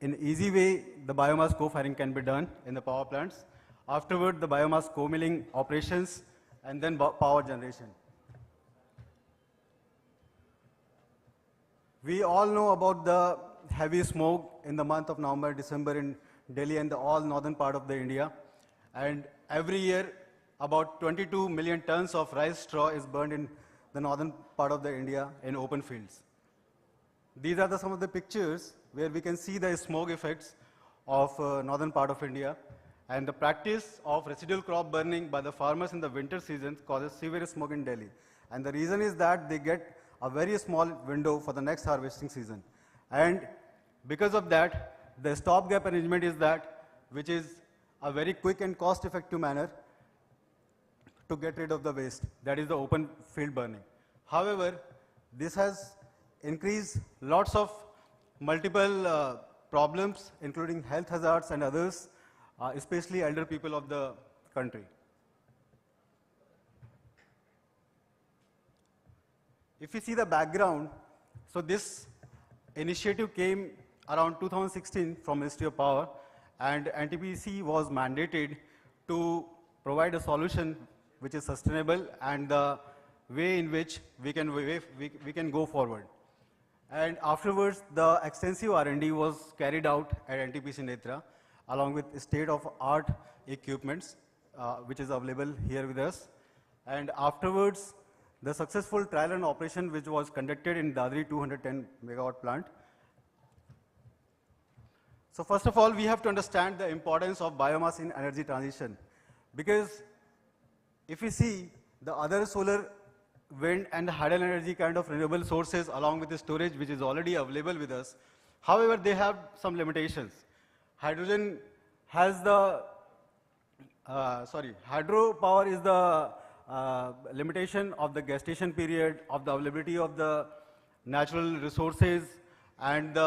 in easy way, the biomass co-firing can be done in the power plants. Afterward, the biomass co-milling operations, and then power generation. We all know about the heavy smoke in the month of November, December in Delhi and the all northern part of the India. And every year, about 22 million tons of rice straw is burned in the northern part of the India in open fields. These are some of the pictures where we can see the smoke effects of northern part of India. And the practice of residual crop burning by the farmers in the winter season causes severe smoke in Delhi. And the reason is that they get a very small window for the next harvesting season. And because of that, the stopgap arrangement is that, which is a very quick and cost-effective manner to get rid of the waste. That is the open field burning. However, this has increased lots of multiple problems, including health hazards and others, especially elder people of the country. If you see the background, so this initiative came around 2016 from Ministry of Power, and NTPC was mandated to provide a solution which is sustainable and the way in which we can go forward. And afterwards, the extensive R&D was carried out at NTPC Netra, along with state-of-art equipments, which is available here with us. And afterwards, the successful trial and operation which was conducted in Dadri 210 megawatt plant. So first of all, we have to understand the importance of biomass in energy transition. Because if we see the other solar, wind and hydel energy kind of renewable sources along with the storage which is already available with us, however, they have some limitations. Hydrogen has the, hydropower is the limitation of the gestation period, of the availability of the natural resources and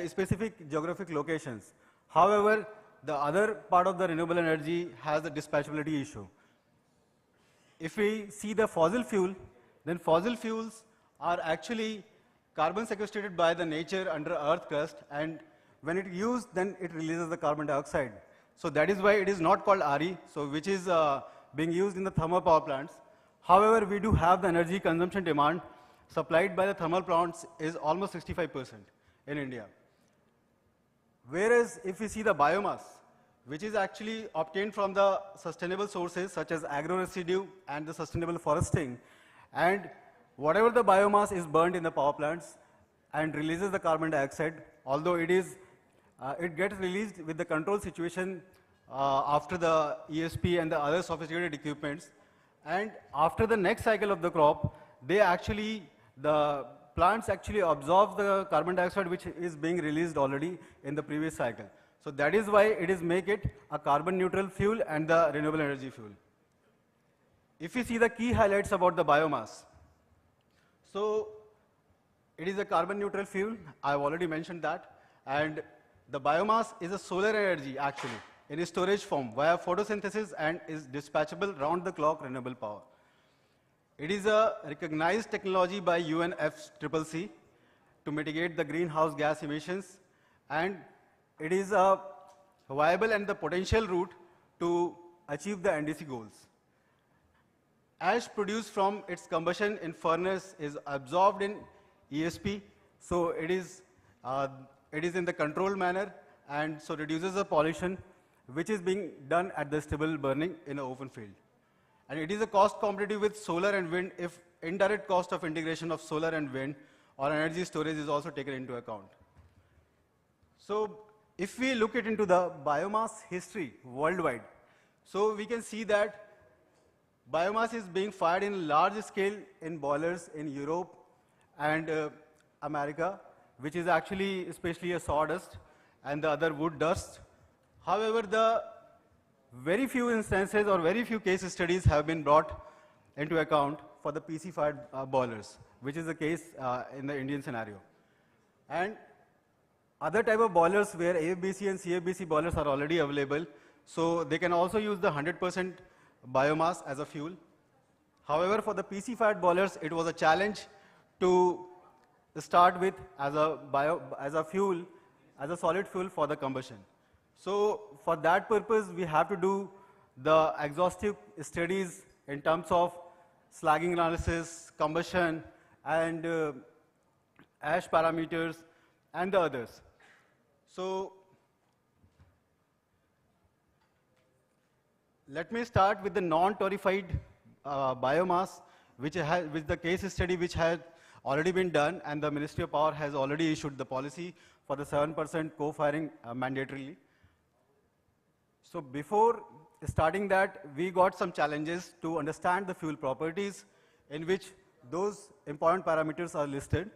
specific geographic locations. However, the other part of the renewable energy has the dispatchability issue. If we see the fossil fuel, then fossil fuels are actually carbon sequestrated by the nature under earth crust, and when it used, then it releases the carbon dioxide. So that is why it is not called RE, so which is being used in the thermal power plants. However, we do have the energy consumption demand supplied by the thermal plants is almost 65% in India. Whereas if we see the biomass, which is actually obtained from the sustainable sources such as agro-residue and the sustainable foresting, and whatever the biomass is burned in the power plants and releases the carbon dioxide, although it gets released with the control situation after the ESP and the other sophisticated equipments. And after the next cycle of the crop, the plants actually absorb the carbon dioxide which is being released already in the previous cycle. So that is why make it a carbon neutral fuel and the renewable energy fuel. If you see the key highlights about the biomass, so it is a carbon neutral fuel, I've already mentioned that, and the biomass is a solar energy actually in a storage form via photosynthesis and is dispatchable round the clock renewable power. It is a recognized technology by UNFCCC to mitigate the greenhouse gas emissions, and it is a viable and the potential route to achieve the NDC goals. Ash produced from its combustion in furnace is absorbed in ESP, so it is in the controlled manner and so reduces the pollution which is being done at the stable burning in an open field. And it is a cost competitive with solar and wind if indirect cost of integration of solar and wind or energy storage is also taken into account. So if we look into the biomass history worldwide, so we can see that biomass is being fired in large scale in boilers in Europe and America, which is actually especially a sawdust and the other wood dust. However, the very few instances or very few case studies have been brought into account for the PC-fired boilers, which is the case in the Indian scenario. And other type of boilers where AFBC and CFBC boilers are already available, so they can also use the 100% biomass as a fuel. However, for the PC-fired boilers, it was a challenge to start with as a fuel, as a solid fuel for the combustion. So for that purpose, we have to do the exhaustive studies in terms of slagging analysis, combustion, and ash parameters, and the others. So let me start with the non-torrefied biomass, which the case study which has already been done, and the Ministry of Power has already issued the policy for the 7% co-firing mandatorily. So before starting that, we got some challenges to understand the fuel properties in which those important parameters are listed,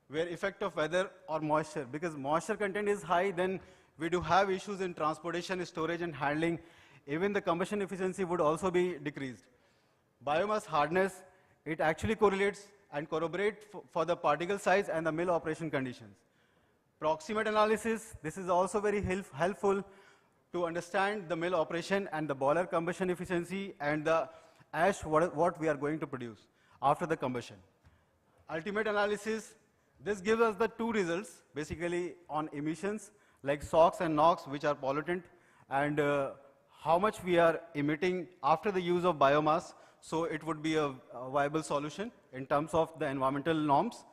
where effect of weather or moisture, because moisture content is high, then we do have issues in transportation, storage, and handling. Even the combustion efficiency would also be decreased. Biomass hardness, it actually correlates and corroborates for the particle size and the mill operation conditions. Proximate analysis, this is also very helpful to understand the mill operation and the boiler combustion efficiency and the ash, what we are going to produce after the combustion. Ultimate analysis, this gives us the two results, basically on emissions, like SOx and NOx, which are pollutant, and how much we are emitting after the use of biomass, so it would be a viable solution in terms of the environmental norms.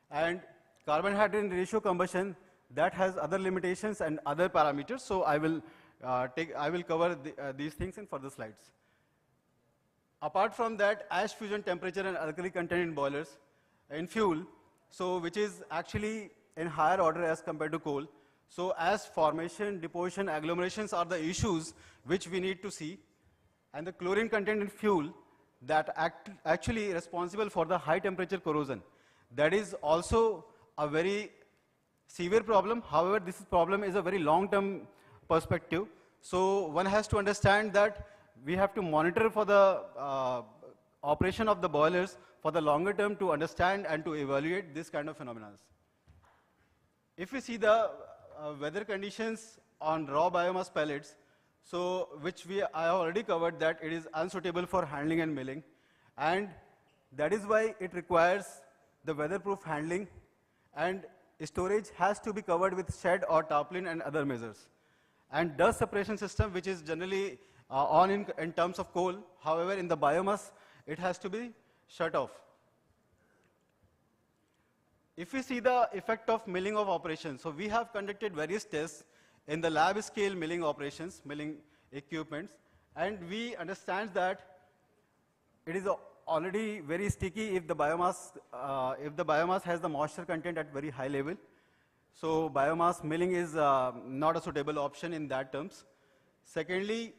And carbon-hydrogen ratio combustion, that has other limitations and other parameters, so I will cover these things in further slides. Apart from that, ash fusion temperature and alkali content in boilers, in fuel, so which is actually in higher order as compared to coal. So as formation, deposition, agglomerations are the issues which we need to see, and the chlorine content in fuel that actually responsible for the high temperature corrosion. That is also a very severe problem. However, this problem is a very long-term perspective. So one has to understand that we have to monitor for the operation of the boilers for the longer term to understand and to evaluate this kind of phenomena. If we see the weather conditions on raw biomass pellets, so which I have already covered, that it is unsuitable for handling and milling, and that is why it requires the weatherproof handling, and storage has to be covered with shed or tarpaulin and other measures. And dust separation system, which is generally on in terms of coal, however in the biomass it has to be shut off. If we see the effect of milling of operations, so we have conducted various tests in the lab scale milling operations, milling equipments, and we understand that it is already very sticky if the biomass has the moisture content at very high level. So biomass milling is not a suitable option in that terms. Secondly,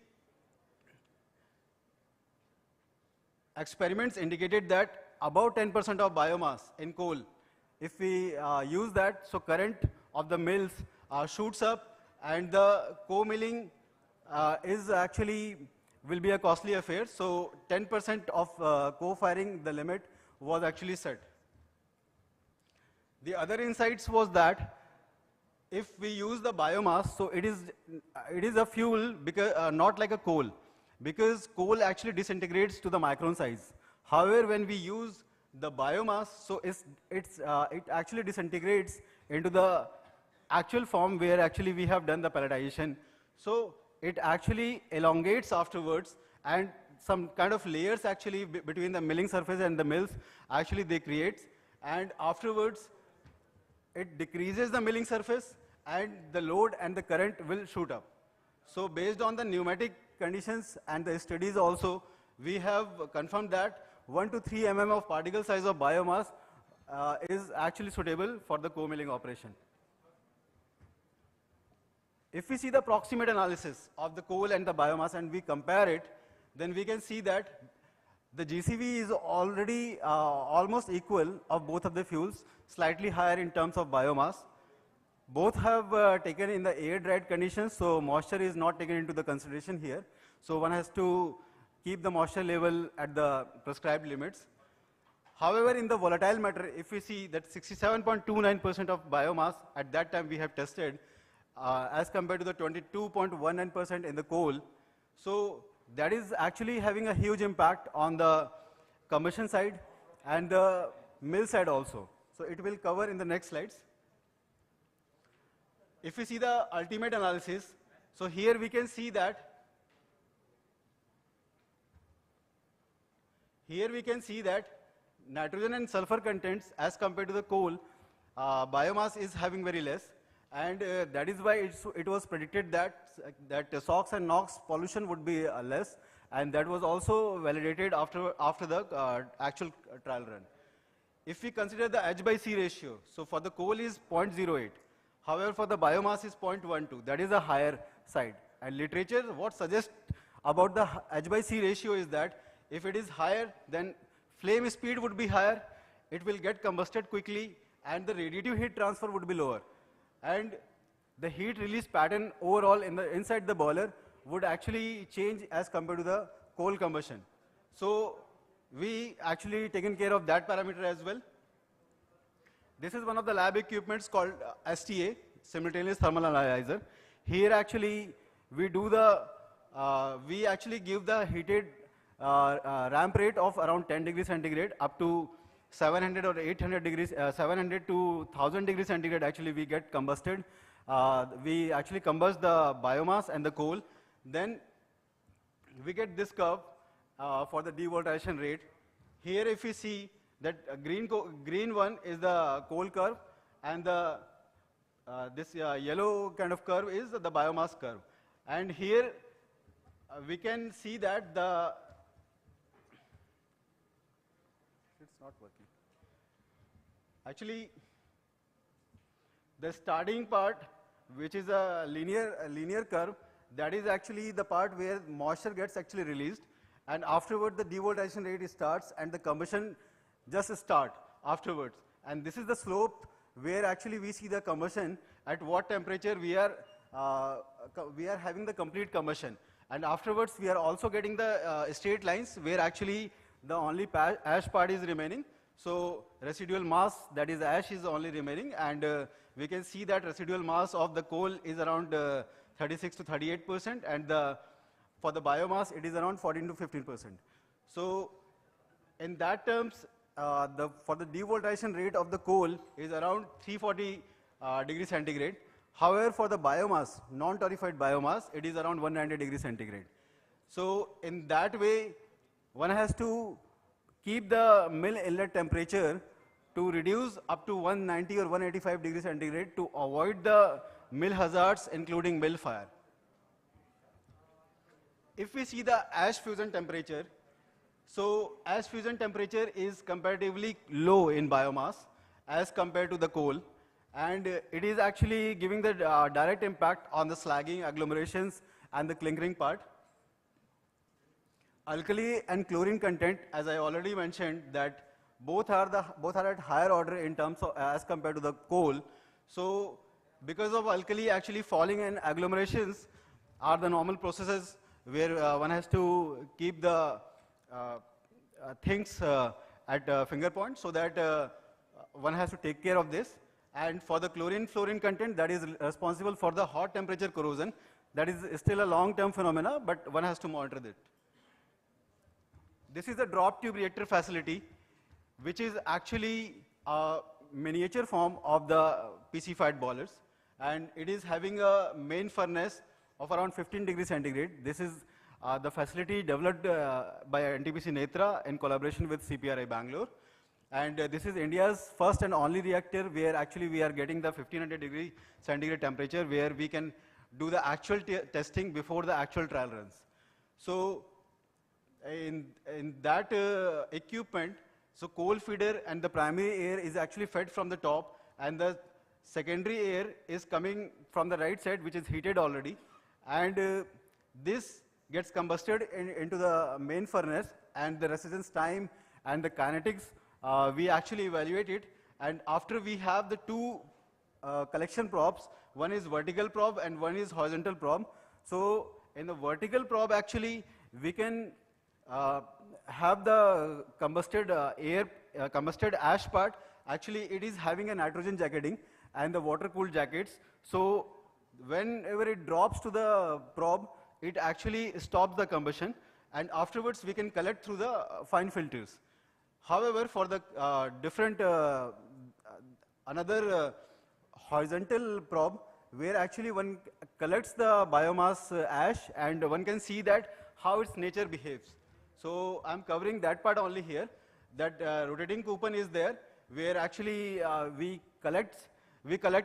experiments indicated that about 10% of biomass in coal, if we use that, so current of the mills shoots up, and the co-milling is actually will be a costly affair. So 10% of co-firing, the limit was actually set. The other insights was that if we use the biomass, so it is a fuel, because not like a coal, because coal actually disintegrates to the micron size. However, when we use the biomass, so it actually disintegrates into the actual form where actually we have done the pelletization. So it actually elongates afterwards, and some kind of layers actually between the milling surface and the mills actually they create, and afterwards it decreases the milling surface and the load and the current will shoot up. So based on the pneumatic conditions and the studies also, we have confirmed that 1 to 3 mm of particle size of biomass is actually suitable for the co-milling operation. If we see the proximate analysis of the coal and the biomass and we compare it, then we can see that the GCV is already almost equal of both of the fuels, slightly higher in terms of biomass. Both have taken in the air-dried conditions, so moisture is not taken into the consideration here. So one has to keep the moisture level at the prescribed limits. However, in the volatile matter, if we see that 67.29% of biomass at that time we have tested, as compared to the 22.19% in the coal, so that is actually having a huge impact on the combustion side and the mill side also. So it will cover in the next slides. If we see the ultimate analysis, so here we can see that nitrogen and sulfur contents as compared to the coal, biomass is having very less, and that is why it was predicted that SOx and NOx pollution would be less, and that was also validated after the actual trial run. If we consider the H by C ratio, so for the coal is 0.08, however for the biomass is 0.12, that is a higher side. And literature, what suggests about the H by C ratio is that if it is higher, then flame speed would be higher, it will get combusted quickly, and the radiative heat transfer would be lower. And the heat release pattern overall inside the boiler would actually change as compared to the coal combustion. So we actually taken care of that parameter as well. This is one of the lab equipments called STA, simultaneous thermal analyzer. Here actually we do we actually give the heated ramp rate of around 10 degrees centigrade up to 700 or 800 degrees, 700 to 1000 degrees centigrade actually we get combusted. We actually combust the biomass and the coal. Then we get this curve for the devolatilization rate. Here if we see that green one is the coal curve, and this yellow kind of curve is the biomass curve. And here we can see that it's not working. Actually, the starting part, which is a linear curve, that is actually the part where moisture gets actually released, and afterward the devolatilization rate starts and the combustion just start afterwards. And this is the slope where actually we see the combustion at what temperature we are having the complete combustion. And afterwards we are also getting the straight lines where actually the only ash part is remaining. So residual mass, that is ash, is only remaining, and we can see that residual mass of the coal is around 36 to 38%, and for the biomass it is around 14 to 15%. So in that terms, for the devolatilization rate of the coal is around 340 degrees centigrade. However, for the biomass, non-torrefied biomass, it is around 190 degrees centigrade. So in that way, one has to keep the mill inlet temperature to reduce up to 190 or 185 degrees centigrade to avoid the mill hazards, including mill fire. If we see the ash fusion temperature, so ash fusion temperature is comparatively low in biomass as compared to the coal, and it is actually giving the direct impact on the slagging, agglomerations, and the clinkering part. Alkali and chlorine content, as I already mentioned, that both are at higher order in terms of as compared to the coal. So because of alkali actually falling and agglomerations are the normal processes where one has to keep the things at finger point, so that one has to take care of this. And for the chlorine-fluorine content, that is responsible for the hot temperature corrosion. That is still a long-term phenomena, but one has to monitor it. This is a drop tube reactor facility, which is actually a miniature form of the PC-fired boilers. And it is having a main furnace of around 15 degrees centigrade. This is the facility developed by NTPC Netra in collaboration with CPRI Bangalore. And this is India's first and only reactor where actually we are getting the 1500 degree centigrade temperature, where we can do the actual testing before the actual trial runs. So in that equipment, so coal feeder and the primary air is actually fed from the top, and the secondary air is coming from the right side, which is heated already. And this gets combusted into the main furnace, and the residence time and the kinetics, we actually evaluate it. And after we have the two collection probes, one is vertical probe and one is horizontal probe. So in the vertical probe, actually, we can have the combusted combusted ash part. Actually, it is having a nitrogen jacketing and the water-cooled jackets. So whenever it drops to the probe, it actually stops the combustion, and afterwards we can collect through the fine filters. However, for the different another horizontal probe where actually one collects the biomass ash and one can see that how its nature behaves. So I'm covering that part only here. That rotating coupon is there where actually we collect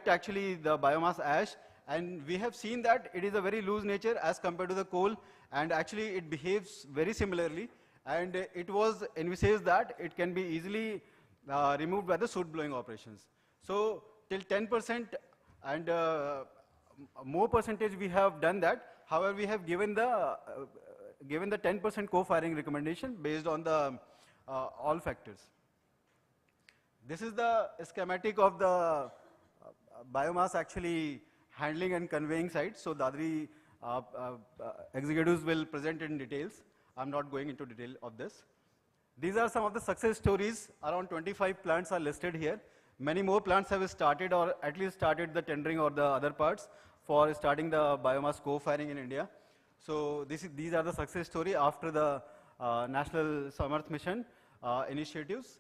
actually the biomass ash, and we have seen that it is a very loose nature as compared to the coal, and actually it behaves very similarly, and it was envisaged that it can be easily removed by the soot blowing operations. So till 10% and more percentage we have done that. However, we have given the 10% co-firing recommendation based on the all factors. This is the schematic of the biomass actually handling and conveying side. So Dadri executives will present in details. I'm not going into detail of this. These are some of the success stories. Around 25 plants are listed here. Many more plants have started or at least started the tendering or the other parts for starting the biomass co-firing in India. So these are the success story after the National Samarth Mission initiatives.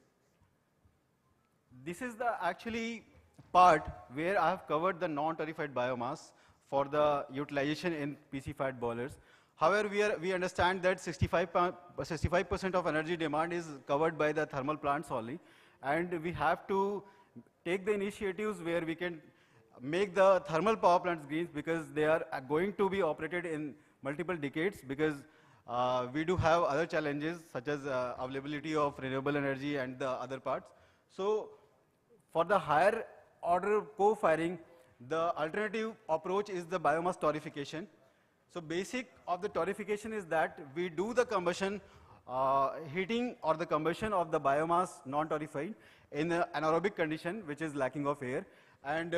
This is the actually part where I have covered the non-torrefied biomass for the utilization in PC-fired boilers. However, we understand that 65% of energy demand is covered by the thermal plants only, and we have to take the initiatives where we can make the thermal power plants green, because they are going to be operated in multiple decades, because we do have other challenges such as availability of renewable energy and the other parts. So for the higher order co-firing, the alternative approach is the biomass torrefication. So basic of the torrefication is that we do the combustion, heating or the combustion of the biomass non-torrefied in an anaerobic condition which is lacking of air, and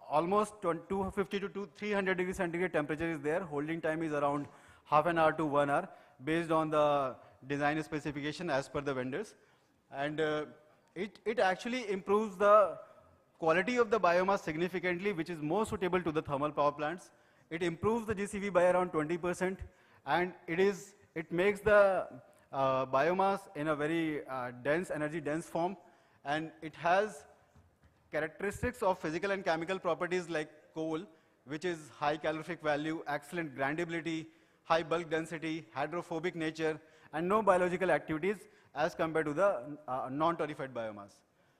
almost 250 to 300 degrees centigrade temperature is there. Holding time is around half an hour to 1 hour based on the design specification as per the vendors. And it actually improves the quality of the biomass significantly, which is more suitable to the thermal power plants. It improves the GCV by around 20%, and it makes the biomass in a very energy dense form, and it has characteristics of physical and chemical properties like coal, which is high calorific value, excellent grindability, high bulk density, hydrophobic nature, and no biological activities as compared to the non-torrefied biomass.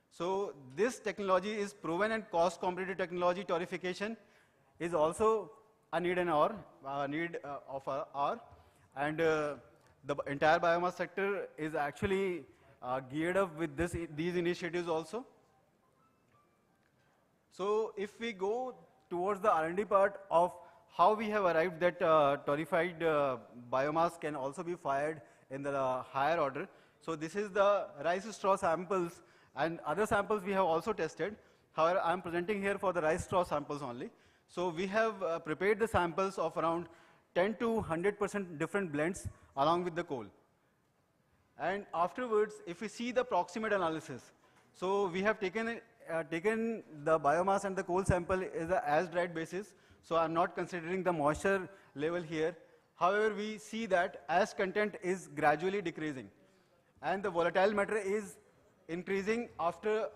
So this technology is proven and cost competitive technology. Torrefication is also a need of our hour, and the entire biomass sector is actually geared up with these initiatives also. So if we go towards the R&D part of how we have arrived that torrefied biomass can also be fired in the higher order. So this is the rice straw samples, and other samples we have also tested. However, I'm presenting here for the rice straw samples only. So we have prepared the samples of around 10 to 100% different blends along with the coal. And afterwards, if we see the proximate analysis, so we have taken the biomass and the coal sample as dried basis. So I'm not considering the moisture level here. However, we see that ash content is gradually decreasing, and the volatile matter is increasing after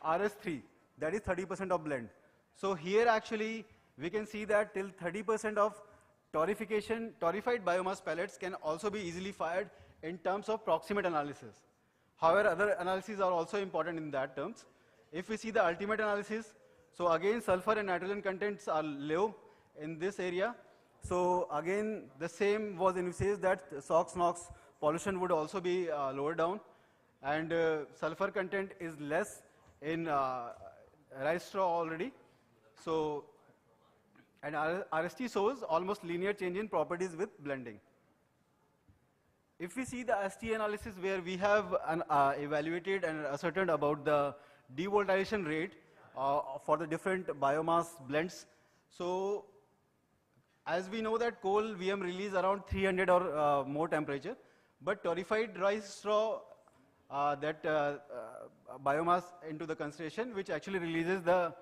RS3, that is 30% of blend. So here actually we can see that till 30% of torrefied biomass pellets can also be easily fired in terms of proximate analysis. However, other analyses are also important in that terms. If we see the ultimate analysis, so again sulfur and nitrogen contents are low in this area. So again the same was envisaged that SOx, NOx pollution would also be lower down, and sulfur content is less in rice straw already. So, and RST shows almost linear change in properties with blending. If we see the ST analysis where we have evaluated and ascertained about the devolatilization rate for the different biomass blends. So as we know that coal VM release around 300 or more temperature, but torrefied rice straw biomass into the consideration, which actually releases the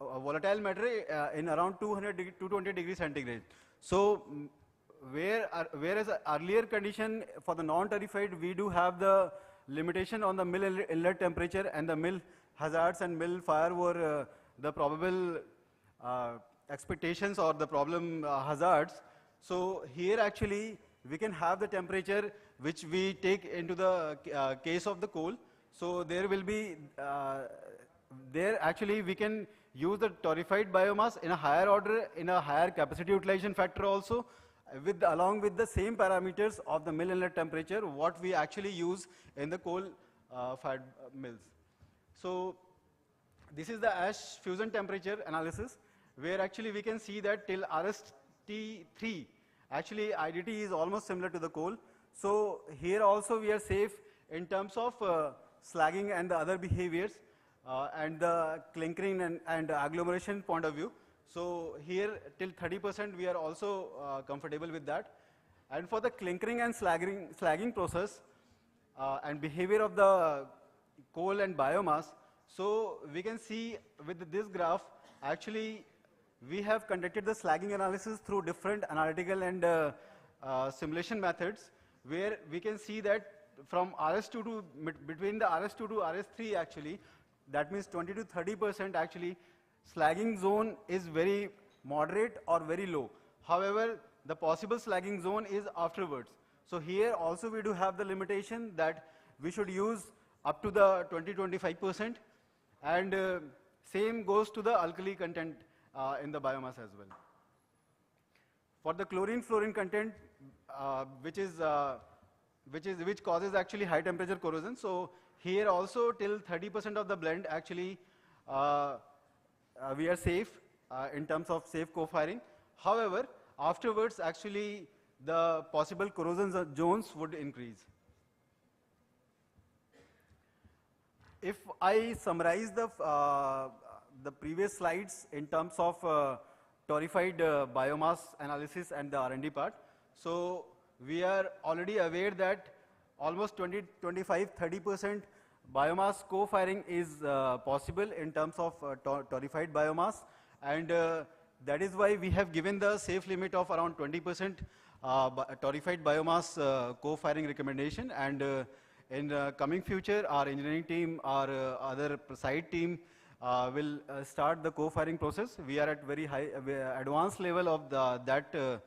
volatile matter in around 220 degrees centigrade. So whereas earlier condition for the non-torrefied, we do have the limitation on the mill inlet temperature and the mill hazards and mill fire were the probable expectations or the problem hazards. So here actually we can have the temperature which we take into the case of the coal. So there will be, there actually we can use the torrefied biomass in a higher order, in a higher capacity utilization factor also, along with the same parameters of the mill inlet temperature, what we actually use in the coal fired mills. So this is the ash fusion temperature analysis, where actually we can see that till RST3, actually IDT is almost similar to the coal. So here also we are safe in terms of slagging and the other behaviors and the clinkering and agglomeration point of view. So here till 30% we are also comfortable with that. And for the clinkering and slagging process and behavior of the coal and biomass, so we can see with this graph, actually we have conducted the slagging analysis through different analytical and simulation methods, where we can see that from RS2 to, between the RS2 to RS3 actually, that means 20 to 30% actually, slagging zone is very moderate or very low. However, the possible slagging zone is afterwards. So here also we do have the limitation that we should use up to the 20-25%, and same goes to the alkali content in the biomass as well. For the chlorine-fluorine content, which causes actually high temperature corrosion. So here also till 30% of the blend actually we are safe in terms of safe co-firing. However, afterwards actually the possible corrosion zones would increase. If I summarize the previous slides in terms of torrefied biomass analysis and the R&D part, so we are already aware that almost 20, 25, 30% biomass co-firing is possible in terms of torrefied biomass, and that is why we have given the safe limit of around 20% torrefied biomass co-firing recommendation, and in coming future, our engineering team, our other site team will start the co-firing process. We are at very high, advanced level of that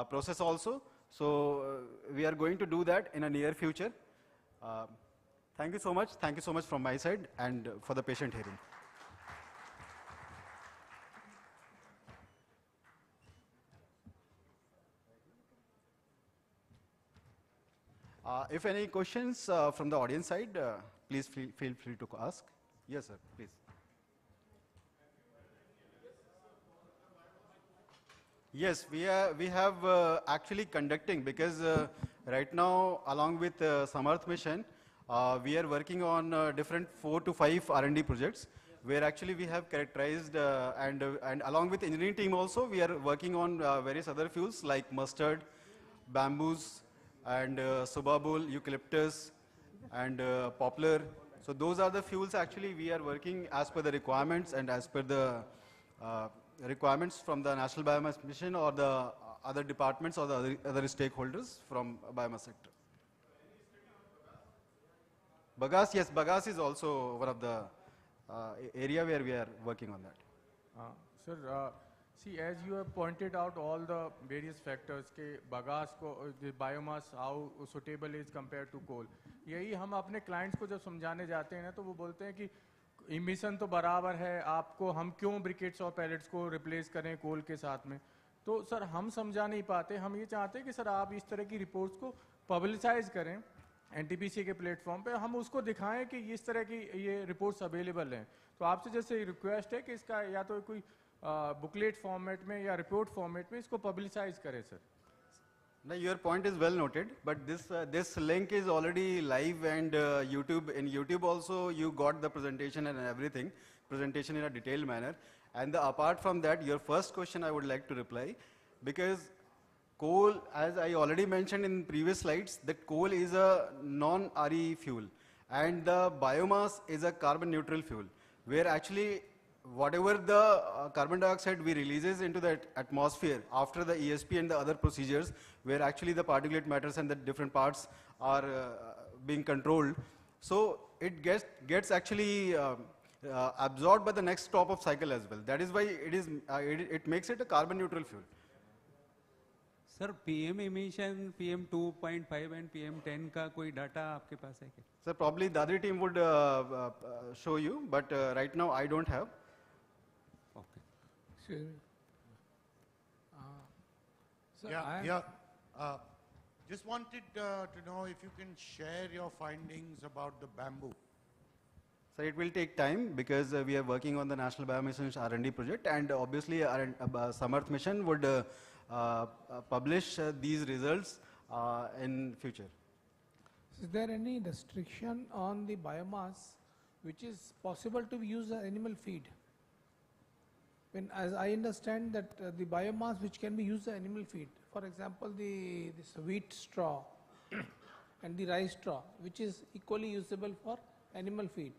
process also. So we are going to do that in a near future. Thank you so much. Thank you so much from my side and for the patient hearing. If any questions from the audience side, please feel free to ask. Yes, sir, please. Yes, we have actually conducting, because right now, along with Samarth Mission, we are working on different 4 to 5 R&D projects, where actually we have characterized and along with engineering team also, we are working on various other fuels like mustard, bamboos, and subabul, eucalyptus, and poplar. So those are the fuels actually we are working as per the requirements and as per the requirements from the National Biomass Mission or the other departments or the other stakeholders from biomass sector. Bagasse, yes, bagasse is also one of the area where we are working on that. Sir, see, as you have pointed out all the various factors, के bagasse को, the biomass how suitable is compared to coal. यही हम अपने clients को जब समझाने जाते हैं ना, तो वो बोलते हैं कि emission तो बराबर है, आपको हम क्यों briquettes और pellets को replace करें coal के साथ में? तो सर हम समझा नहीं पाते, हम ये चाहते हैं कि सर आप इस तरह की reports को publicize करें NTPC के प्लेटफॉर्म पे, हम उसको दिखाएं कि इस तरह की ये रिपोर्ट्स अवेलेबल हैं. तो आपसे जैसे रिक्वेस्ट है कि इसका या तो कोई बुकलेट फॉर्मेट में या रिपोर्ट फॉर्मेट में इसको पब्लिसाइज करें sir. Now your point is well noted, but this link is already live, and YouTube, in YouTube also you got the presentation and everything, presentation in a detailed manner. And apart from that, your first question I would like to reply, because coal, as I already mentioned in previous slides, that coal is a non-RE fuel, and the biomass is a carbon neutral fuel, where actually whatever the carbon dioxide we releases into the atmosphere after the ESP and the other procedures, where actually the particulate matters and the different parts are being controlled. So it gets actually absorbed by the next crop of cycle as well. That is why it makes it a carbon neutral fuel. Sir PM emission PM 2.5 and PM 10 का कोई data आपके पास है क्या? So probably Dadri team would show you, but right now I don't have. Okay. Excuse me. Sir, Just wanted to know if you can share your findings about the bamboo. So it will take time because we are working on the National Biomission's R&D project, and obviously our Samarth mission would publish these results in future. Is there any restriction on the biomass which is possible to be used as animal feed? When, as I understand that the biomass which can be used as animal feed, for example, this wheat straw and the rice straw, which is equally usable for animal feed.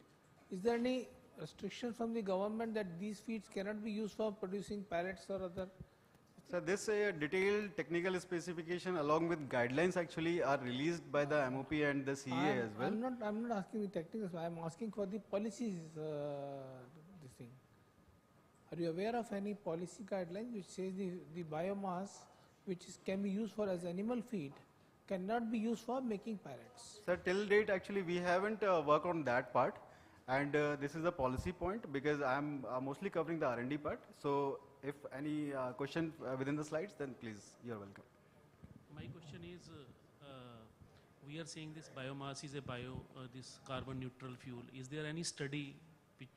Is there any restriction from the government that these feeds cannot be used for producing pellets or other? So this detailed technical specification along with guidelines actually are released by the MOP and the CEA as well. I'm not asking the technical, I'm asking for the policies, this thing. Are you aware of any policy guidelines which says the biomass which can be used for as animal feed cannot be used for making pellets? So till date actually we haven't worked on that part, and this is a policy point because I'm mostly covering the R&D part. So if any question within the slides, then please, you're welcome. My question is, we are saying this biomass is a this carbon neutral fuel. Is there any study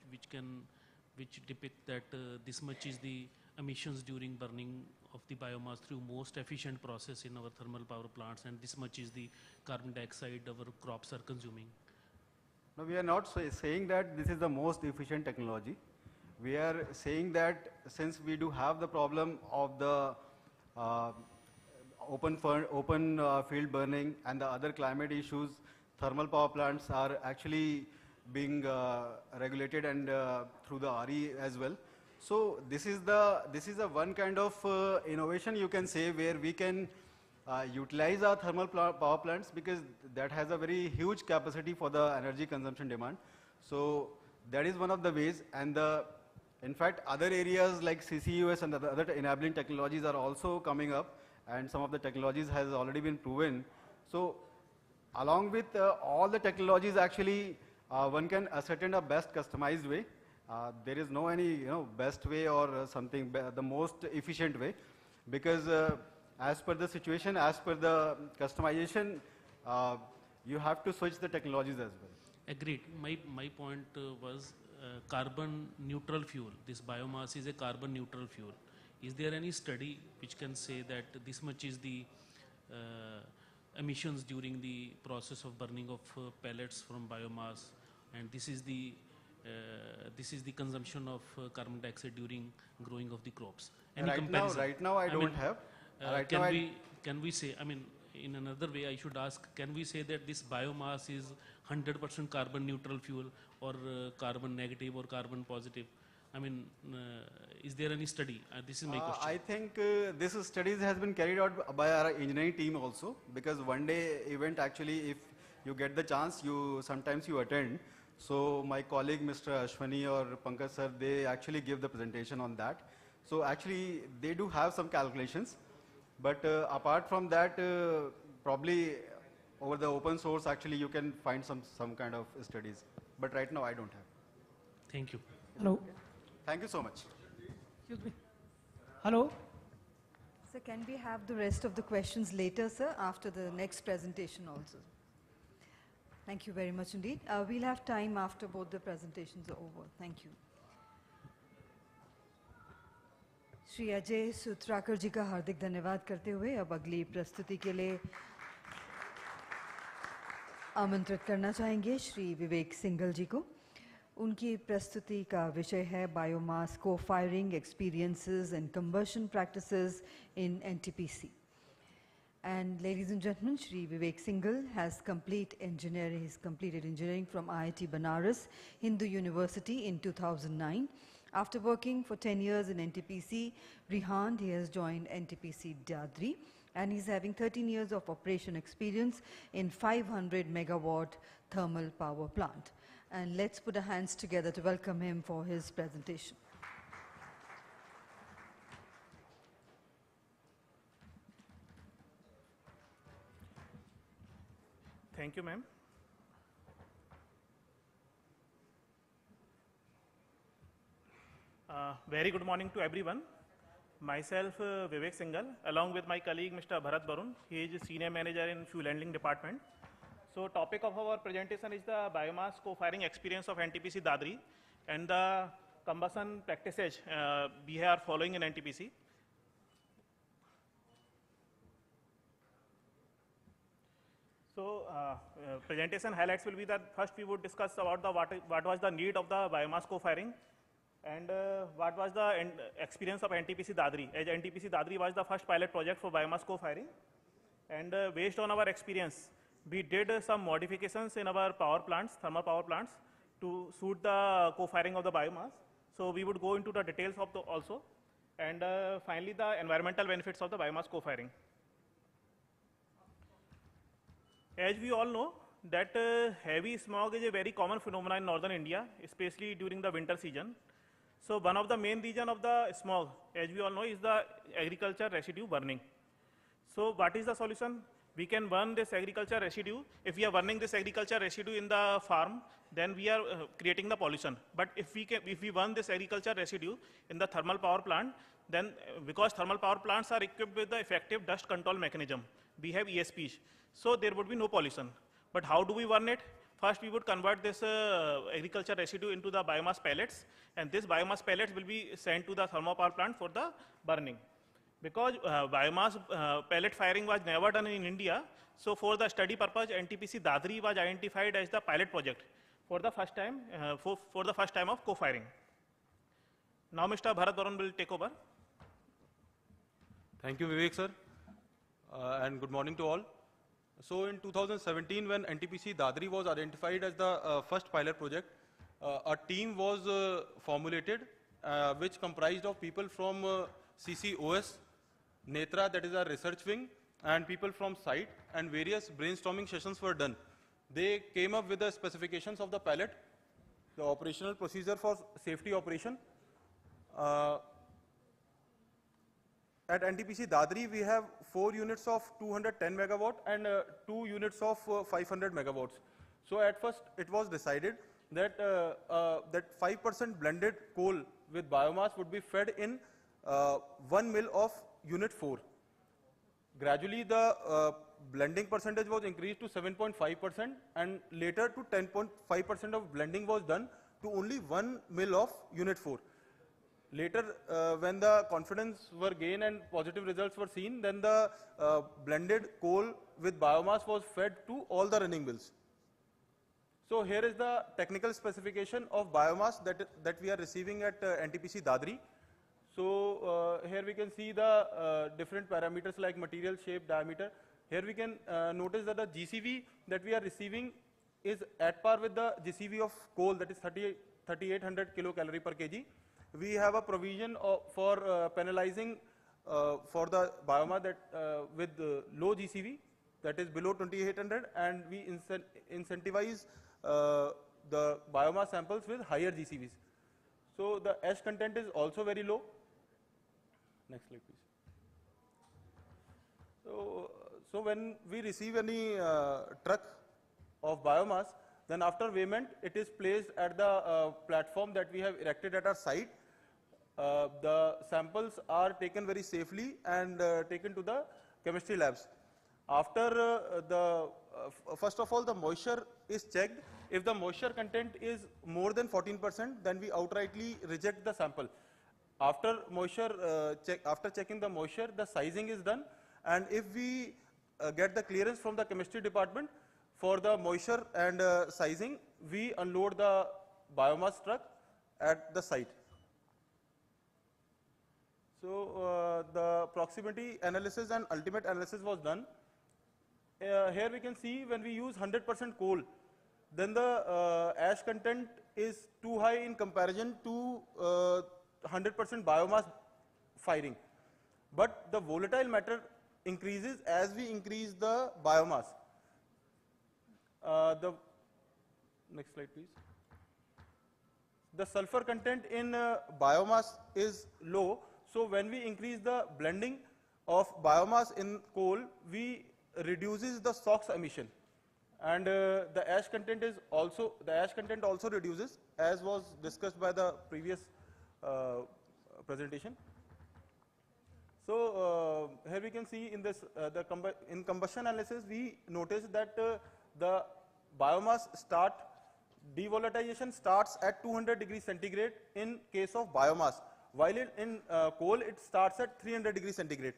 which depict that this much is the emissions during burning of the biomass through most efficient process in our thermal power plants, and this much is the carbon dioxide our crops are consuming? No, we are not saying that this is the most efficient technology. We are saying that since we do have the problem of the open field burning and the other climate issues, thermal power plants are actually being regulated and through the RE as well. So this is a one kind of innovation you can say where we can utilize our thermal power plants because that has a very huge capacity for the energy consumption demand. So that is one of the ways, and in fact other areas like CCUS and the other enabling technologies are also coming up, and some of the technologies has already been proven. So along with all the technologies actually one can ascertain a best customized way. There is no any best way or something the most efficient way, because as per the situation, as per the customization, you have to switch the technologies as well. Agreed. My point was carbon neutral fuel. This biomass is a carbon neutral fuel. Is there any study which can say that this much is the emissions during the process of burning of pellets from biomass, and this is the consumption of carbon dioxide during growing of the crops? Any comparison? Right now I don't have. Can we say, I mean, in another way I should ask, can we say that this biomass is 100% carbon neutral fuel or carbon negative or carbon positive? I mean, is there any study? This is my question. I think this studies has been carried out by our engineering team also, because one day event actually, if you get the chance, sometimes you attend. So my colleague Mr. Ashwani or Pankaj sir, they actually give the presentation on that. So actually they do have some calculations, but apart from that, probably over the open source actually you can find some kind of studies. But right now I don't have. Thank you. Hello. Thank you so much. Excuse me. Hello. Sir, can we have the rest of the questions later, sir, after the next presentation also? Thank you very much indeed. We'll have time after both the presentations are over. Thank you. Shri Ajay सूत्राकर जी का हार्दिक धन्यवाद करते हुए अब अगली प्रस्तुति के लिए आमंत्रित करना चाहेंगे श्री विवेक सिंघल जी को। उनकी प्रस्तुति का विषय है biomass co-firing experiences and combustion practices in NTPC. And ladies and gentlemen, Shri Vivek Singhal has completed engineering from IIT Banaras, Hindu University in 2009. After working for 10 years in NTPC Rihand, he has joined NTPC Dadri, and he's having 13 years of operation experience in 500 megawatt thermal power plant. And let's put our hands together to welcome him for his presentation. Thank you, ma'am. Very good morning to everyone. Myself, Vivek Singhal, along with my colleague, Mr. Bharat Barun. He is Senior Manager in Fuel Handling Department. So, topic of our presentation is the biomass co-firing experience of NTPC Dadri and the combustion practices we are following in NTPC. So, presentation highlights will be that first we would discuss about what was the need of the biomass co-firing and what was the experience of NTPC Dadri, as NTPC Dadri was the first pilot project for biomass co-firing. And based on our experience, we did some modifications in our power plants, thermal power plants, to suit the co-firing of the biomass. So we would go into the details of the also. And finally, the environmental benefits of the biomass co-firing. As we all know, that heavy smog is a very common phenomenon in northern India, especially during the winter season. So one of the main reasons of the smog, as we all know, is the agriculture residue burning. So what is the solution? We can burn this agriculture residue. If we are burning this agriculture residue in the farm, then we are creating the pollution. But if we burn this agriculture residue in the thermal power plant, then because thermal power plants are equipped with the effective dust control mechanism, we have ESPs. So there would be no pollution. But how do we burn it? First, we would convert this agriculture residue into the biomass pellets, and this biomass pellets will be sent to the thermal power plant for the burning. Because biomass pellet firing was never done in India, so for the study purpose, NTPC Dadri was identified as the pilot project for the first time, for the first time of co-firing. Now, Mr. Bharat Barun will take over. Thank you, Vivek sir, and good morning to all. So in 2017, when NTPC Dadri was identified as the first pilot project, a team was formulated which comprised of people from CCOS, Netra, that is our research wing, and people from site, and various brainstorming sessions were done. They came up with the specifications of the pellet, the operational procedure for safety operation. At NTPC Dadri, we have 4 units of 210 megawatt and 2 units of 500 megawatts. So at first, it was decided that that 5% blended coal with biomass would be fed in 1 mill of unit 4. Gradually, the blending percentage was increased to 7.5%, and later to 10.5% of blending was done to only 1 mill of unit 4. Later, when the confidence were gained and positive results were seen, then the blended coal with biomass was fed to all the running mills. So here is the technical specification of biomass that we are receiving at NTPC Dadri. So here we can see the different parameters like material, shape, diameter. Here we can notice that the GCV that we are receiving is at par with the GCV of coal, that is 3800 kilocalorie per kg. We have a provision for penalizing for the biomass that with low GCV, that is below 2800, and we incentivize the biomass samples with higher GCVs. So the ash content is also very low. Next slide, please. So when we receive any truck of biomass, then after weighment, it is placed at the platform that we have erected at our site. The samples are taken very safely and taken to the chemistry labs. After first of all, the moisture is checked. If the moisture content is more than 14%, then we outrightly reject the sample. After checking the moisture, the sizing is done, and if we get the clearance from the chemistry department for the moisture and sizing, we unload the biomass truck at the site. So the proximity analysis and ultimate analysis was done. Here we can see when we use 100% coal, then the ash content is too high in comparison to 100% biomass firing. But the volatile matter increases as we increase the biomass. The next slide, please. The sulfur content in biomass is low, so when we increase the blending of biomass in coal, we reduces the SOx emission, and the ash content also reduces, as was discussed by the previous presentation. So here we can see in this in combustion analysis, we noticed that the biomass devolatilization starts at 200 degrees centigrade in case of biomass, while in coal it starts at 300 degrees centigrade.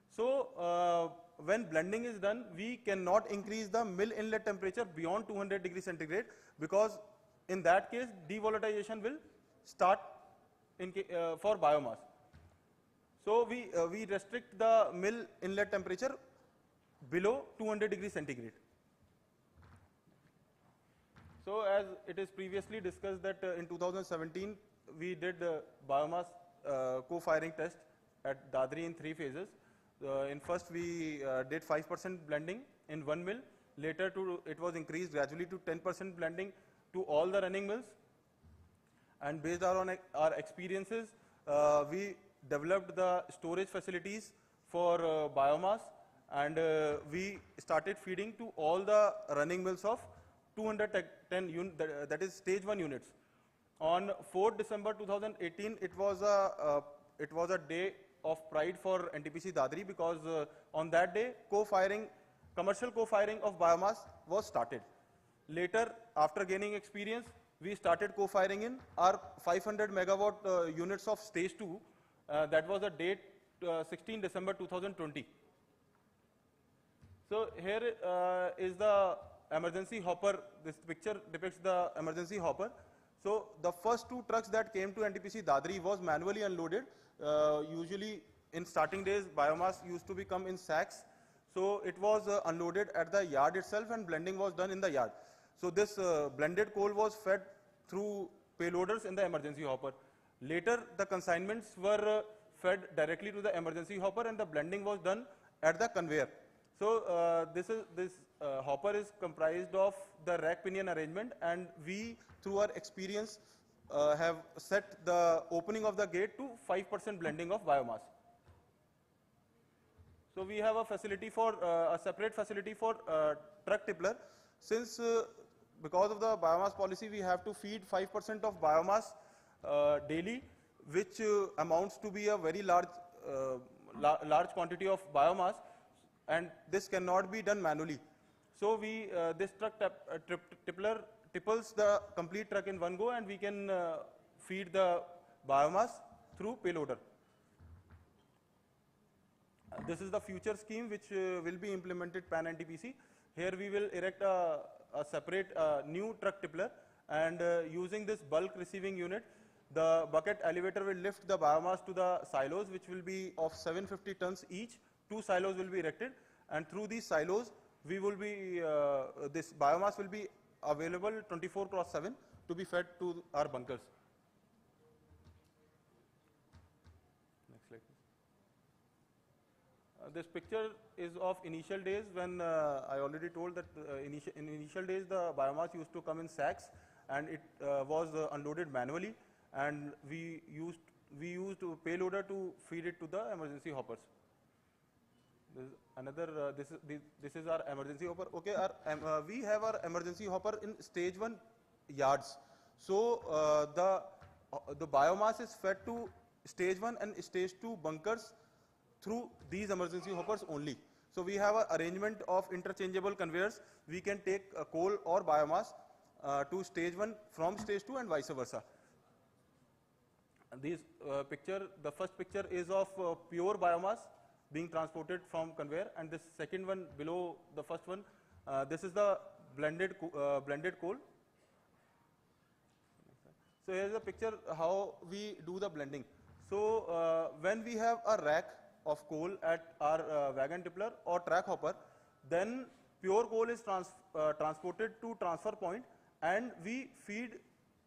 So when blending is done, we cannot increase the mill inlet temperature beyond 200 degrees centigrade, because in that case devolatilization will start for biomass. So we restrict the mill inlet temperature below 200 degrees centigrade. So as it is previously discussed that in 2017 we did biomass co-firing test at Dadri in 3 phases. In first we did 5% blending in one mill. Later it was increased gradually to 10% blending to all the running mills. And based on our experiences, we developed the storage facilities for biomass, and we started feeding to all the running mills of 210 units, that is stage 1 units. On 4th December 2018, it was a day of pride for NTPC Dadri, because on that day commercial co-firing of biomass was started. Later, after gaining experience, we started co-firing in our 500 megawatt units of stage 2. That was a date 16 December 2020. So here is the emergency hopper. This picture depicts the emergency hopper. So the first 2 trucks that came to NTPC Dadri was manually unloaded. Usually in starting days, biomass used to come in sacks. So it was unloaded at the yard itself, and blending was done in the yard. So this blended coal was fed through payloaders in the emergency hopper. Later, the consignments were fed directly to the emergency hopper, and the blending was done at the conveyor. So this hopper is comprised of the rack pinion arrangement, and we, through our experience, have set the opening of the gate to 5% blending of biomass. So we have a facility for a separate facility for truck tippler. Since because of the biomass policy, we have to feed 5% of biomass daily, which amounts to be a very large quantity of biomass, and this cannot be done manually. So this truck tippler tipples the complete truck in one go, and we can feed the biomass through payloader. This is the future scheme which will be implemented pan NTPC. Here we will erect a separate new truck tippler, and using this bulk receiving unit, the bucket elevator will lift the biomass to the silos, which will be of 750 tons each. 2 silos will be erected, and through these silos, we will be this biomass will be available 24/7 to be fed to our bunkers. Next slide, please. This picture is of initial days, when I already told that in initial days the biomass used to come in sacks, and it was unloaded manually, and we used payloader to feed it to the emergency hoppers. This is our emergency hopper. Okay, we have our emergency hopper in stage 1 yards. So the biomass is fed to stage 1 and stage 2 bunkers through these emergency hoppers only. So we have an arrangement of interchangeable conveyors. We can take coal or biomass to stage 1 from stage 2 and vice versa. The first picture is of pure biomass being transported from conveyor, and this second one below the first one, this is the blended coal. So here is a picture how we do the blending. So when we have a rack of coal at our wagon tippler or track hopper, then pure coal is transported to transfer point, and we feed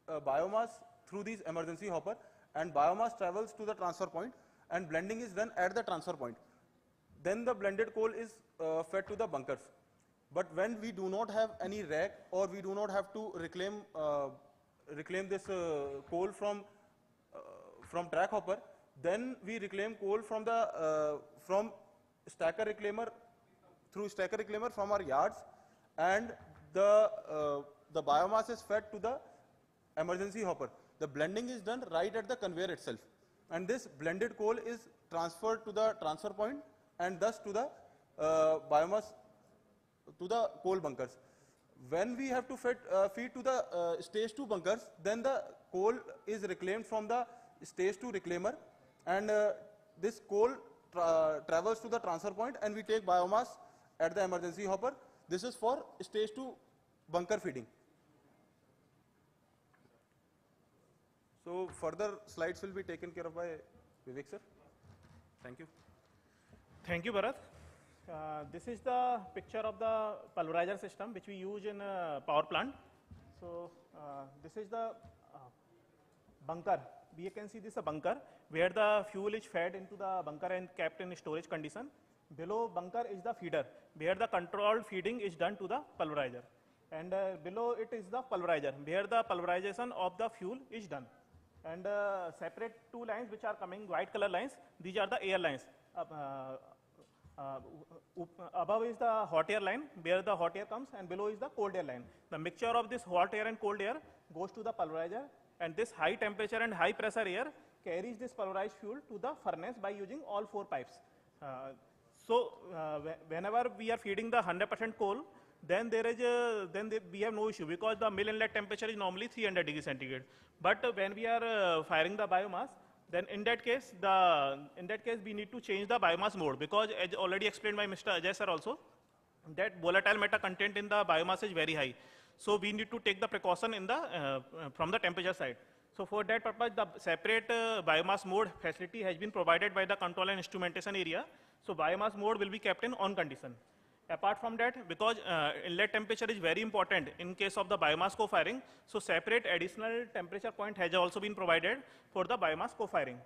biomass through these emergency hopper, and biomass travels to the transfer point, and blending is done at the transfer point. then the blended coal is fed to the bunkers. But when we do not have any rack, or we do not have to reclaim this coal from track hopper, then we reclaim coal from the from stacker reclaimer, through stacker reclaimer from our yards, and the biomass is fed to the emergency hopper. The blending is done right at the conveyor itself, and this blended coal is transferred to the transfer point, and thus to the biomass, to the coal bunkers. When we have to feed to the stage 2 bunkers, then the coal is reclaimed from the stage 2 reclaimer, and this coal travels to the transfer point, and we take biomass at the emergency hopper. This is for stage 2 bunker feeding. So further slides will be taken care of by Vivek sir. Thank you. Thank you, Bharat. This is the picture of the pulverizer system which we use in power plant. So this is the bunker. We can see this is a bunker where the fuel is fed into the bunker and kept in storage condition. Below bunker is the feeder where the controlled feeding is done to the pulverizer. And below it is the pulverizer where the pulverization of the fuel is done. And separate two lines which are coming, white color lines, these are the air lines. Above is the hot air line where the hot air comes, and below is the cold air line. The mixture of this hot air and cold air goes to the pulverizer, and this high temperature and high pressure air carries this pulverized fuel to the furnace by using all 4 pipes. Whenever we are feeding the 100% coal, then we have no issue because the mill inlet temperature is normally 300 degrees centigrade. But when we are firing the biomass, then in that case we need to change the biomass mode, because as already explained by Mr. Ajay sir also, that volatile matter content in the biomass is very high. So we need to take the precaution in the from the temperature side. So for that purpose, the separate biomass mode facility has been provided by the control and instrumentation area. So biomass mode will be kept in on condition. Apart from that, because inlet temperature is very important in case of the biomass co-firing, so separate additional temperature point has also been provided for the biomass co-firing.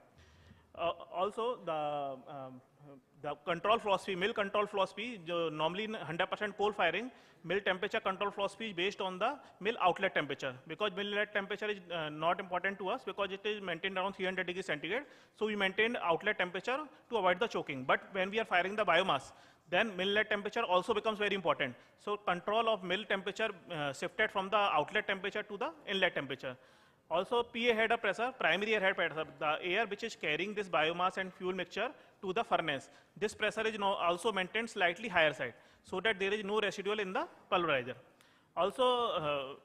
Also, the control philosophy, mill control philosophy, normally in 100% coal firing, mill temperature control philosophy is based on the mill outlet temperature, because mill inlet temperature is not important to us because it is maintained around 300 degrees centigrade. So we maintain outlet temperature to avoid the choking. But when we are firing the biomass, then mill inlet temperature also becomes very important. So control of mill temperature shifted from the outlet temperature to the inlet temperature. Also, PA header pressure, primary air head pressure, the air which is carrying this biomass and fuel mixture to the furnace. This pressure is now also maintained slightly higher side, so that there is no residual in the pulverizer. Also,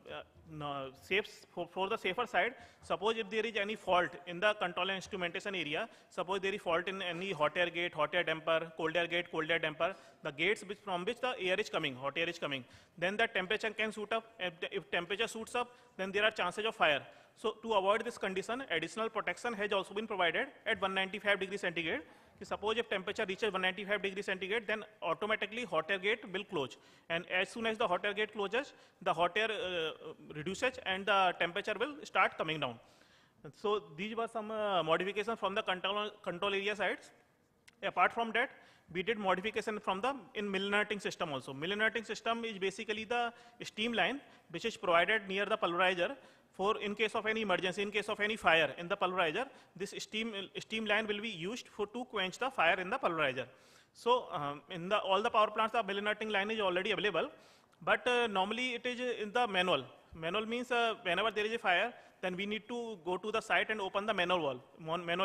for the safer side, suppose if there is any fault in the control and instrumentation area, suppose there is fault in any hot air gate, hot air damper, cold air gate, cold air damper, the gates from which the air is coming, hot air is coming, then the temperature can shoot up. If temperature shoots up, then there are chances of fire. So to avoid this condition, additional protection has also been provided at 195 degrees centigrade. Suppose if temperature reaches 195 degrees centigrade, then automatically hot air gate will close. And as soon as the hot air gate closes, the hot air reduces and the temperature will start coming down. So these were some modifications from the control area sides. Apart from that, we did modification from the mill inerting system also. Mill inerting system is basically the steam line which is provided near the pulverizer. For in case of any emergency, in case of any fire in the pulverizer, this steam line will be used to quench the fire in the pulverizer. So in all the power plants, the mill inerting line is already available, but normally it is in the manual. Manual means whenever there is a fire, then we need to go to the site and open the manual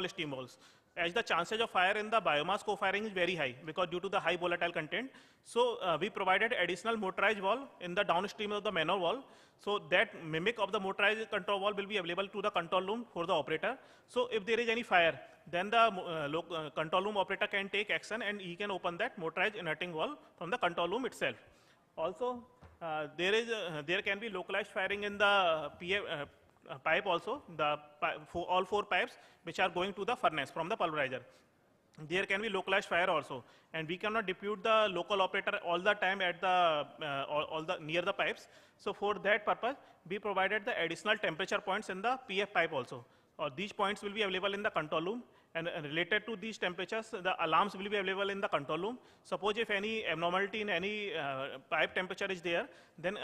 steam valves. As the chances of fire in the biomass co-firing is very high because due to the high volatile content. So we provided additional motorized valve in the downstream of the manual valve. So that mimic of the motorized control valve will be available to the control room for the operator. So if there is any fire, then the control room operator can take action and he can open that motorized inerting valve from the control room itself. Also, there can be localized firing in the pipe also, all 4 pipes which are going to the furnace from the pulverizer. There can be localized fire also, and we cannot depute the local operator all the time at near the pipes. So for that purpose, we provided the additional temperature points in the PF pipe also. or these points will be available in the control room, and related to these temperatures, the alarms will be available in the control room. Suppose if any abnormality in any pipe temperature is there, then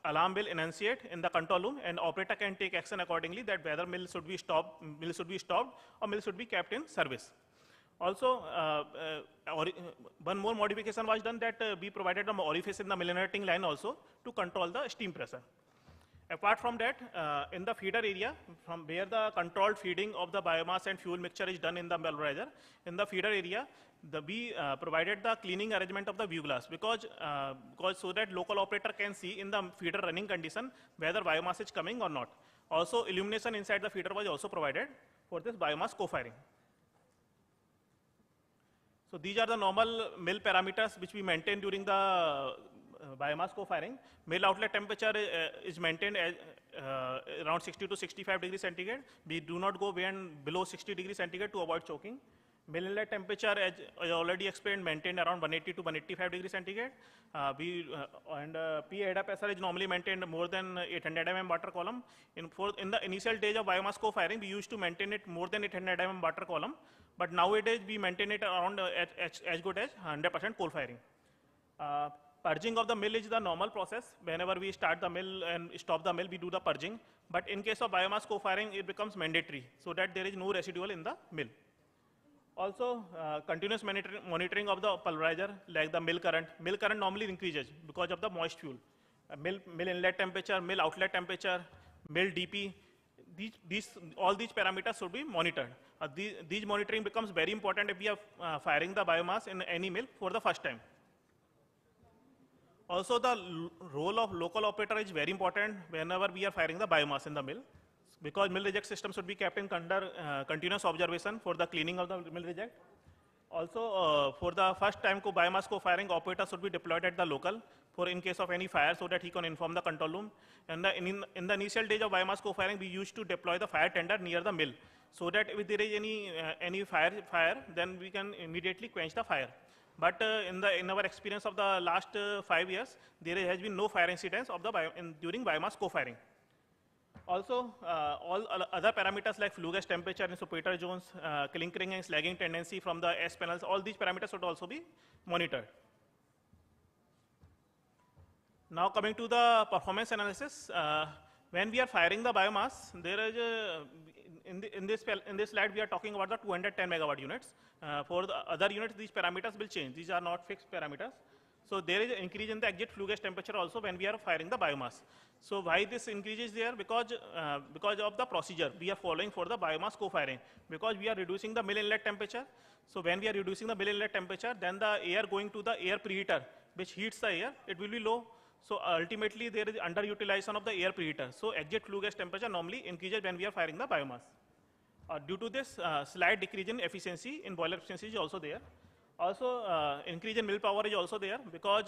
alarm will enunciate in the control room, and operator can take action accordingly that whether mill should be stopped, or mill should be kept in service. Also, one more modification was done that we provided an orifice in the mill innerting line also to control the steam pressure. Apart from that, in the feeder area, from where the controlled feeding of the biomass and fuel mixture is done in the pulverizer, in the feeder area, we provided the cleaning arrangement of the view glass because so that local operator can see in the feeder running condition whether biomass is coming or not. Also, illumination inside the feeder was also provided for this biomass co-firing. So these are the normal mill parameters which we maintain during the biomass co-firing. Mill outlet temperature is maintained as around 60 to 65 degrees centigrade. We do not go below 60 degrees centigrade to avoid choking. Mill inlet temperature, as I already explained, maintained around 180 to 185 degrees centigrade. PA pressure is normally maintained more than 800 mm water column. In the initial days of biomass co-firing, we used to maintain it more than 800 mm water column, but nowadays we maintain it around as good as 100% coal firing. Purging of the mill is the normal process. Whenever we start the mill and stop the mill, we do the purging. But in case of biomass co-firing, it becomes mandatory so that there is no residual in the mill. Also, continuous monitoring of the pulverizer, like the mill current. Mill current normally increases because of the moist fuel. Mill inlet temperature, mill outlet temperature, mill DP, all these parameters should be monitored. These monitoring becomes very important if we are firing the biomass in any mill for the first time. Also, the role of local operator is very important whenever we are firing the biomass in the mill, because mill reject system should be kept in under continuous observation for the cleaning of the mill reject. Also, for the first time biomass co-firing, operator should be deployed at the local for in case of any fire so that he can inform the control room. And in the initial days of biomass co-firing, we used to deploy the fire tender near the mill so that if there is any fire, then we can immediately quench the fire. But in our experience of the last 5 years, there has been no fire incidents of during biomass co-firing. Also, all other parameters like flue gas temperature in superator zones, clinkering and slagging tendency from the S panels, all these parameters should also be monitored. Now coming to the performance analysis, when we are firing the biomass, there is in this slide we are talking about the 210 megawatt units. For the other units, these parameters will change. These are not fixed parameters. So there is an increase in the exit flue gas temperature also when we are firing the biomass. So why this increase is there? Because of the procedure we are following for the biomass co-firing. Because we are reducing the mill inlet temperature. So when we are reducing the mill inlet temperature, then the air going to the air preheater, which heats the air, it will be low. So ultimately there is underutilization of the air preheater. So exit flue gas temperature normally increases when we are firing the biomass. Due to this, slight decrease in efficiency, in boiler efficiency is also there. Also, increase in mill power is also there because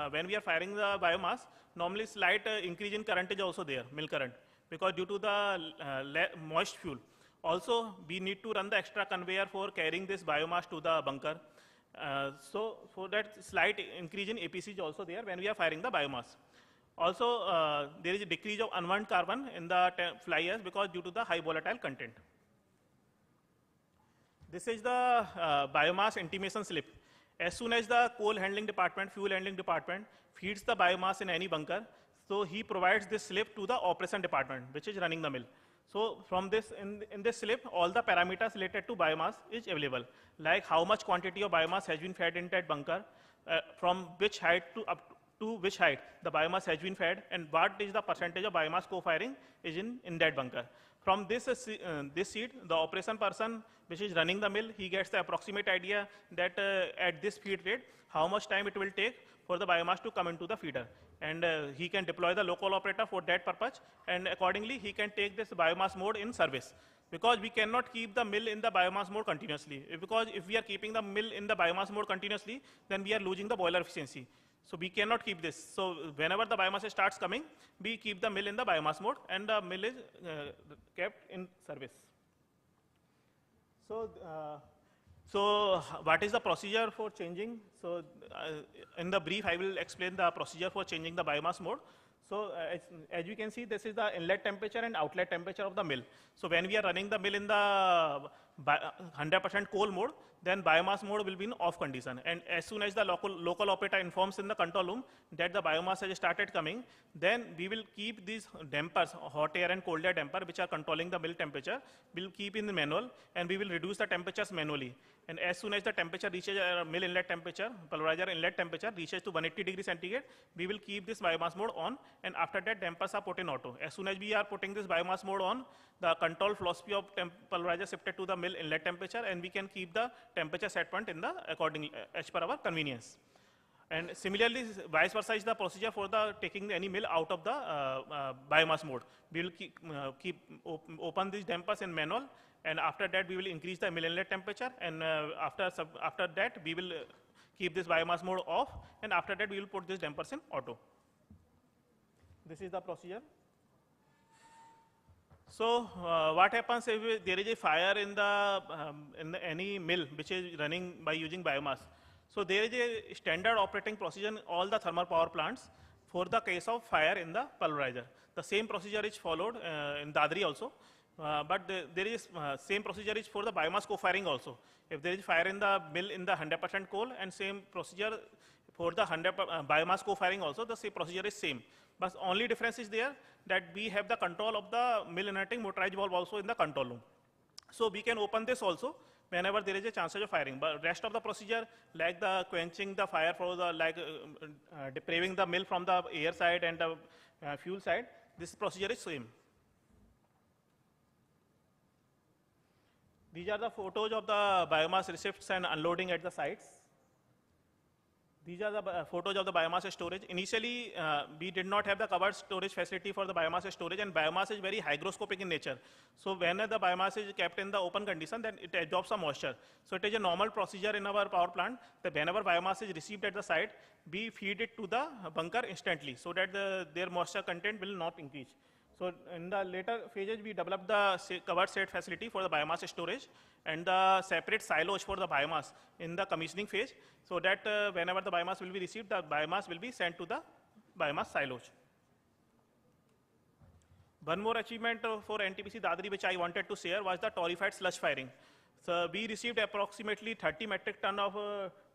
when we are firing the biomass, normally slight increase in current is also there, mill current, because due to the moist fuel. Also, we need to run the extra conveyor for carrying this biomass to the bunker. So for that slight increase in APC is also there when we are firing the biomass. Also, there is a decrease of unburned carbon in the fly ash because due to the high volatile content. This is the biomass intimation slip. As soon as the coal handling department, fuel handling department feeds the biomass in any bunker, so he provides this slip to the operation department, which is running the mill. So from this, in this slip, all the parameters related to biomass is available, like how much quantity of biomass has been fed into that bunker, from which height to which height the biomass has been fed, and what is the percentage of biomass co-firing is in that bunker. From this sheet, the operation person which is running the mill, he gets the approximate idea that at this feed rate, how much time it will take for the biomass to come into the feeder. And he can deploy the local operator for that purpose, and accordingly, he can take this biomass mode in service. Because we cannot keep the mill in the biomass mode continuously. Because if we are keeping the mill in the biomass mode continuously, then we are losing the boiler efficiency. So we cannot keep this. So whenever the biomass starts coming, we keep the mill in the biomass mode, and the mill is kept in service. So what is the procedure for changing? So in the brief, I will explain the procedure for changing the biomass mode. So as you can see, this is the inlet temperature and outlet temperature of the mill. So when we are running the mill in the 100% coal mode, then biomass mode will be in off condition. And as soon as the local operator informs in the control room that the biomass has started coming, then we will keep these dampers, hot air and cold air damper, which are controlling the mill temperature, we'll keep in the manual, and we will reduce the temperatures manually. And as soon as the temperature reaches mill inlet temperature, pulverizer inlet temperature reaches to 180 degrees centigrade, we will keep this biomass mode on, and after that dampers are put in auto. As soon as we are putting this biomass mode on, the control philosophy of pulverizer shifted to the mill inlet temperature, and we can keep the temperature set point in the accordingly as per our convenience. And similarly, vice versa is the procedure for the taking any mill out of the biomass mode. We will open these dampers in manual, and after that we will increase the mill inlet temperature, and after that we will keep this biomass mode off, and after that we will put these dampers in auto. This is the procedure. So what happens if there is a fire in any mill which is running by using biomass? So there is a standard operating procedure in all the thermal power plants for the case of fire in the pulverizer. The same procedure is followed in Dadri also, but there is same procedure is for the biomass co-firing also. If there is fire in the mill in the 100% coal, and same procedure for the biomass co-firing also, the same procedure is same. But only difference is there that we have the control of the mill inerting motorized valve also in the control room. So we can open this also whenever there is a chance of firing. But rest of the procedure, like the quenching the fire for the depraving the mill from the air side and the fuel side, this procedure is same. These are the photos of the biomass receipts and unloading at the sites. These are the photos of the biomass storage. Initially, we did not have the covered storage facility for the biomass storage, and biomass is very hygroscopic in nature. So when the biomass is kept in the open condition, then it absorbs some moisture. So it is a normal procedure in our power plant that whenever biomass is received at the site, we feed it to the bunker instantly so that their moisture content will not increase. So in the later phases, we developed the covered shed facility for the biomass storage and the separate silos for the biomass in the commissioning phase, so that whenever the biomass will be received, the biomass will be sent to the biomass silos. One more achievement for NTPC Dadri which I wanted to share was the torrefied sludge firing. So we received approximately 30 metric ton of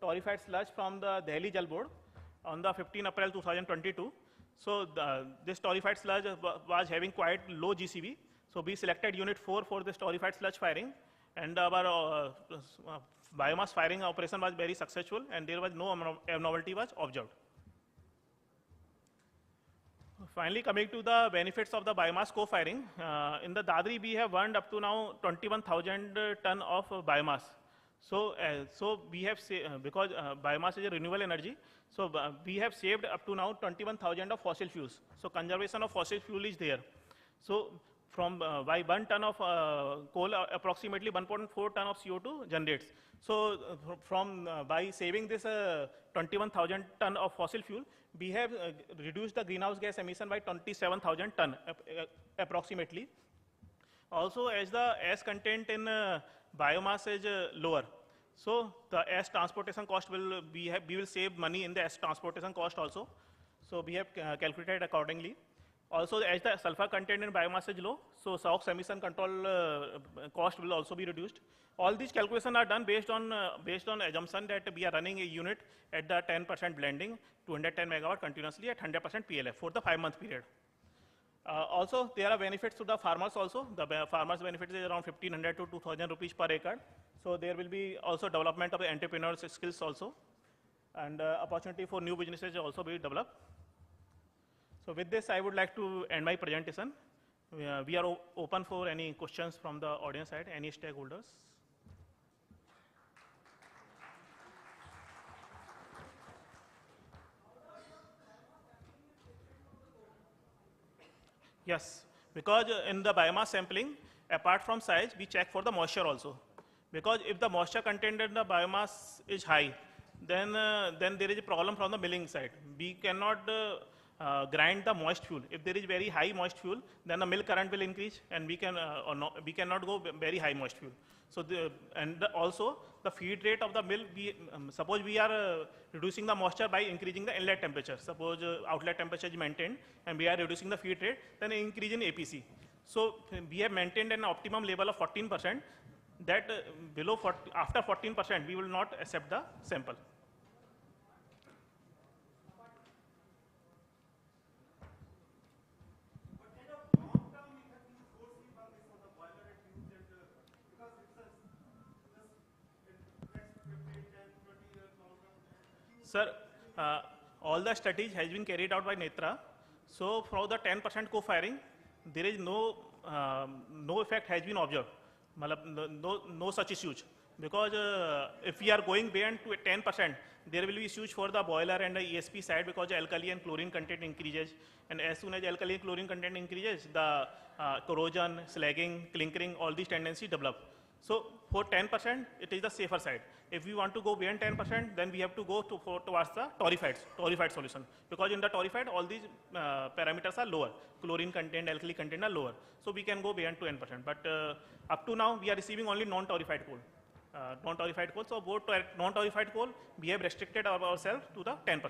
torrefied sludge from the Delhi Jal Board on the 15 April 2022. So this torrefied sludge was having quite low GCV. So we selected unit 4 for this torrefied sludge firing, and our biomass firing operation was very successful, and there was no abnormality was observed. Finally, coming to the benefits of the biomass co-firing, in the Dadri we have burned up to now 21,000 ton of biomass. So, we have because biomass is a renewable energy, so we have saved up to now 21,000 of fossil fuels. So conservation of fossil fuel is there. So from by 1 ton of coal, approximately 1.4 ton of CO2 generates. So by saving this 21,000 ton of fossil fuel, we have reduced the greenhouse gas emission by 27,000 ton approximately. Also, as the ash content in biomass is lower, so the ash transportation cost will we will save money in the ash transportation cost also. So we have calculated accordingly. Also, as the sulfur content in biomass is low, so SOx emission control cost will also be reduced. All these calculations are done based on assumption that we are running a unit at the 10% blending, 210 megawatt continuously at 100% PLF for the 5-month period. Also, there are benefits to the farmers also. The farmers' benefit is around 1,500 to 2,000 rupees per acre. So there will be also development of the entrepreneurs' skills also, and opportunity for new businesses also be developed. So with this, I would like to end my presentation. We are open for any questions from the audience side, any stakeholders. Yes, because in the biomass sampling, apart from size, we check for the moisture also. Because if the moisture content in the biomass is high, then there is a problem from the milling side. We cannot grind the moist fuel. If there is very high moist fuel, then the mill current will increase, and we cannot go very high moist fuel. So also the feed rate of the mill, suppose we are reducing the moisture by increasing the inlet temperature. Suppose outlet temperature is maintained and we are reducing the feed rate, then increase in APC. So we have maintained an optimum level of 14%. That after 14%, we will not accept the sample. Sir, all the studies has been carried out by Netra. So for the 10% co-firing, there is no effect has been observed. No such issues. Because if we are going beyond to 10%, there will be issues for the boiler and the ESP side, because the alkali and chlorine content increases. And as soon as alkali and chlorine content increases, the corrosion, slagging, clinkering, all these tendencies develop. So for 10%, it is the safer side. If we want to go beyond 10%, then we have to go towards the torrefied solution. Because in the torrefied, all these parameters are lower. Chlorine content, alkali content are lower. So we can go beyond 10%. But up to now, we are receiving only non-torrefied coal. Non-torrefied coal. So both non-torrefied coal, we have restricted ourselves to the 10%.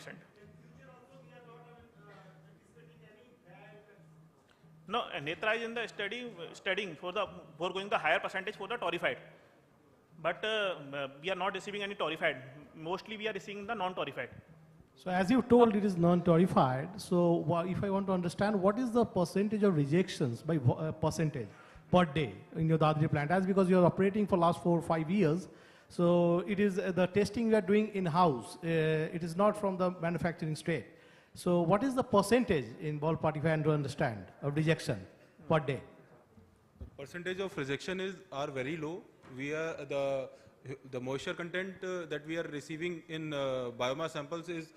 No, Netra is in the studying for going the higher percentage for the torrefied. But we are not receiving any torrefied. Mostly we are receiving the non-torrefied. So as you told, it is non-torrefied. So if I want to understand, what is the percentage of rejections by percentage per day in your Dadri plant? As because you are operating for last 4 or 5 years, so it is the testing we are doing in-house. It is not from the manufacturing straight. So what is the percentage in ballpark, if I want to understand, of rejection per day? The percentage of rejection are very low. We are the moisture content that we are receiving in biomass samples is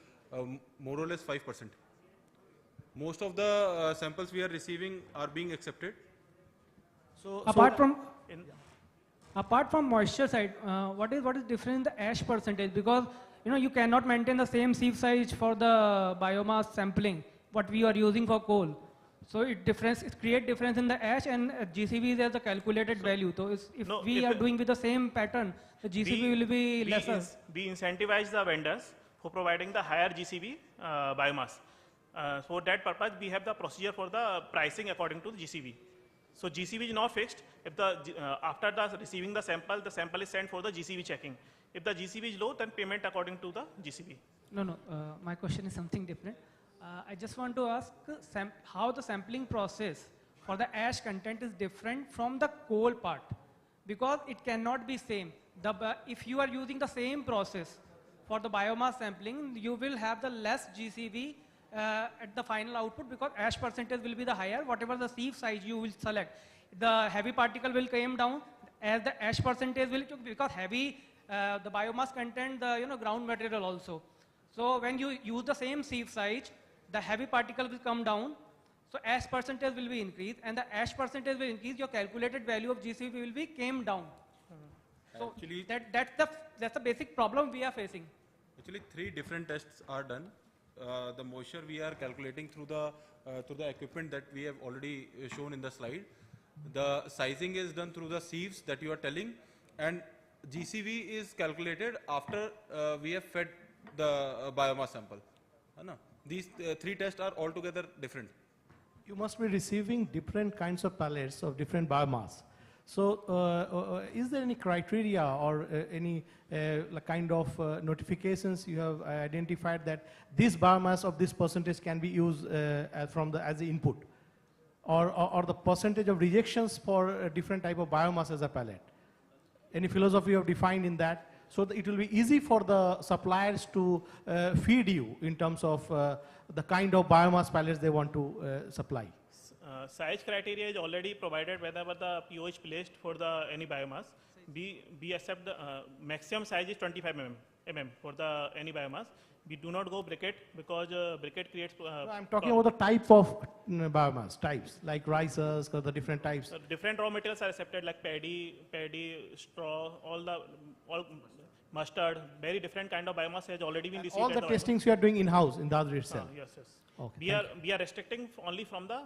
more or less 5%. Most of the samples we are receiving are being accepted. So apart from moisture side, what is different in the ash percentage? Because you cannot maintain the same sieve size for the biomass sampling what we are using for coal. So it creates difference in the ash, and GCV is a calculated value. So if we are doing with the same pattern, the GCV will be lesser. We incentivize the vendors for providing the higher GCV biomass. For that purpose, we have the procedure for the pricing according to the GCV. So GCV is not fixed. If after receiving the sample is sent for the GCV checking. If the GCV is low, then payment according to the GCV. No. My question is something different. I just want to ask how the sampling process for the ash content is different from the coal part, because it cannot be same. If you are using the same process for the biomass sampling, you will have the less GCV at the final output, because ash percentage will be the higher. Whatever the sieve size you will select, the heavy particle will come down as the ash percentage will, because heavy the biomass content the ground material also. So when you use the same sieve size, the heavy particle will come down, so ash percentage will be increased, and the ash percentage will increase, your calculated value of GCV will be came down. So actually, that's the basic problem we are facing. Actually, 3 different tests are done. The moisture we are calculating through the equipment that we have already shown in the slide. The sizing is done through the sieves that you are telling, and GCV is calculated after we have fed the biomass sample. These 3 tests are altogether different. You must be receiving different kinds of pellets of different biomass. So is there any criteria or any kind of notifications you have identified that this biomass of this percentage can be used as the input? Or the percentage of rejections for a different type of biomass as a pellet? Any philosophy you have defined in that? So that it will be easy for the suppliers to feed you in terms of the kind of biomass pellets they want to supply. Size criteria is already provided whenever the PO is placed for any biomass. We accept the maximum size is 25 mm. mm for the any biomass. We do not go briquette because briquette creates. I'm talking about the type of biomass, types, like rices, the different types. Different raw materials are accepted like paddy, straw, all mustard, very different kind of biomass has already been received. All the testings you are doing in-house in Dadri itself? Yes. Okay, We are restricting only from the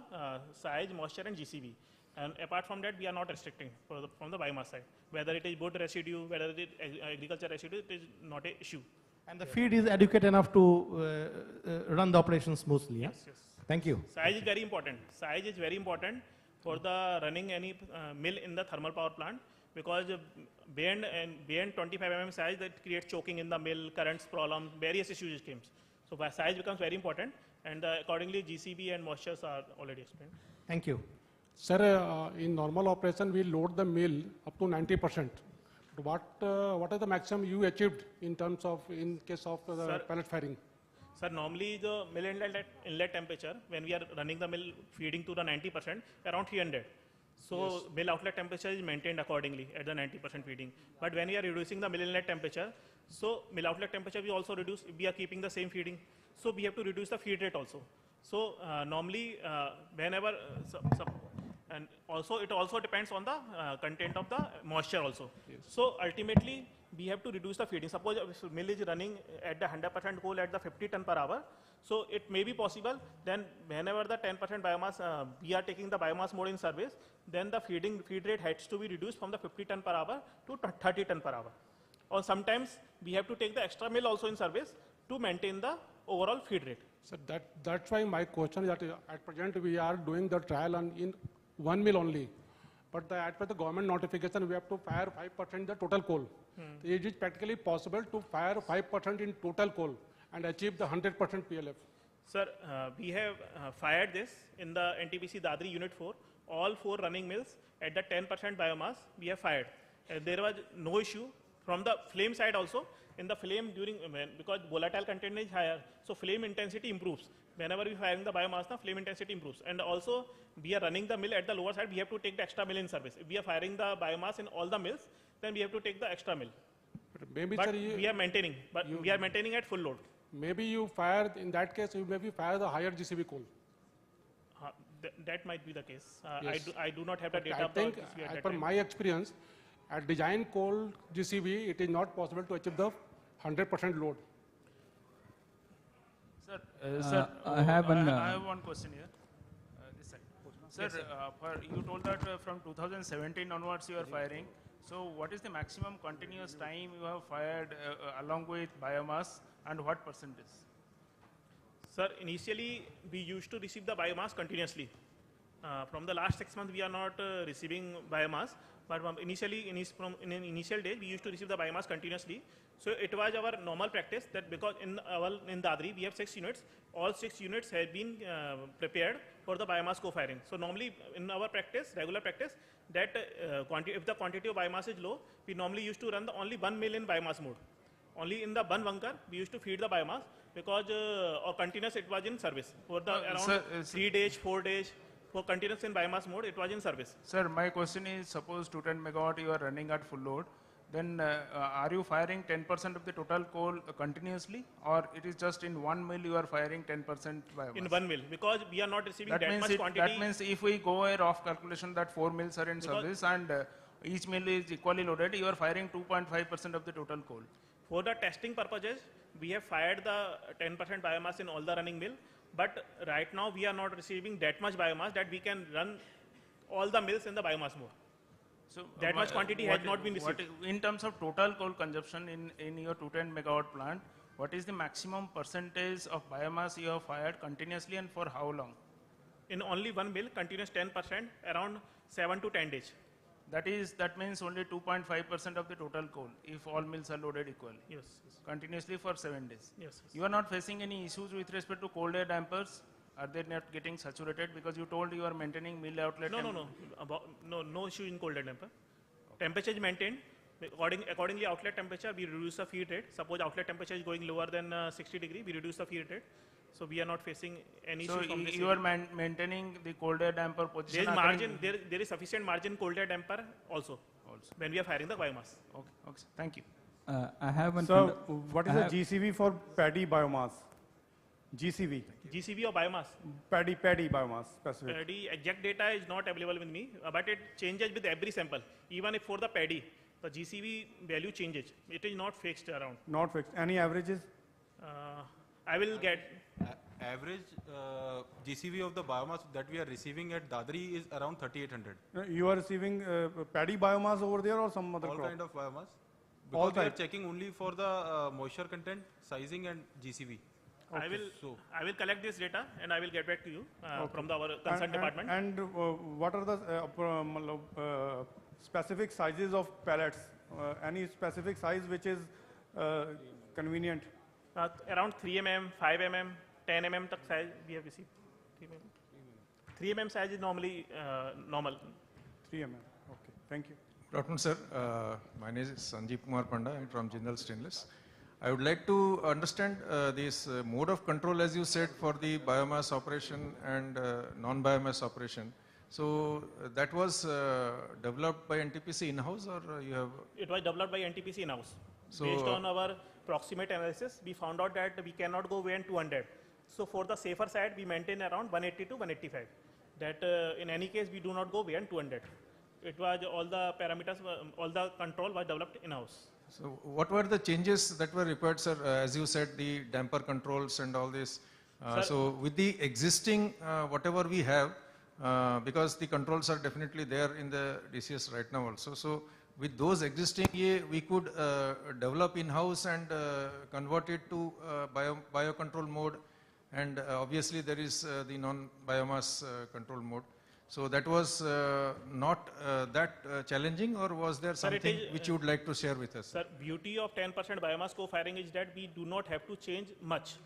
size, moisture and GCB. And apart from that, we are not restricting from the biomass side. Whether it is wood residue, whether it is agriculture residue, it is not an issue. And the feed is adequate enough to run the operation smoothly? Yes. Thank you. Size is very important. Size is very important for the running any mill in the thermal power plant, because beyond 25 mm size, that creates choking in the mill, currents problem, various issues came. So size becomes very important, and accordingly GCB and moistures are already explained. Thank you. Sir, in normal operation, we load the mill up to 90%. What is the maximum you achieved in terms of, in case of the pellet firing? Sir, normally the mill inlet temperature, when we are running the mill feeding to the 90%, around 300. So mill outlet temperature is maintained accordingly at the 90% feeding. But when we are reducing the mill inlet temperature, so mill outlet temperature we also reduce, we are keeping the same feeding. So we have to reduce the feed rate also. So normally whenever, and also it also depends on the content of the moisture also. So ultimately we have to reduce the feeding. Suppose if mill is running at the 100% coal at the 50 ton per hour, so it may be possible then whenever the 10% biomass, we are taking the biomass mode in service, then the feed rate has to be reduced from the 50 ton per hour to 30 ton per hour. Or sometimes we have to take the extra mill also in service to maintain the overall feed rate. So that's why my question is that at present we are doing the trial in one mill only. But as per the government notification, we have to fire 5% the total coal. It is practically possible to fire 5% in total coal and achieve the 100% PLF. Sir, we have fired this in the NTPC Dadri Unit 4. All 4 running mills at the 10% biomass we have fired. There was no issue from the flame side also. In the flame because volatile content is higher, so flame intensity improves. Whenever we firing the biomass, the flame intensity improves. And also we are running the mill at the lower side, we have to take the extra mill in service. If we are firing the biomass in all the mills, then we have to take the extra mill. But we are maintaining, we are maintaining at full load. Maybe you fire, in that case, you maybe fire the higher GCB coal. That might be the case. Yes. I do not have the data. I think, as per my experience, at design coal GCB, it is not possible to achieve the 100% load. Sir, I have one question here. This side. Sir, Yes, sir. You told that from 2017 onwards you are firing. So what is the maximum continuous time you have fired along with biomass, and what percentage? Sir, initially we used to receive the biomass continuously. From the last 6 months we are not receiving biomass, but initially in initial days we used to receive the biomass continuously. So it was our normal practice that because in Dadri we have 6 units, all 6 units have been prepared for the biomass co-firing. So normally in our practice, regular practice, that if the quantity of biomass is low, we normally used to run only 1 mill in biomass mode. Only in the one bunker we used to feed the biomass, because or continuous it was in service for the around 3 days, 4 days. For continuous in biomass mode, it was in service. Sir, my question is, suppose 210 megawatt you are running at full load, then are you firing 10% of the total coal continuously, or it is just in one mill you are firing 10% biomass? In one mill, because we are not receiving that much quantity. That means if we go a rough calculation that 4 mills are in service and each mill is equally loaded, you are firing 2.5% of the total coal. For the testing purposes, we have fired the 10% biomass in all the running mill. But right now we are not receiving that much biomass that we can run all the mills in the biomass mode. So that much quantity has not been received. In terms of total coal consumption in your 210 megawatt plant, what is the maximum percentage of biomass you have fired continuously and for how long? In only one mill, continuous 10%, around 7 to 10 days. That means only 2.5% of the total coal if all mills are loaded equally. Yes. Continuously for 7 days. Yes. You are not facing any issues with respect to cold air dampers? Are they not getting saturated? Because you told you are maintaining mill outlet. No issue in cold air damper. Okay. Temperature is maintained. Accordingly, outlet temperature, we reduce the feed rate. Suppose outlet temperature is going lower than 60 degree, we reduce the feed rate. So we are not facing any issue from this. So you are maintaining the cold air damper position. There is margin. There is sufficient margin cold air damper also when we are firing the biomass. Okay. Thank you. I have one. So, what is the GCV for paddy biomass? GCV. GCV or biomass? Paddy biomass specific. Paddy exact data is not available with me, but it changes with every sample. Even if for the paddy, the GCV value changes. It is not fixed around. Not fixed. Any averages? I will get. Average GCV of the biomass that we are receiving at Dadri is around 3,800. You are receiving paddy biomass over there or some other All crop? kind of biomass. All Because we are type. checking only for the moisture content, sizing and GCV. Okay. I will collect this data and I will get back to you from our concerned department. And what are the specific sizes of pellets? Any specific size which is convenient? Around 3 mm, 5 mm, 10 mm tak size we have received. 3 mm size is normally normal. 3 mm. Okay. Thank you. Good afternoon, sir. My name is Sanjeev Kumar Panda. I'm from Jindal Stainless. I would like to understand this mode of control, as you said, for the biomass operation and non-biomass operation. So that was developed by NTPC in-house, or you have? It was developed by NTPC in-house. So, based on our proximate analysis, we found out that we cannot go beyond 200. So for the safer side, we maintain around 180 to 185. That in any case, we do not go beyond 200. It was all the parameters, all the control was developed in-house. So what were the changes that were required, sir? As you said, the damper controls and all this. So with the existing, whatever we have, because the controls are definitely there in the DCS right now also. So with those existing, we could develop in-house and convert it to biocontrol mode. And obviously there is the non-biomass control mode. So that was not that challenging, or was there something which you would like to share with us? Sir, beauty of 10% biomass co-firing is that we do not have to change much.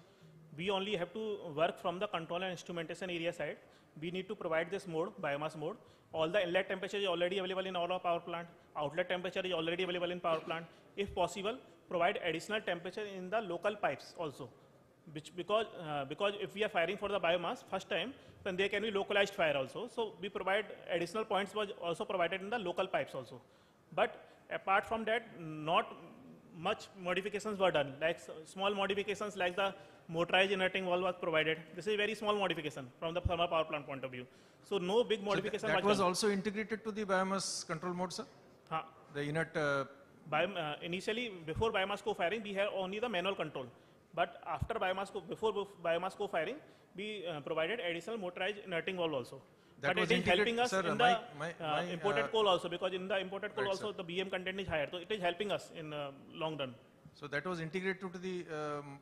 We only have to work from the control and instrumentation area side. We need to provide this mode, biomass mode. All the inlet temperature is already available in all our power plant. Outlet temperature is already available in power plant. If possible, provide additional temperature in the local pipes also. Because if we are firing for the biomass first time, then there can be localized fire also. So we provide additional points was also provided in the local pipes also. But apart from that, not much modifications were done. Like small modifications like the motorized inerting valve was provided. This is a very small modification from the thermal power plant point of view. So no big modification. So that was also integrated to the biomass control mode, sir? The inert. Initially, before biomass co-firing, we have only the manual control. But after before biomass co-firing, we provided additional motorized inerting valve also. That but was it is helping us in the imported coal also, because in the imported coal right, also the BM content is higher. So it is helping us in long run. So that was integrated to the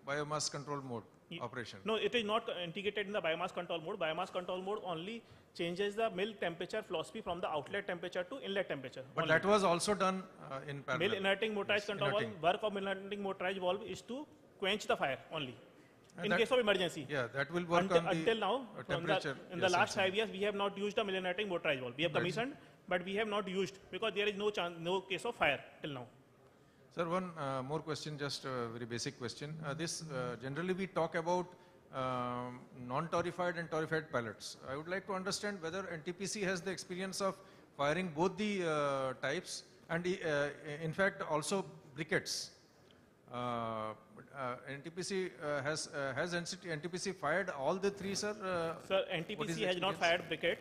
biomass control mode operation? No, it is not integrated in the biomass control mode. Biomass control mode only changes the mill temperature philosophy from the outlet temperature to inlet temperature. But that was also done in parallel? Mill inerting motorized control valve, work of mill inerting motorized valve is to quench the fire only. In case of emergency. Yeah, that will work until now, temperature. In the last 5 years, we have not used the mill inerting motorized valve. We have commissioned, but we have not used because there is no case of fire till now. Sir, one more question, just a very basic question. Generally we talk about non-torrefied and torrefied pellets. I would like to understand whether NTPC has the experience of firing both the types and in fact also briquettes. NTPC has NTPC fired all the three, sir? Sir, NTPC has not fired briquette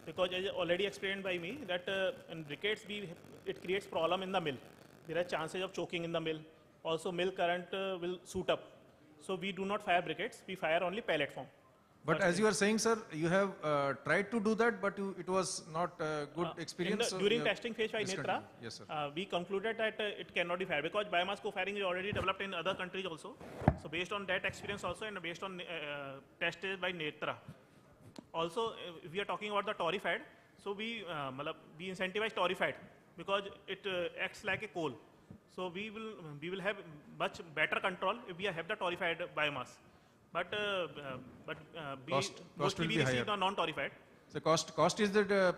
because as already explained by me that in briquettes it creates problem in the mill. There are chances of choking in the mill. Also mill current will shoot up. So we do not fire briquettes, we fire only pellet form. But as you are saying, sir, you have tried to do that, but it was not a good experience. During testing phase by Netra, yes, sir. We concluded that it cannot be fired because biomass co-firing is already developed in other countries also. So based on that experience also and based on tested by Netra. Also, if we are talking about the torrefied, so we incentivize torrefied because it acts like a coal. So we will have much better control if we have the torrefied biomass. But cost will be higher. The non-torrefied. So cost is the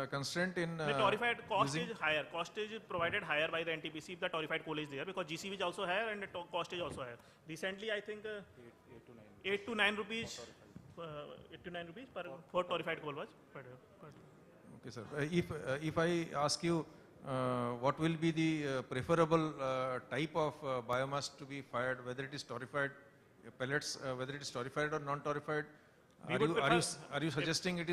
constraint in the torrefied cost is higher. Cost is provided higher by the NTPC if the torrefied coal is there because GCV is also higher and the cost is also higher. Recently, I think 8 to 9 rupees. 8 to 9 rupees for torrefied coal was. Okay, sir. If I ask you what will be the preferable type of biomass to be fired, whether it is torrefied pellets, whether it is torrefied or non-torrefied? Are you suggesting it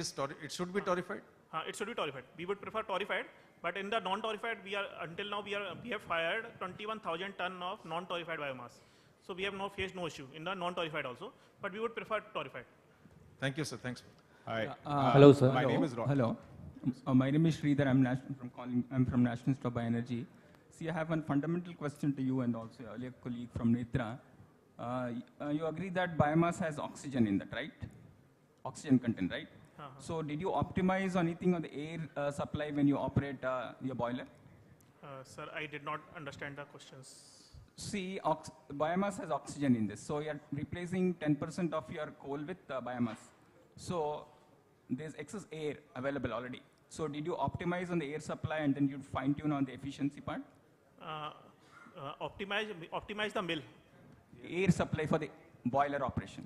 should be torrefied? It should be torrefied. We would prefer torrefied, but in the non-torrefied, until now we have fired 21,000 ton of non-torrefied biomass. So we have faced no issue in the non-torrefied also, but we would prefer torrefied. Thank you, sir. Thanks. Hi. Hello, sir. My name is Ron. Hello. My name is Sridhar. I'm from National Institute of Bioenergy. See, I have one fundamental question to you and also your earlier colleague from Netra. You agree that biomass has oxygen in that, right? Oxygen content, right? So did you optimize anything on the air supply when you operate your boiler? Sir, I did not understand the questions. See, biomass has oxygen in this. So you're replacing 10% of your coal with biomass. So there's excess air available already. So did you optimize on the air supply and then you'd fine tune on the efficiency part? Optimize the mill. Air supply for the boiler operation.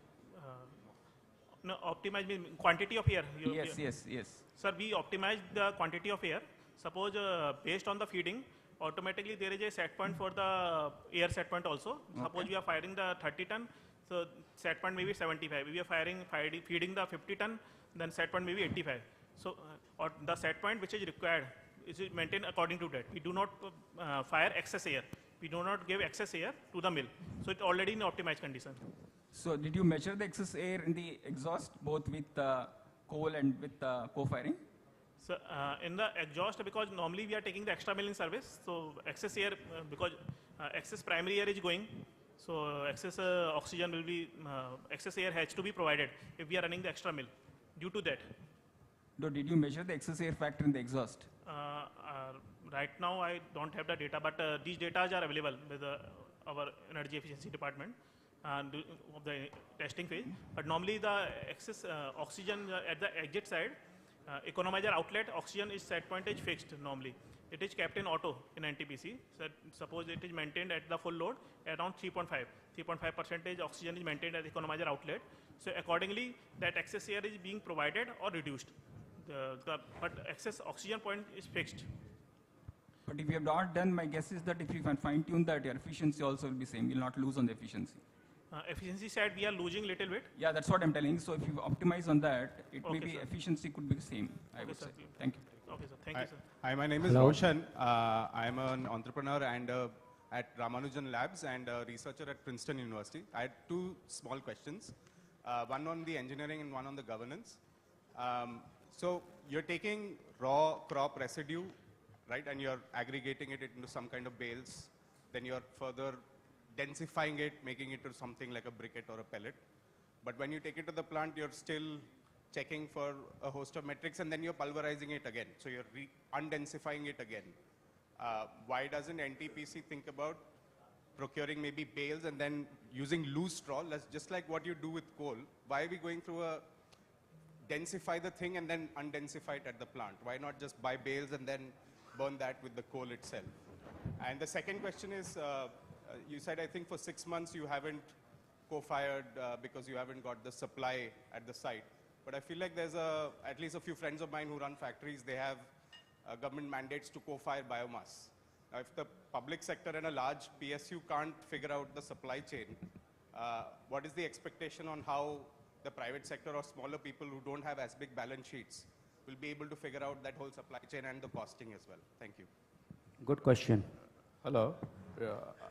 No, optimize means quantity of air. Yes. Sir, we optimize the quantity of air. Suppose based on the feeding, automatically there is a set point for the air set point also. Suppose we are firing the 30 ton, so set point may be 75. If we are feeding the 50 ton, then set point may be 85. So or the set point which is required is maintained according to that. We do not fire excess air. We do not give excess air to the mill. So it's already in optimized condition. So did you measure the excess air in the exhaust both with coal and with co-firing? So in the exhaust, because normally we are taking the extra mill in service, so excess air, because excess primary air is going, so excess oxygen will be, excess air has to be provided if we are running the extra mill due to that. No, did you measure the excess air factor in the exhaust? Right now I don't have the data, but these data are available with our energy efficiency department of the testing phase. But normally the excess oxygen at the exit side, economizer outlet oxygen is set point is fixed normally. It is kept in auto in NTPC. So suppose it is maintained at the full load around 3.5% oxygen is maintained at the economizer outlet. So accordingly that excess air is being provided or reduced. But excess oxygen point is fixed. But if you have not done, my guess is that if you can fine tune that, your efficiency also will be same. You'll not lose on the efficiency. Efficiency side, we are losing little bit. Yeah, that's what I'm telling. So if you optimize on that, it may be efficiency could be the same, I would say. Thank you. Okay, sir. Thank you, sir. Hi, my name is Roshan. I'm an entrepreneur and at Ramanujan Labs and a researcher at Princeton University. I had two small questions, one on the engineering and one on the governance. So you're taking raw crop residue, right, and you're aggregating it into some kind of bales. Then you're further densifying it, making it to something like a briquette or a pellet. But when you take it to the plant, you're still checking for a host of metrics, and then you're pulverizing it again. So you're undensifying it again. Why doesn't NTPC think about procuring maybe bales and then using loose straw, just like what you do with coal? Why are we going through a densify the thing and then undensify it at the plant? Why not just buy bales and then burn that with the coal itself? And the second question is, you said, I think for 6 months you haven't co-fired because you haven't got the supply at the site. But I feel like there's at least a few friends of mine who run factories, they have government mandates to co-fire biomass. Now, if the public sector and a large PSU can't figure out the supply chain, what is the expectation on how the private sector or smaller people who don't have as big balance sheets will be able to figure out that whole supply chain and the costing as well? Thank you. Good question. Hello.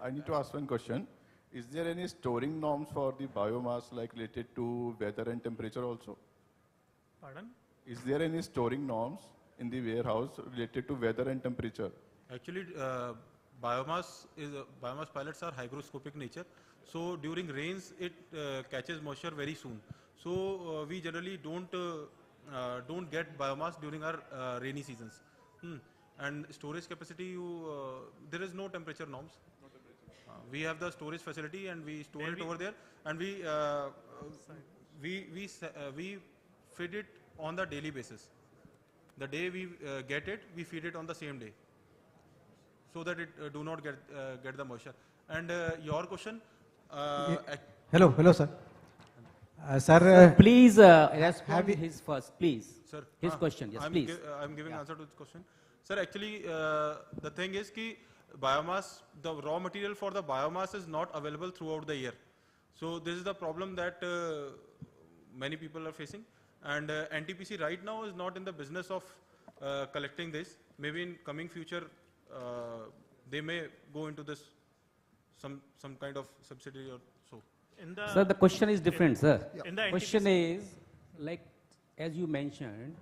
I need to ask one question. Is there any storing norms for the biomass like related to weather and temperature also? Pardon? Is there any storing norms in the warehouse related to weather and temperature? Actually, biomass pellets are hygroscopic nature. So during rains, it catches moisture very soon. So we generally don't get biomass during our rainy seasons. And storage capacity, there is no temperature norms. We have the storage facility and we store it over there, and we feed it on the daily basis. The day we get it, we feed it on the same day, so that it do not get the moisture. And your question. Hello, sir. Sir, please respond his first, please. Sir, his question, yes, please. I'm giving answer to this question. Sir, actually, the thing is that biomass, the raw material for the biomass is not available throughout the year. So this is the problem that many people are facing. And NTPC right now is not in the business of collecting this. Maybe in coming future, they may go into this, some kind of subsidy or so. Sir, the question is different, sir. In the Question NTPC is, like, as you mentioned,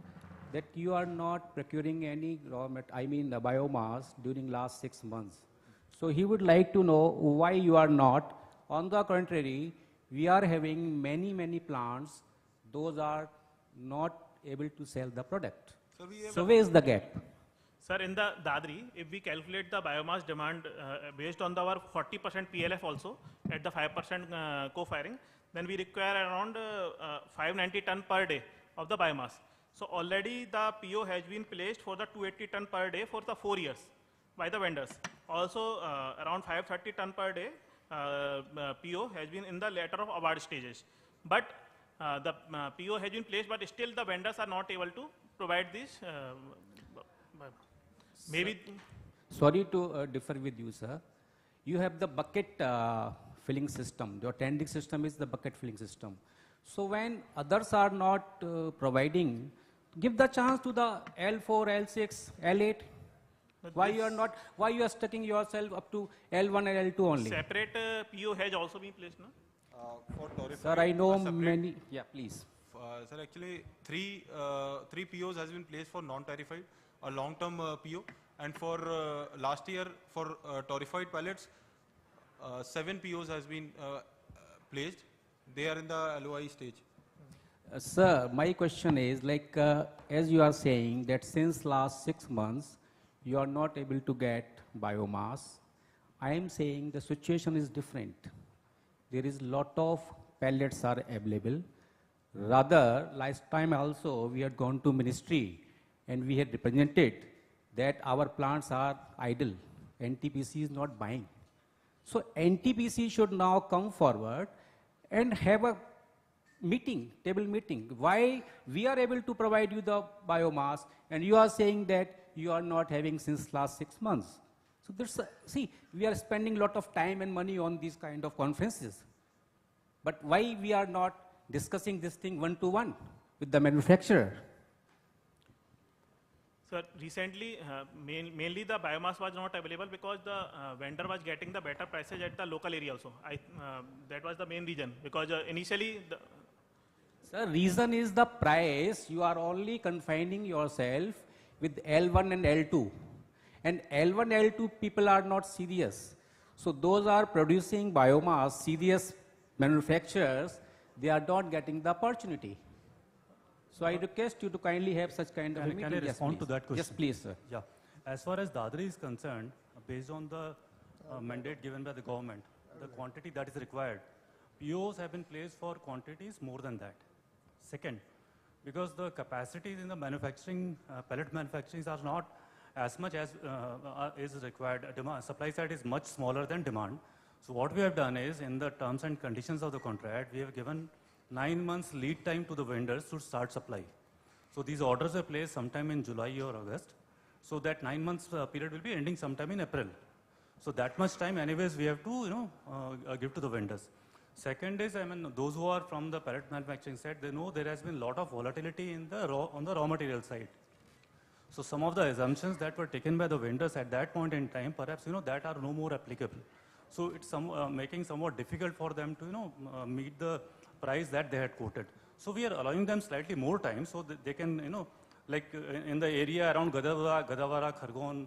that you are not procuring any the biomass during last 6 months. So he would like to know why you are not. On the contrary, we are having many plants. Those are not able to sell the product. So where is the gap? Sir, in the Dadri, if we calculate the biomass demand based on our 40% PLF also at the 5% co-firing, then we require around 590 ton per day of the biomass. So already the PO has been placed for the 280 ton per day for the 4 years by the vendors. Also around 530 ton per day PO has been in the letter of award stages. But the PO has been placed, but still the vendors are not able to provide this. Maybe. Sorry to differ with you, sir. You have the bucket filling system. Your tending system is the bucket filling system. So when others are not providing, give the chance to the L4, L6, L8. Why you are not? Why you are sticking yourself up to L1 and L2 only? Separate PO has also been placed, no? For Torify, Sir, I know many. Yeah, please. Sir, actually, three POs has been placed for non-tarified, a long-term PO, and for last year for tarified pellets, 7 POs has been placed. They are in the LOI stage. Sir, my question is like, as you are saying that since last 6 months, you are not able to get biomass. I am saying the situation is different. There is lot of pellets are available. Rather, last time also we had gone to ministry and we had represented that our plants are idle. NTPC is not buying. So NTPC should now come forward and have a meeting, table meeting. Why we are able to provide you the biomass and you are saying that you are not having since last 6 months. So there's see, we are spending a lot of time and money on these kind of conferences. But why we are not discussing this thing one-to-one with the manufacturer? Sir, recently, mainly the biomass was not available because the vendor was getting the better prices at the local area also. That was the main reason, because initially... Sir, reason is the price. You are only confining yourself with L1 and L2. And L1, L2 people are not serious. So those are producing biomass, serious manufacturers, they are not getting the opportunity. So I request you to kindly have such kind of a meeting. Can I respond to that question? Yes, please, sir. Yeah. As far as Dadri is concerned, based on the mandate given by the government, the quantity that is required, POs have been placed for quantities more than that. Second, because the capacities in the manufacturing, pellet manufacturing are not as much as is required. Demand, supply side is much smaller than demand. So what we have done is, in the terms and conditions of the contract, we have given 9 months lead time to the vendors to start supply. So these orders are placed sometime in July or August. So that 9 months period will be ending sometime in April. So that much time anyways we have to give to the vendors. Second is, those who are from the pellet manufacturing side, they know there has been a lot of volatility in the on the raw material side. So some of the assumptions that were taken by the vendors at that point in time, perhaps that are no more applicable. So it's making somewhat difficult for them to meet the price that they had quoted. So we are allowing them slightly more time so that they can like in the area around Gadavara, Khargon,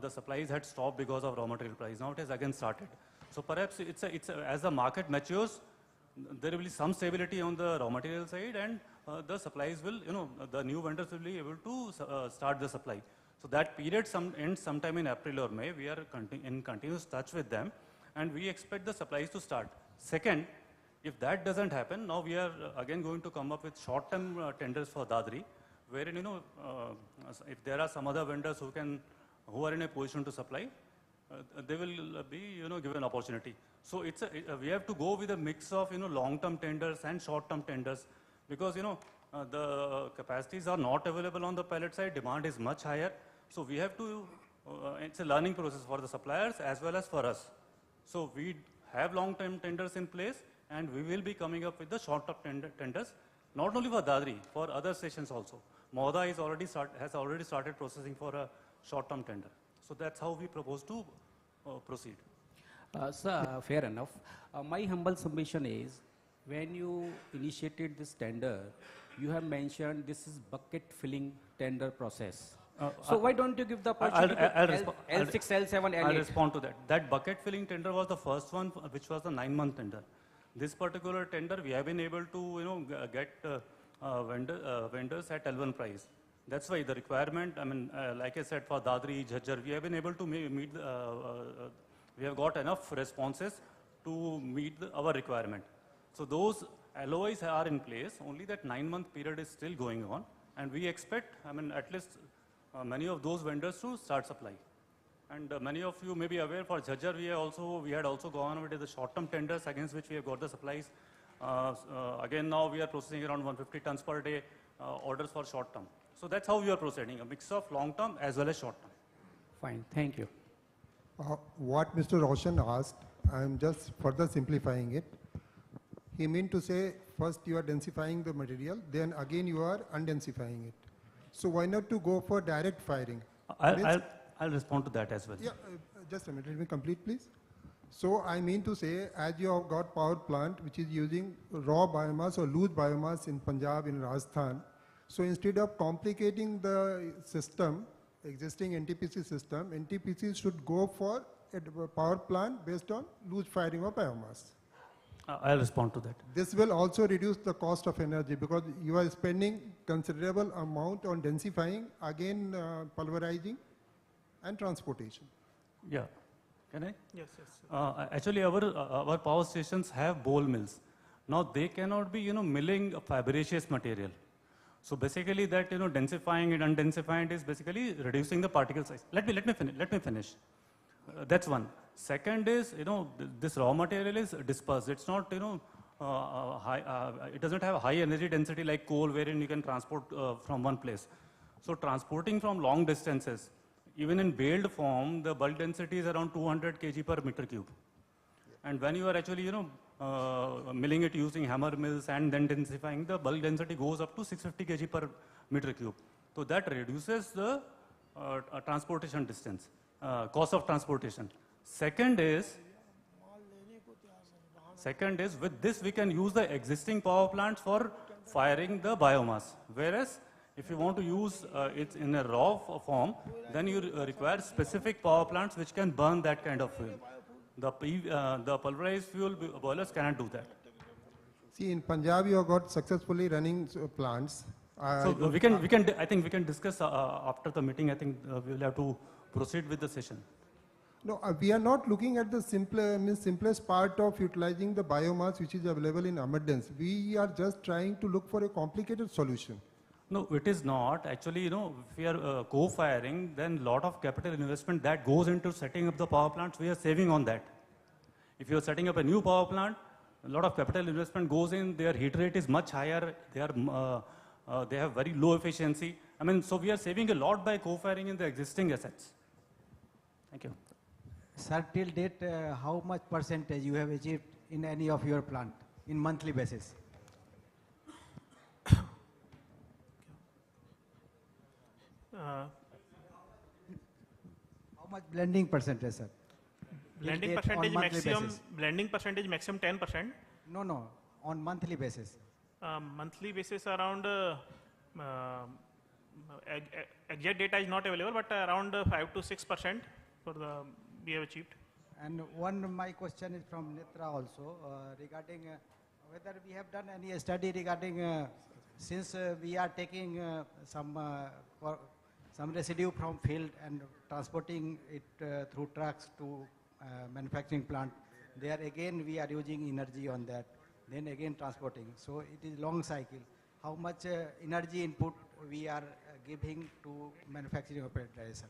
the supplies had stopped because of raw material price. Now it has again started. So perhaps as the market matures, there will be some stability on the raw material side, and the supplies will, the new vendors will be able to start the supply. So that period ends sometime in April or May. We are in continuous touch with them, and we expect the supplies to start. Second, if that doesn't happen, now we are again going to come up with short-term tenders for Dadri, wherein, if there are some other vendors who are in a position to supply, they will be, given opportunity. So we have to go with a mix of, long-term tenders and short-term tenders, because, the capacities are not available on the pellet side. Demand is much higher, So we have to, it's a learning process for the suppliers as well as for us. So we have long-term tenders in place, and we will be coming up with the short-term tenders, not only for Dadri, for other stations also. Moda has already started processing for a short-term tender. So that's how we propose to proceed. Sir, fair enough. My humble submission is, when you initiated this tender, you have mentioned this is bucket filling tender process. So why don't you give the opportunity to L6, L7, L8? I'll respond to that. That bucket filling tender was the first one, which was the 9-month tender. This particular tender, we have been able to, get vendors at L1 price. That's why the requirement, like I said, for Dadri, Jhajjar, we have been able to meet, we have got enough responses to meet our requirement. So those LOIs are in place, only that 9-month period is still going on, and we expect, at least many of those vendors to start supply. And many of you may be aware, for Jhajjar, we had also gone with the short-term tenders against which we have got the supplies. Again, now we are processing around 150 tons per day orders for short-term. So that's how we are proceeding, a mix of long-term as well as short-term. Fine, thank you. What Mr. Roshan asked, I am just further simplifying it. He meant to say, first you are densifying the material, then again you are undensifying it. So why not to go for direct firing? I'll respond to that as well. Yeah, just a minute, let me complete, please. So I mean to say, as you have got power plant which is using raw biomass or loose biomass in Punjab, in Rajasthan, so instead of complicating the system, existing NTPC system, NTPC should go for a power plant based on loose firing of biomass. I'll respond to that. This will also reduce the cost of energy because you are spending considerable amount on densifying, again pulverizing and transportation. Yeah, can I? Yes. Actually, our power stations have bowl mills. Now they cannot be, milling a fibrous material. So basically that, densifying and undensifying is basically reducing the particle size. Let me finish. That's one. Second is, this raw material is dispersed. It's not, it doesn't have a high energy density like coal wherein you can transport from one place. So transporting from long distances, even in baled form, the bulk density is around 200 kg per meter cube. And when you are actually, milling it using hammer mills and then densifying, the bulk density goes up to 650 kg per meter cube. So that reduces the transportation distance, cost of transportation. Second is, with this we can use the existing power plants for firing the biomass. Whereas, if you want to use it in a raw form, then you require specific power plants which can burn that kind of fuel. The pulverized fuel boilers cannot do that. See, in Punjab, you have got successfully running plants. So I think we can discuss after the meeting. I think we will have to proceed with the session. No, we are not looking at the simplest part of utilizing the biomass which is available in abundance. We are just trying to look for a complicated solution. No, it is not. Actually, if we are co-firing, then a lot of capital investment that goes into setting up the power plants, we are saving on that. If you are setting up a new power plant, a lot of capital investment goes in, their heat rate is much higher, they have very low efficiency. So we are saving a lot by co-firing in the existing assets. Thank you. Sir, till date, how much percentage you have achieved in any of your plant in monthly basis? How much blending percentage, sir? Blending percentage maximum 10%. No, on monthly basis. Monthly basis around, exact data is not available, but around 5 to 6% for the we have achieved. And my question is from Nitra also regarding whether we have done any study regarding since we are taking some residue from field and transporting it through trucks to manufacturing plant. There again we are using energy on that, then again transporting. So it is long cycle. How much energy input we are giving to manufacturing operators?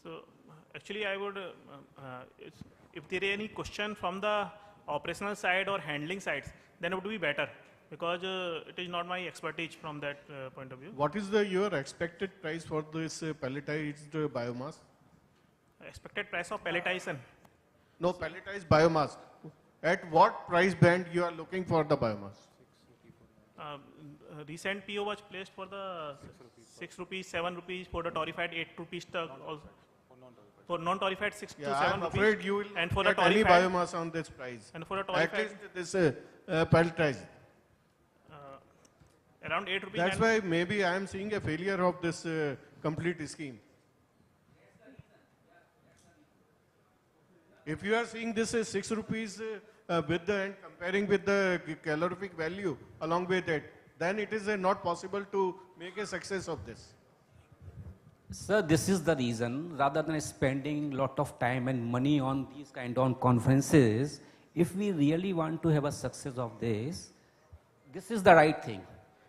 So actually I would, if there is any question from the operational side or handling sides, then it would be better. because it is not my expertise from that point of view. What is your expected price for this pelletized biomass? Expected price of pelletization? No, pelletized biomass. At what price band you are looking for the biomass? Recent PO was placed for the 6 rupees, 7 rupees, for the torrefied 8 rupees also. For non-torrefied 6 to 7 I'm rupees. afraid you will and for get the any torrefied, biomass on this price. And for the At torrefied, least this pelletized. around 8 rupees. That's why maybe I am seeing a failure of this complete scheme. If you are seeing this as 6 rupees with the and comparing with the calorific value along with it, then it is not possible to make a success of this. Sir, this is the reason, rather than spending lot of time and money on these kind of conferences, if we really want to have a success of this is the right thing.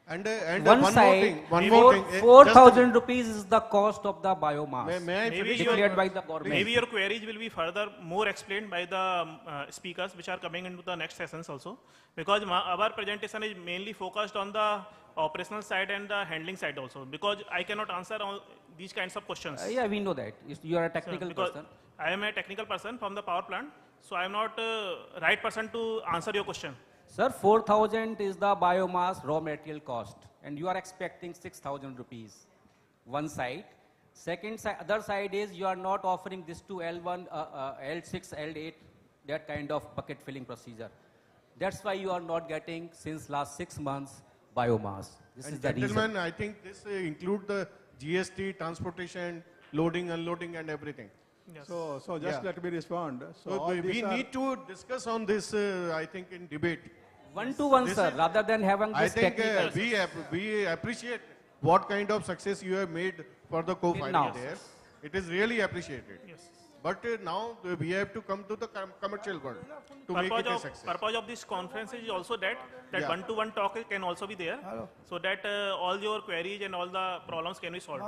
And one more thing, 4,000 rupees is the cost of the biomass declared by the government. Maybe your queries will be further more explained by the speakers which are coming into the next sessions also, because our presentation is mainly focused on the operational side and the handling side also, because I cannot answer all these kinds of questions. Yeah, we know that. You are a technical because person. I am a technical person from the power plant, so I am not right person to answer your question. Sir, 4,000 is the biomass raw material cost, and you are expecting 6,000 rupees. One side. Second side, other side is you are not offering this to L1, L6, L8, that kind of bucket filling procedure. That's why you are not getting, since last 6 months, biomass. This is the reason. Gentlemen, I think this include the GST, transportation, loading, unloading, and everything. Yes. So just let me respond. So we need to discuss on this, I think, in debate. One-to-one, sir, rather than having I this think technical. we appreciate what kind of success you have made for the co-firing now. there. It is really appreciated. Yes. But now we have to come to the commercial world to make it a success. Purpose of this conference is also that Yeah. one-to-one talk can also be there, so that all your queries and all the problems can be solved.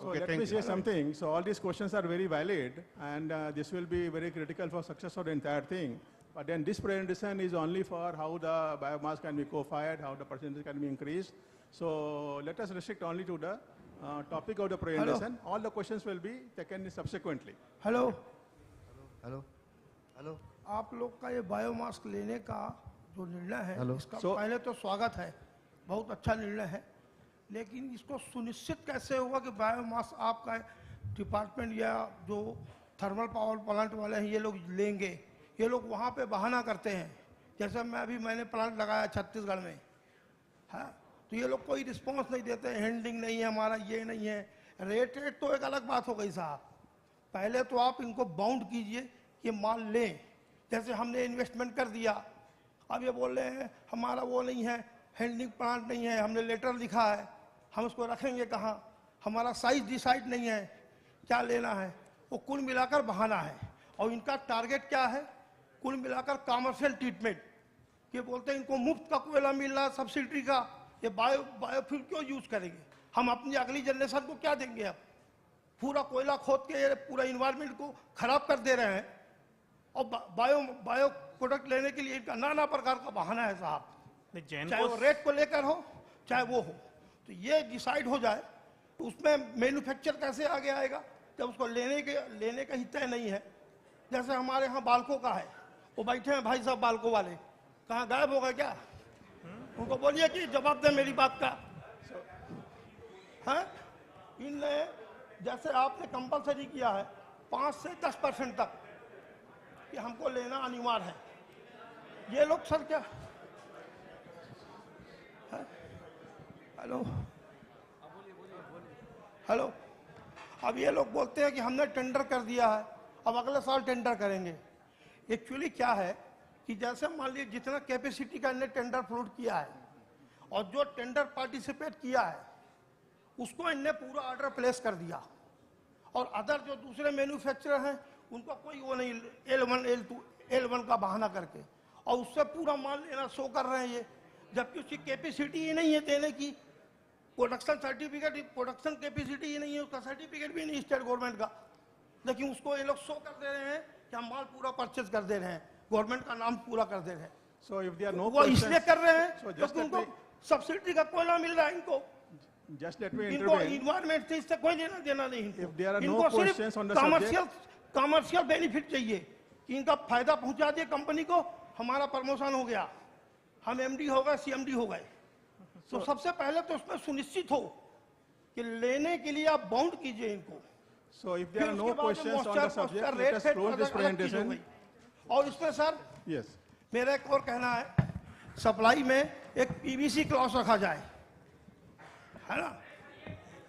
So let me say something. So all these questions are very valid, and this will be very critical for success of the entire thing. But then this presentation is only for how the biomass can be co-fired, how the percentage can be increased. So let us restrict only to the topic of the presentation. All the questions will be taken subsequently. Hello Hello. Hello आप लोग का ये biomass लेने का जो निर्णय है Hello. इसका So- पहले तो स्वागत है, बहुत अच्छा निर्णय है, लेकिन इसको सुनिश्चित कैसे होगा कि बायोमास आपका डिपार्टमेंट या जो थर्मल पावर प्लांट वाले हैं ये लोग लेंगे? ये लोग वहाँ पे बहाना करते हैं, जैसे मैंने प्लांट लगाया छत्तीसगढ़ में, हाँ, तो ये लोग कोई रिस्पॉन्स नहीं देते, हैंडलिंग नहीं है हमारा, ये नहीं है। रेट तो एक अलग बात हो गई साहब, पहले तो आप इनको बाउंड कीजिए कि माल लें, जैसे हमने इन्वेस्टमेंट कर दिया, अब ये बोल रहे हैं हमारा वो नहीं है, हैंडलिंग प्लांट नहीं है, हमने लेटर लिखा है, हम उसको रखेंगे कहाँ, हमारा साइज डिसाइड नहीं है, क्या लेना है, वो कुल मिलाकर बहाना है। और इनका टारगेट क्या है? कुल मिलाकर कॉमर्शियल ट्रीटमेंट, ये बोलते हैं इनको मुफ्त का कोयला मिल रहा है सब्सिडी का, ये बायोफ्यूल क्यों यूज करेंगे, हम अपनी अगली जनरेशन को क्या देंगे? अब पूरा कोयला खोद के ये पूरा इन्वायरमेंट को खराब कर दे रहे हैं, और बायो प्रोडक्ट लेने के लिए इनका नाना प्रकार का बहाना है साहब, चाहे वो रेट को लेकर हो चाहे वो हो। तो ये डिसाइड हो जाए, तो उसमें मैन्युफैक्चर कैसे आगे आएगा जब उसको लेने का ही तय नहीं है। जैसे हमारे यहाँ बालकों का है, वो बैठे हैं भाई साहब बालकों वाले, कहाँ गायब हो गए क्या? उनको बोलिए कि जवाब दें मेरी बात का। हाँ, इनने जैसे आपने कंपलसरी किया है 5 से 10% तक कि हमको लेना अनिवार्य है, ये लोग सर क्या? हेलो हेलो, अब ये लोग बोलते हैं कि हमने टेंडर कर दिया है, अब अगले साल टेंडर करेंगे। एक्चुअली क्या है कि जैसे मान लीजिए जितना कैपेसिटी का इन्होंने टेंडर फ्लोट किया है, और जो टेंडर पार्टिसिपेट किया है उसको इनने पूरा ऑर्डर प्लेस कर दिया, और अदर जो दूसरे मैन्युफैक्चरर हैं उनको कोई वो नहीं, L1 L2 L1 का बहाना करके, और उससे पूरा माल लेना शो कर रहे हैं ये, जबकि उसकी कैपेसिटी ही नहीं है देने की, प्रोडक्शन सर्टिफिकेट, प्रोडक्शन कैपेसिटी ही नहीं है, उसका सर्टिफिकेट भी नहीं स्टेट गवर्नमेंट का, लेकिन उसको ये लोग शो कर दे रहे हैं कि हम माल पूरा परचेज कर दे रहे हैं, गवर्नमेंट का नाम पूरा कर दे रहे हैं। So if there are no वो इसलिए questions, कर रहे हैं so क्योंकि उनको सब्सिडी का कोयला मिल रहा है इनको। just let me इनको intervene. इन्वायरमेंट से इससे कोई लेना देना नहीं इनको। If there are no इनको questions on सिर्फ the subject, कमर्शियल बेनिफिट चाहिए कि इनका फायदा पहुंचा दिए कंपनी को, हमारा प्रमोशन हो गया, हम एमडी हो गए, सीएमडी हो गए। तो सबसे पहले तो उसमें सुनिश्चित हो कि लेने के लिए आप बाउंड कीजिए इनको। So if there are no questions on the subject, let us close this presentation. और इसमें सर Yes. मेरा एक और कहना है, सप्लाई में एक पीवीसी क्लॉज रखा जाए, है ना,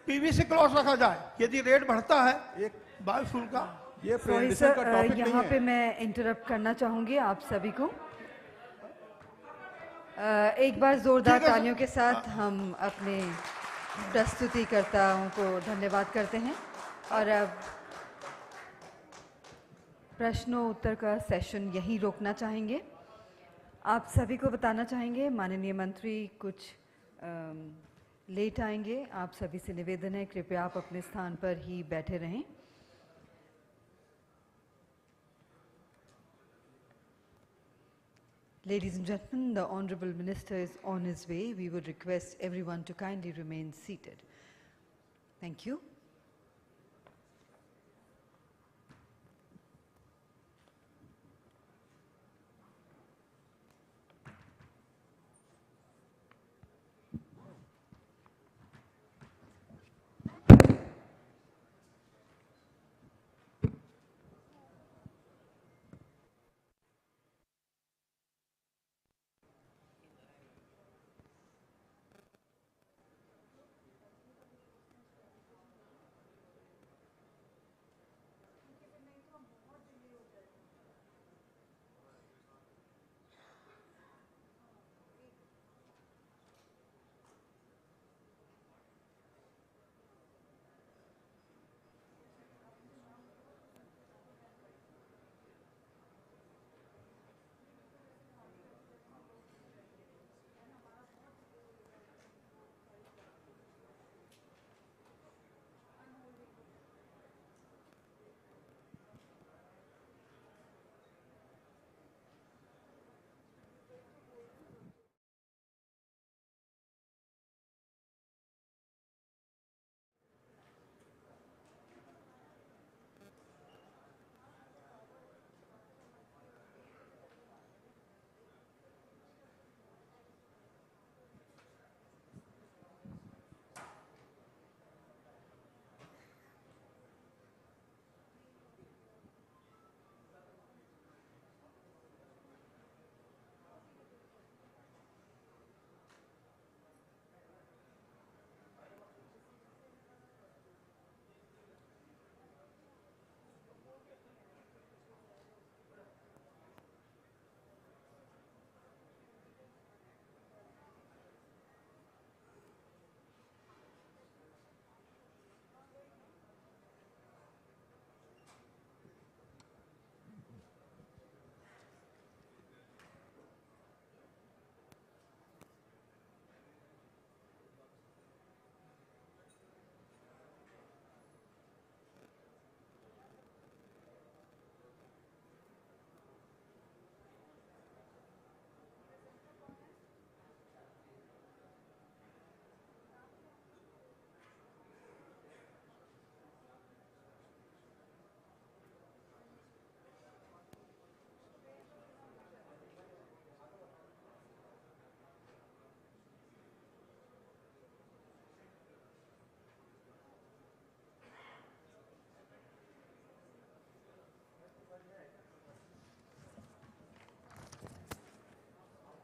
पीवीसी क्लॉज रखा जाए, यदि रेट बढ़ता है एक बायोफ्यूल का। ये सॉरी सर, यहाँ पे मैं इंटरप्ट करना चाहूंगी आप सभी को। एक बार जोरदार तालियों के साथ हम अपने प्रस्तुतिकर्ताओं को धन्यवाद करते हैं। और अब प्रश्नों उत्तर का सेशन यहीं रोकना चाहेंगे। आप सभी को बताना चाहेंगे माननीय मंत्री कुछ लेट आएंगे। आप सभी से निवेदन है, कृपया आप अपने स्थान पर ही बैठे रहें। Ladies and gentlemen, the Honorable Minister is on his way. We would request everyone to kindly remain seated. Thank you.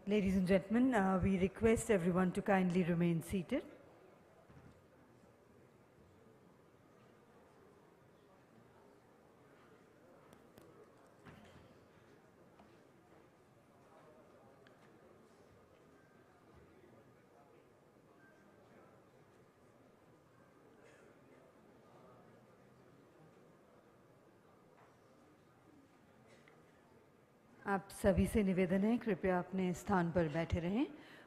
Ladies and gentlemen, we request everyone to kindly remain seated. आप सभी से निवेदन है, कृपया अपने स्थान पर बैठे रहें।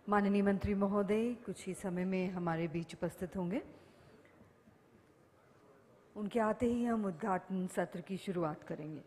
माननीय मंत्री महोदय कुछ ही समय में हमारे बीच उपस्थित होंगे। उनके आते ही हम उद्घाटन सत्र की शुरुआत करेंगे।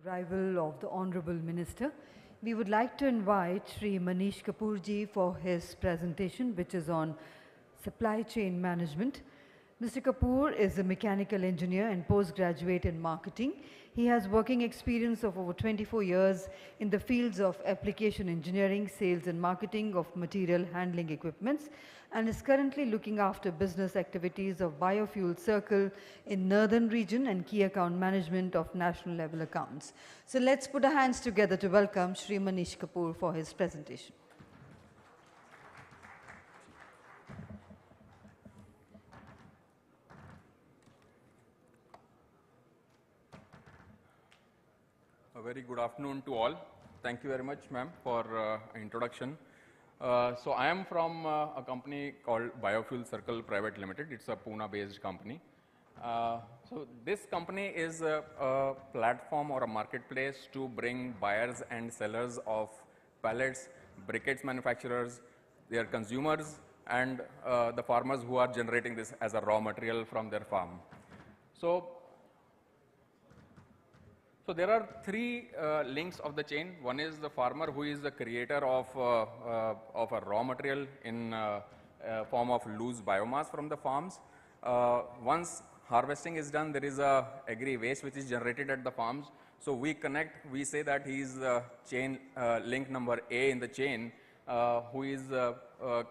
Arrival of the Honorable Minister. We would like to invite Shri Manish Kapoor ji for his presentation, which is on supply chain management. Mr. Kapoor is a mechanical engineer and postgraduate in marketing. He has working experience of over 24 years in the fields of application engineering, sales and marketing of material handling equipments, and is currently looking after business activities of Biofuel Circle in Northern Region and key account management of national level accounts. So let's put our hands together to welcome Shri Manish Kapoor for his presentation. A very good afternoon to all. Thank you very much, ma'am, for introduction. So I am from a company called Biofuel Circle Private Limited. It's a Pune-based company. So this company is a platform or a marketplace to bring buyers and sellers of pellets, briquettes manufacturers, their consumers, and the farmers who are generating this as a raw material from their farm. So there are three links of the chain. One is the farmer, who is the creator of a raw material in form of loose biomass from the farms. Once harvesting is done, there is a agri waste which is generated at the farms. So we connect, we say that he is the chain link number A in the chain, who is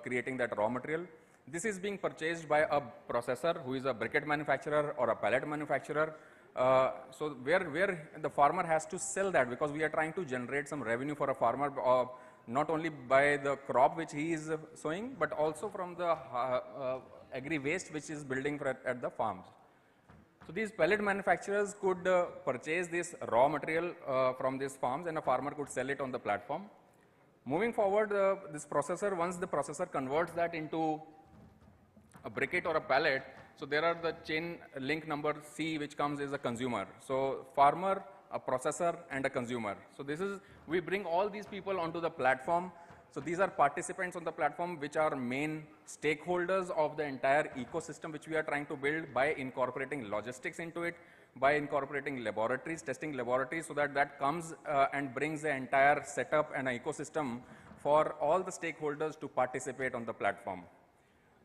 creating that raw material. This is being purchased by a processor who is a briquette manufacturer or a pellet manufacturer. So where the farmer has to sell that, because we are trying to generate some revenue for a farmer, not only by the crop which he is sowing, but also from the agri waste which is building at the farms. So these pellet manufacturers could purchase this raw material from these farms, and a farmer could sell it on the platform. Moving forward, this processor, once the processor converts that into a briquette or a pellet, so there are the chain link number C, which comes as a consumer. So farmer, a processor, and a consumer. So this is, we bring all these people onto the platform. So these are participants on the platform, which are main stakeholders of the entire ecosystem which we are trying to build by incorporating logistics into it, by incorporating laboratories, testing laboratories, so that that comes and brings the entire setup and an ecosystem for all the stakeholders to participate on the platform.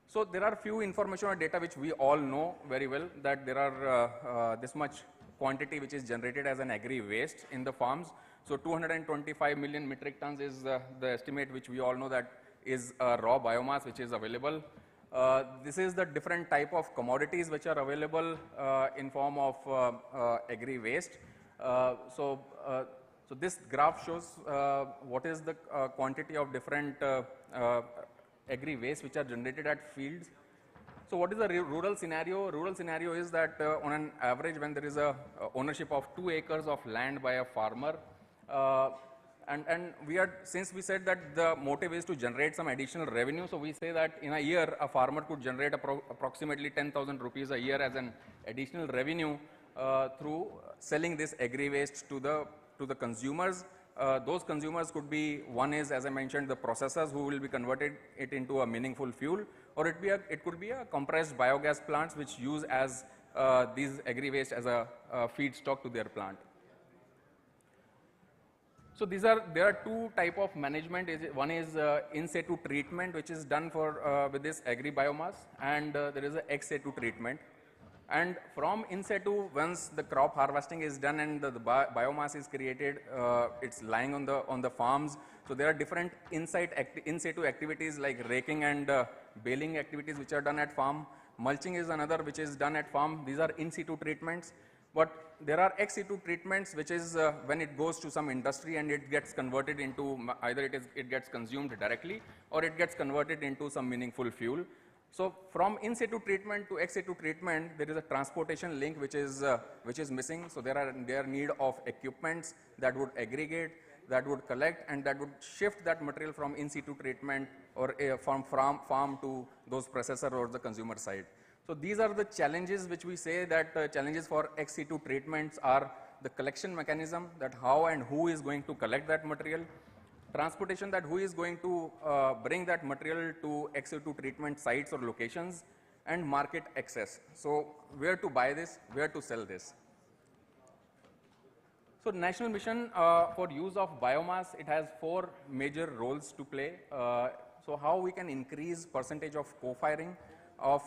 So there are few information or data which we all know very well, that there are this much quantity which is generated as an agri waste in the farms. So 225 million metric tons is the estimate which we all know that is raw biomass which is available. This is the different type of commodities which are available in form of agri waste. So this graph shows what is the quantity of different agri waste which are generated at fields. So what is the rural scenario? Rural scenario is that on an average, when there is a ownership of 2 acres of land by a farmer, and we are, since we said that the motive is to generate some additional revenue, so we say that in a year a farmer could generate approximately 10,000 rupees a year as an additional revenue through selling this agri waste to the consumers. Those consumers could be, one is, as I mentioned, the processors who will be converted it into a meaningful fuel, or it could be a compressed biogas plants which use as these agri waste as a feedstock to their plant. So there are two type of management. One is in situ treatment, which is done for with this agri biomass, and there is a ex situ treatment. And from in situ, once the crop harvesting is done and the biomass is created, it's lying on the farms. So there are different in situ activities like raking and baling activities which are done at farm. Mulching is another which is done at farm. These are in situ treatments. But there are ex situ treatments, which is when it goes to some industry and it gets converted into, either it gets consumed directly or it gets converted into some meaningful fuel. So from in situ treatment to ex situ treatment, there is a transportation link which is missing. So there are need of equipments that would aggregate, that would collect, and that would shift that material from in situ treatment or from farm to those processor or the consumer side. So these are the challenges which we say that challenges for ex situ treatments are the collection mechanism, that how and who is going to collect that material, transportation, that who is going to bring that material to ex situ treatment sites or locations, and market access. So where to buy this, where to sell this. So national mission for use of biomass, it has 4 major roles to play. So how we can increase percentage of co-firing of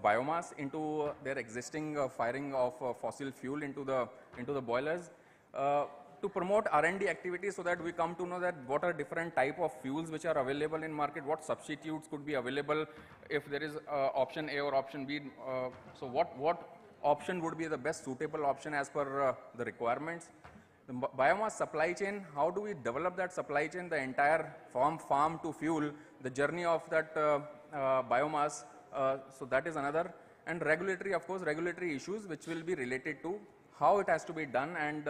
biomass into their existing firing of fossil fuel into the boilers. To promote R&D activities so that we come to know that what are different type of fuels which are available in market, what substitutes could be available if there is option A or option B. So what option would be the best suitable option as per the requirements. The biomass supply chain, how do we develop that supply chain, the entire farm to fuel, the journey of that biomass, so that is another. And regulatory, of course, regulatory issues which will be related to how it has to be done, and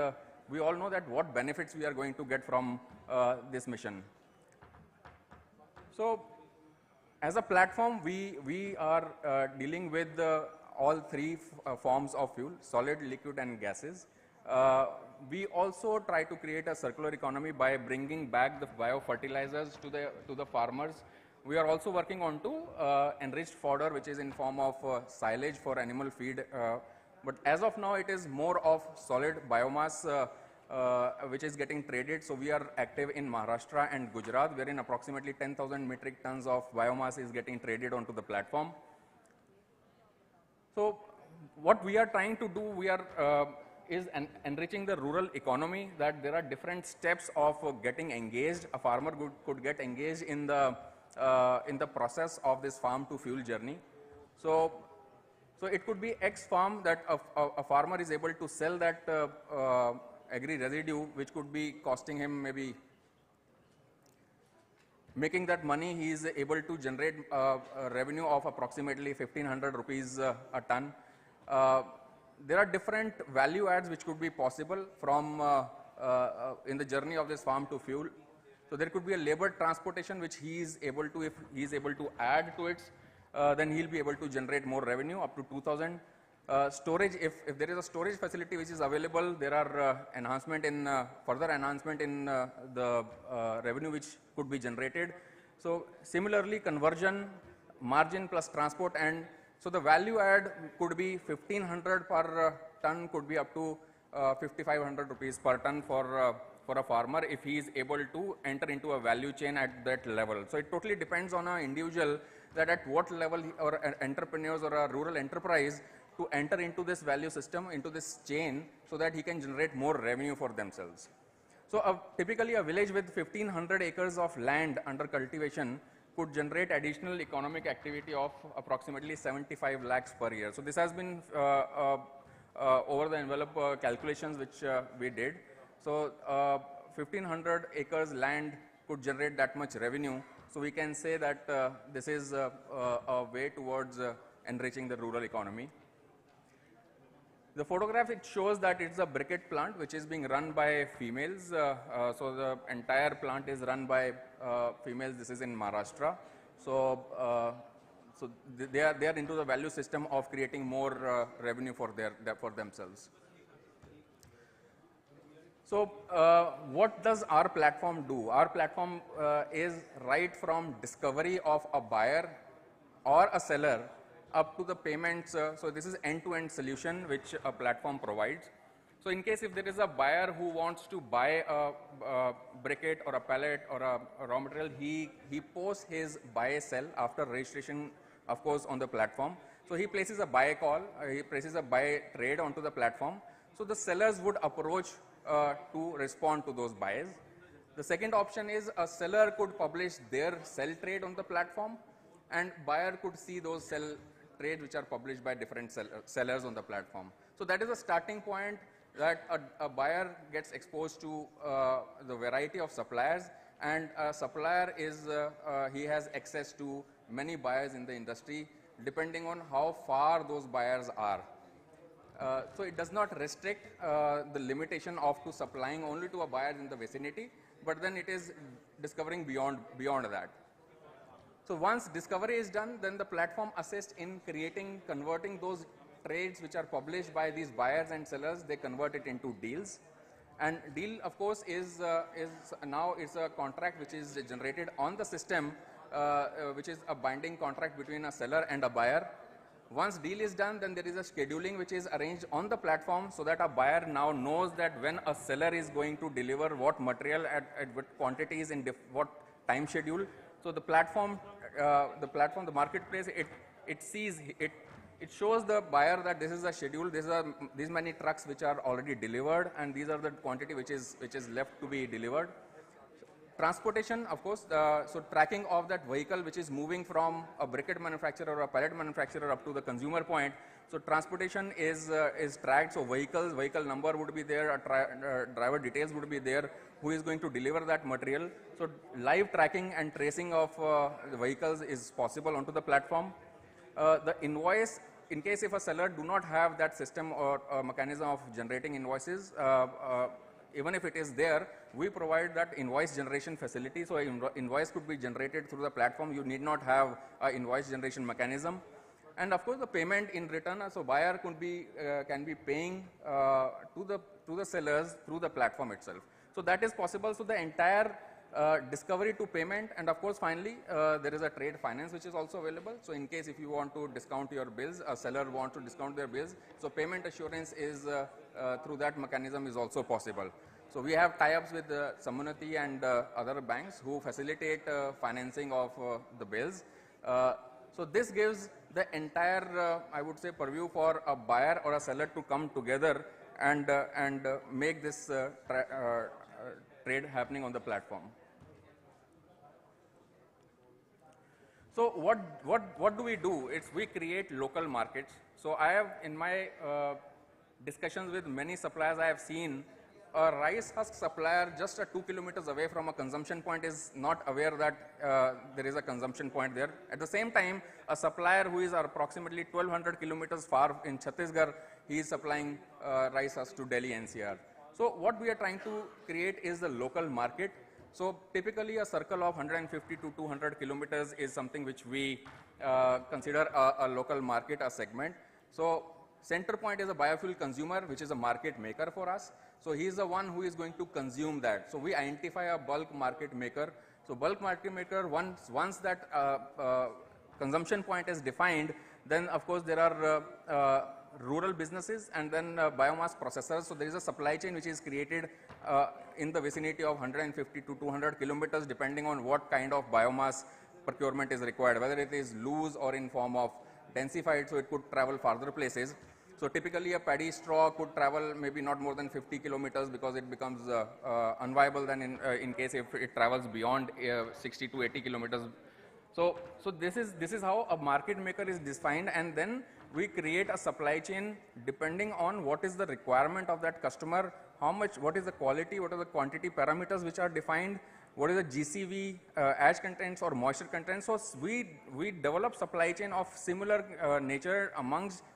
we all know that what benefits we are going to get from this mission. So as a platform, we are dealing with all 3 forms of fuel, solid, liquid and gases. We also try to create a circular economy by bringing back the biofertilizers to the farmers. We are also working on to enriched fodder, which is in form of silage for animal feed. But as of now, it is more of solid biomass which is getting traded. So we are active in Maharashtra and Gujarat, wherein approximately 10,000 metric tons of biomass is getting traded onto the platform. So what we are trying to do, we are is enriching the rural economy, that there are different steps of getting engaged. A farmer could get engaged in the process of this farm to fuel journey. So it could be X farm that a farmer is able to sell that agri residue, which could be costing him maybe, making that money, he is able to generate a revenue of approximately 1,500 rupees a ton. There are different value adds which could be possible from in the journey of this farm to fuel. So there could be a labor transportation which he is able to, if he is able to add to it, then he'll be able to generate more revenue up to 2,000. Storage, if there is a storage facility which is available, there are further enhancement in the revenue which could be generated. So similarly, conversion, margin plus transport, and so the value add could be 1,500 per ton, could be up to 5,500 rupees per ton for a farmer if he is able to enter into a value chain at that level. So it totally depends on an individual that at what level or entrepreneurs or a rural enterprise to enter into this value system, into this chain, so that he can generate more revenue for themselves. So typically a village with 1,500 acres of land under cultivation could generate additional economic activity of approximately 75 lakhs per year. So this has been over the envelope calculations which we did. So 1,500 acres land could generate that much revenue. So we can say that this is a way towards enriching the rural economy. The photograph, it shows that it's a briquette plant which is being run by females. So the entire plant is run by females. This is in Maharashtra. So they are into the value system of creating more revenue for themselves. So what does our platform do? Our platform is right from discovery of a buyer or a seller up to the payments. So this is end-to-end solution which a platform provides. So in case if there is a buyer who wants to buy a briquette or a pellet or a raw material, he posts his buy-sell after registration, of course, on the platform. So he places a buy call, he places a buy trade onto the platform. So the sellers would approach to respond to those buys. The second option is a seller could publish their sell trade on the platform, and buyer could see those sell trades which are published by different sellers on the platform. So that is a starting point, that a buyer gets exposed to the variety of suppliers, and a supplier is, he has access to many buyers in the industry depending on how far those buyers are. So it does not restrict the limitation of to supplying only to a buyer in the vicinity, but then it is discovering beyond that. So once discovery is done, then the platform assists in converting those trades which are published by these buyers and sellers. They convert it into deals, and deal, of course, is now it's a contract which is generated on the system, which is a binding contract between a seller and a buyer. Once deal is done, then there is a scheduling which is arranged on the platform so that a buyer now knows that when a seller is going to deliver what material at what quantities in what time schedule. So the platform, the marketplace, it sees, it shows the buyer that this is a schedule, these many trucks which are already delivered, and these are the quantity which is left to be delivered. Transportation, of course, so tracking of that vehicle which is moving from a briquette manufacturer or a pellet manufacturer up to the consumer point. So transportation is tracked, so vehicle number would be there, driver details would be there, who is going to deliver that material. So live tracking and tracing of the vehicles is possible onto the platform. The invoice, in case if a seller do not have that system or mechanism of generating invoices, even if it is there, we provide that invoice generation facility. So invoice could be generated through the platform. You need not have an invoice generation mechanism. And of course, the payment in return, so buyer could be can be paying to the sellers through the platform itself. So that is possible. So the entire discovery to payment, and of course, finally, there is a trade finance which is also available. So in case if you want to discount your bills, a seller wants to discount their bills, so payment assurance is through that mechanism is also possible. So we have tie-ups with Samunati and other banks who facilitate financing of the bills. So this gives the entire, I would say, purview for a buyer or a seller to come together and make this trade happening on the platform. So what do we do? We create local markets. So I have, in my discussions with many suppliers, I have seen a rice husk supplier just 2 kilometers away from a consumption point is not aware that there is a consumption point there. At the same time, a supplier who is approximately 1200 kilometers far in Chhattisgarh, he is supplying rice husk to Delhi NCR. So what we are trying to create is the local market. So typically a circle of 150 to 200 kilometers is something which we consider a local market, a segment. So center point is a biofuel consumer, which is a market maker for us. So he is the one who is going to consume that. So we identify a bulk market maker. So bulk market maker, once that consumption point is defined, then of course there are rural businesses and then biomass processors. So there is a supply chain which is created in the vicinity of 150 to 200 kilometers, depending on what kind of biomass procurement is required, whether it is loose or in form of densified, so it could travel farther places. So typically a paddy straw could travel maybe not more than 50 kilometers because it becomes unviable then in case if it travels beyond 60 to 80 kilometers. So this is how a market maker is defined, and then we create a supply chain depending on what is the requirement of that customer, how much, what is the quality, what are the quantity parameters which are defined, what is the GCV, ash contents or moisture contents. So we develop supply chain of similar nature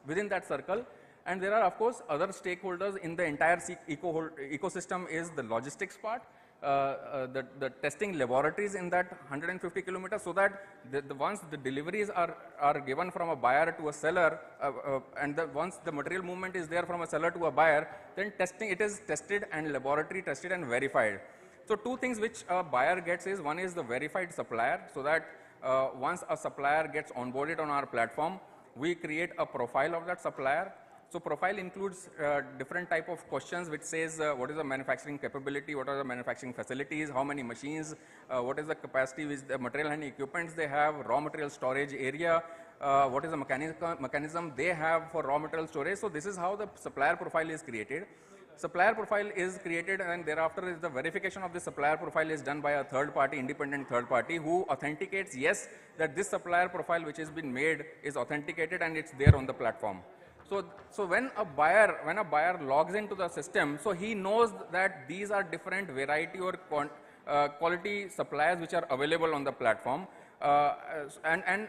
within that circle. And there are of course other stakeholders in the entire ecosystem is the logistics part, the testing laboratories in that 150 kilometers, so that once the deliveries are given from a buyer to a seller, and once the material movement is there from a seller to a buyer, then it is tested and laboratory tested and verified. So two things which a buyer gets is, one is the verified supplier, so that once a supplier gets onboarded on our platform, we create a profile of that supplier. So profile includes different type of questions which says what is the manufacturing capability, what are the manufacturing facilities, how many machines, what is the capacity with the material and equipments they have, raw material storage area, what is the mechanism they have for raw material storage. So this is how the supplier profile is created. Supplier profile is created, and thereafter is the verification of the supplier profile is done by a third party, independent third party, who authenticates, yes, that this supplier profile which has been made is authenticated and it's there on the platform. So when a buyer logs into the system, so he knows that these are different variety or quality suppliers which are available on the platform, and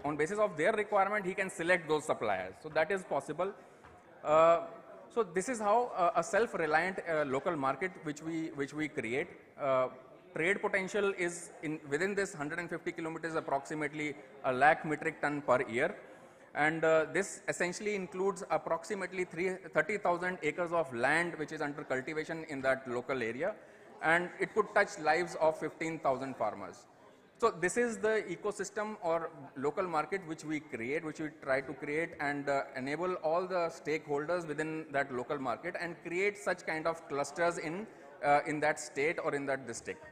on basis of their requirement, he can select those suppliers. So that is possible. So this is how a self-reliant local market which we create. Trade potential is within this 150 kilometers approximately 1 lakh metric ton per year. And this essentially includes approximately 30,000 acres of land which is under cultivation in that local area, and it could touch lives of 15,000 farmers. So this is the ecosystem or local market which we create, which we try to create and enable all the stakeholders within that local market and create such kind of clusters in that state or in that district.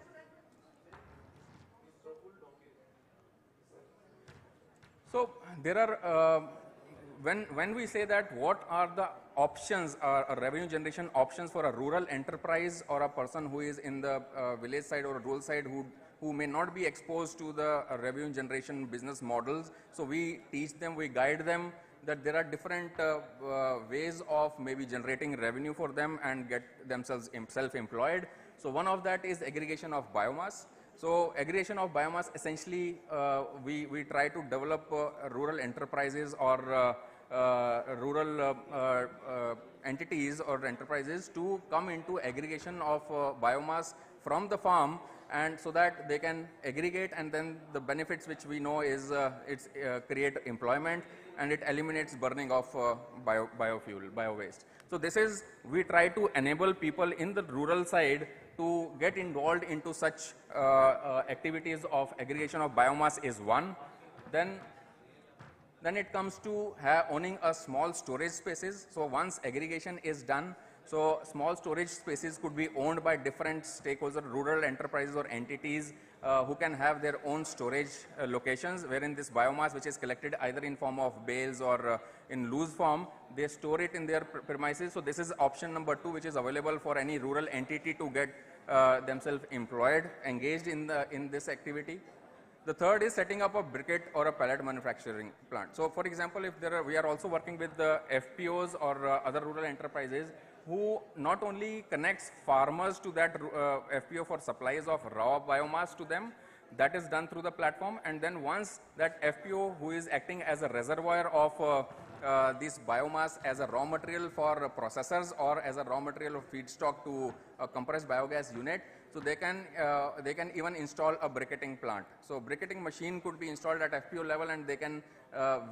So there are, when we say that what are the options, revenue generation options for a rural enterprise or a person who is in the village side or rural side who may not be exposed to the revenue generation business models. So we teach them, we guide them that there are different ways of maybe generating revenue for them and get themselves self-employed. So one of that is aggregation of biomass. So aggregation of biomass, essentially we try to develop rural enterprises or rural entities or enterprises to come into aggregation of biomass from the farm, and so that they can aggregate, and then the benefits which we know is it's create employment and it eliminates burning of biofuel, bio-waste. So this is, we try to enable people in the rural side to get involved into such activities of aggregation of biomass is one. Then it comes to owning a small storage spaces. So once aggregation is done, so small storage spaces could be owned by different stakeholders, rural enterprises or entities who can have their own storage locations, wherein this biomass which is collected either in form of bales or in loose form, they store it in their premises. So this is option number 2, which is available for any rural entity to get themselves employed, engaged in this activity. The third is setting up a briquette or a pellet manufacturing plant. So for example, if there are, we are also working with the FPOs or other rural enterprises who not only connects farmers to that FPO for supplies of raw biomass to them, that is done through the platform, and then once that FPO who is acting as a reservoir of this biomass as a raw material for processors or as a raw material of feedstock to a compressed biogas unit, so they can even install a briquetting plant. So briquetting machine could be installed at FPO level, and they can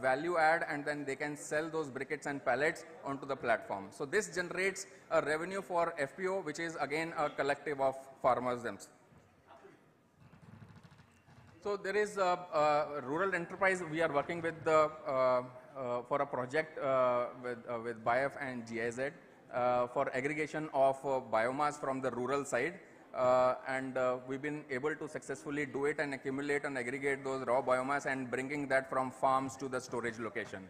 value add, and then they can sell those briquettes and pellets onto the platform. So this generates a revenue for FPO, which is again a collective of farmers themselves. So there is a rural enterprise we are working with for a project with BIF and GIZ for aggregation of biomass from the rural side. And we've been able to successfully do it and accumulate and aggregate those raw biomass and bringing that from farms to the storage location.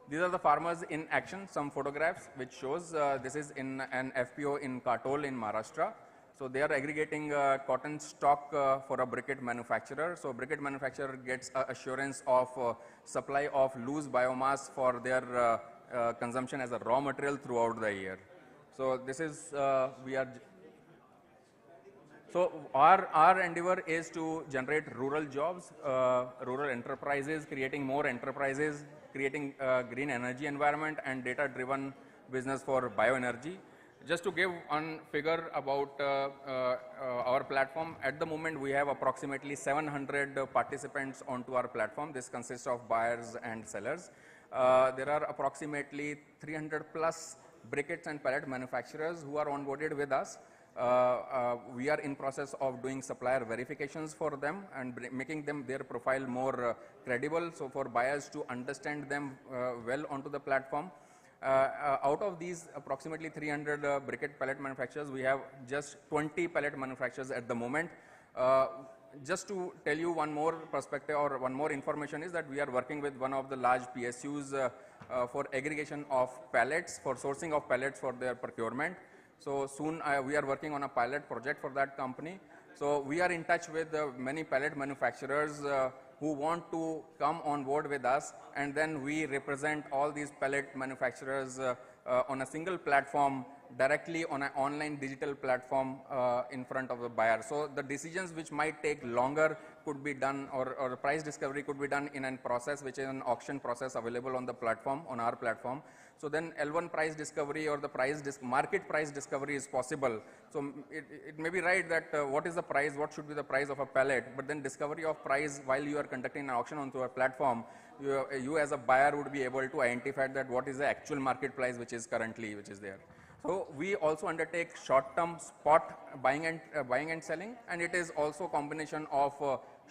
These are the farmers in action, some photographs which shows this is in an FPO in Katol in Maharashtra. So they are aggregating cotton stock for a briquette manufacturer. So briquette manufacturer gets assurance of supply of loose biomass for their consumption as a raw material throughout the year. So this is, so our endeavor is to generate rural jobs, rural enterprises, creating more enterprises, creating green energy environment and data-driven business for bioenergy. Just to give one figure about our platform, at the moment we have approximately 700 participants onto our platform. This consists of buyers and sellers. There are approximately 300 plus briquettes and pellet manufacturers who are onboarded with us. We are in process of doing supplier verifications for them and making them their profile more credible, so for buyers to understand them well onto the platform. Out of these approximately 300 briquette pellet manufacturers, we have just 20 pellet manufacturers at the moment. Just to tell you one more perspective or one more information is that we are working with one of the large PSUs for aggregation of pellets, for sourcing of pellets for their procurement. So soon we are working on a pilot project for that company. So we are in touch with many pellet manufacturers who want to come on board with us, and then we represent all these pellet manufacturers on a single platform, directly on an online digital platform in front of the buyer. So the decisions which might take longer could be done, or price discovery could be done in a process which is an auction process available on the platform, on our platform. So then L1 price discovery or the market price discovery is possible. So it may be right that what is the price, what should be the price of a pellet, but then discovery of price while you are conducting an auction onto a platform, you as a buyer would be able to identify that what is the actual market price which is currently, there. So we also undertake short-term spot buying and selling, and it is also a combination of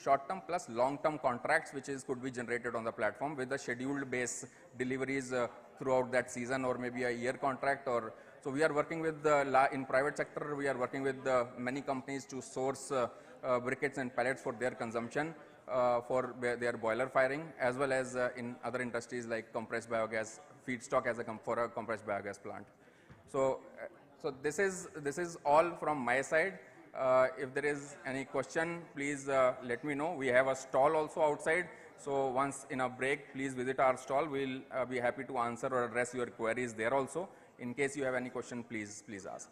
short-term plus long-term contracts, which could be generated on the platform with the scheduled base deliveries throughout that season, or maybe a year contract. Or so we are working with in private sector. We are working with many companies to source briquettes and pellets for their consumption for their boiler firing, as well as in other industries like compressed biogas feedstock for a compressed biogas plant. So, this is all from my side. If there is any question, please let me know. We have a stall also outside. So once in a break, please visit our stall. We'll be happy to answer or address your queries there also. In case you have any question, please ask.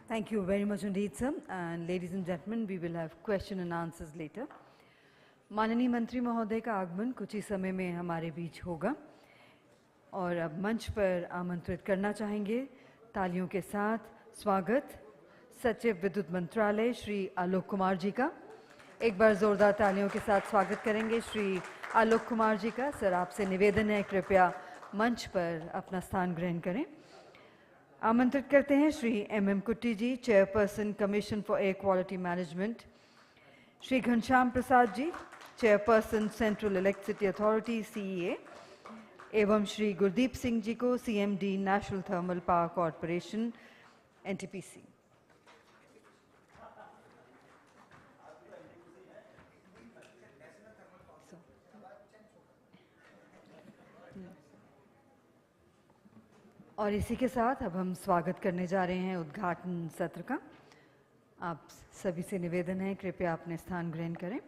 Thank you very much indeed, sir. And ladies and gentlemen, we will have question and answers later. माननीय मंत्री महोदय का आगमन कुछ ही समय में हमारे बीच होगा और अब मंच पर आमंत्रित करना चाहेंगे तालियों के साथ स्वागत सचिव विद्युत मंत्रालय श्री आलोक कुमार जी का। एक बार जोरदार तालियों के साथ स्वागत करेंगे श्री आलोक कुमार जी का। सर, आपसे निवेदन है कृपया मंच पर अपना स्थान ग्रहण करें। आमंत्रित करते हैं Shri M Kutty ji, chairperson commission for air quality management, Shri Ghanshyam Prasad ji, chairperson central electricity authority CEA, एवं श्री गुरदीप सिंह जी को CMD national thermal power corporation NTPC। और इसी के साथ अब हम स्वागत करने जा रहे हैं उद्घाटन सत्र का। आप सभी से निवेदन है कृपया अपने स्थान ग्रहण करें।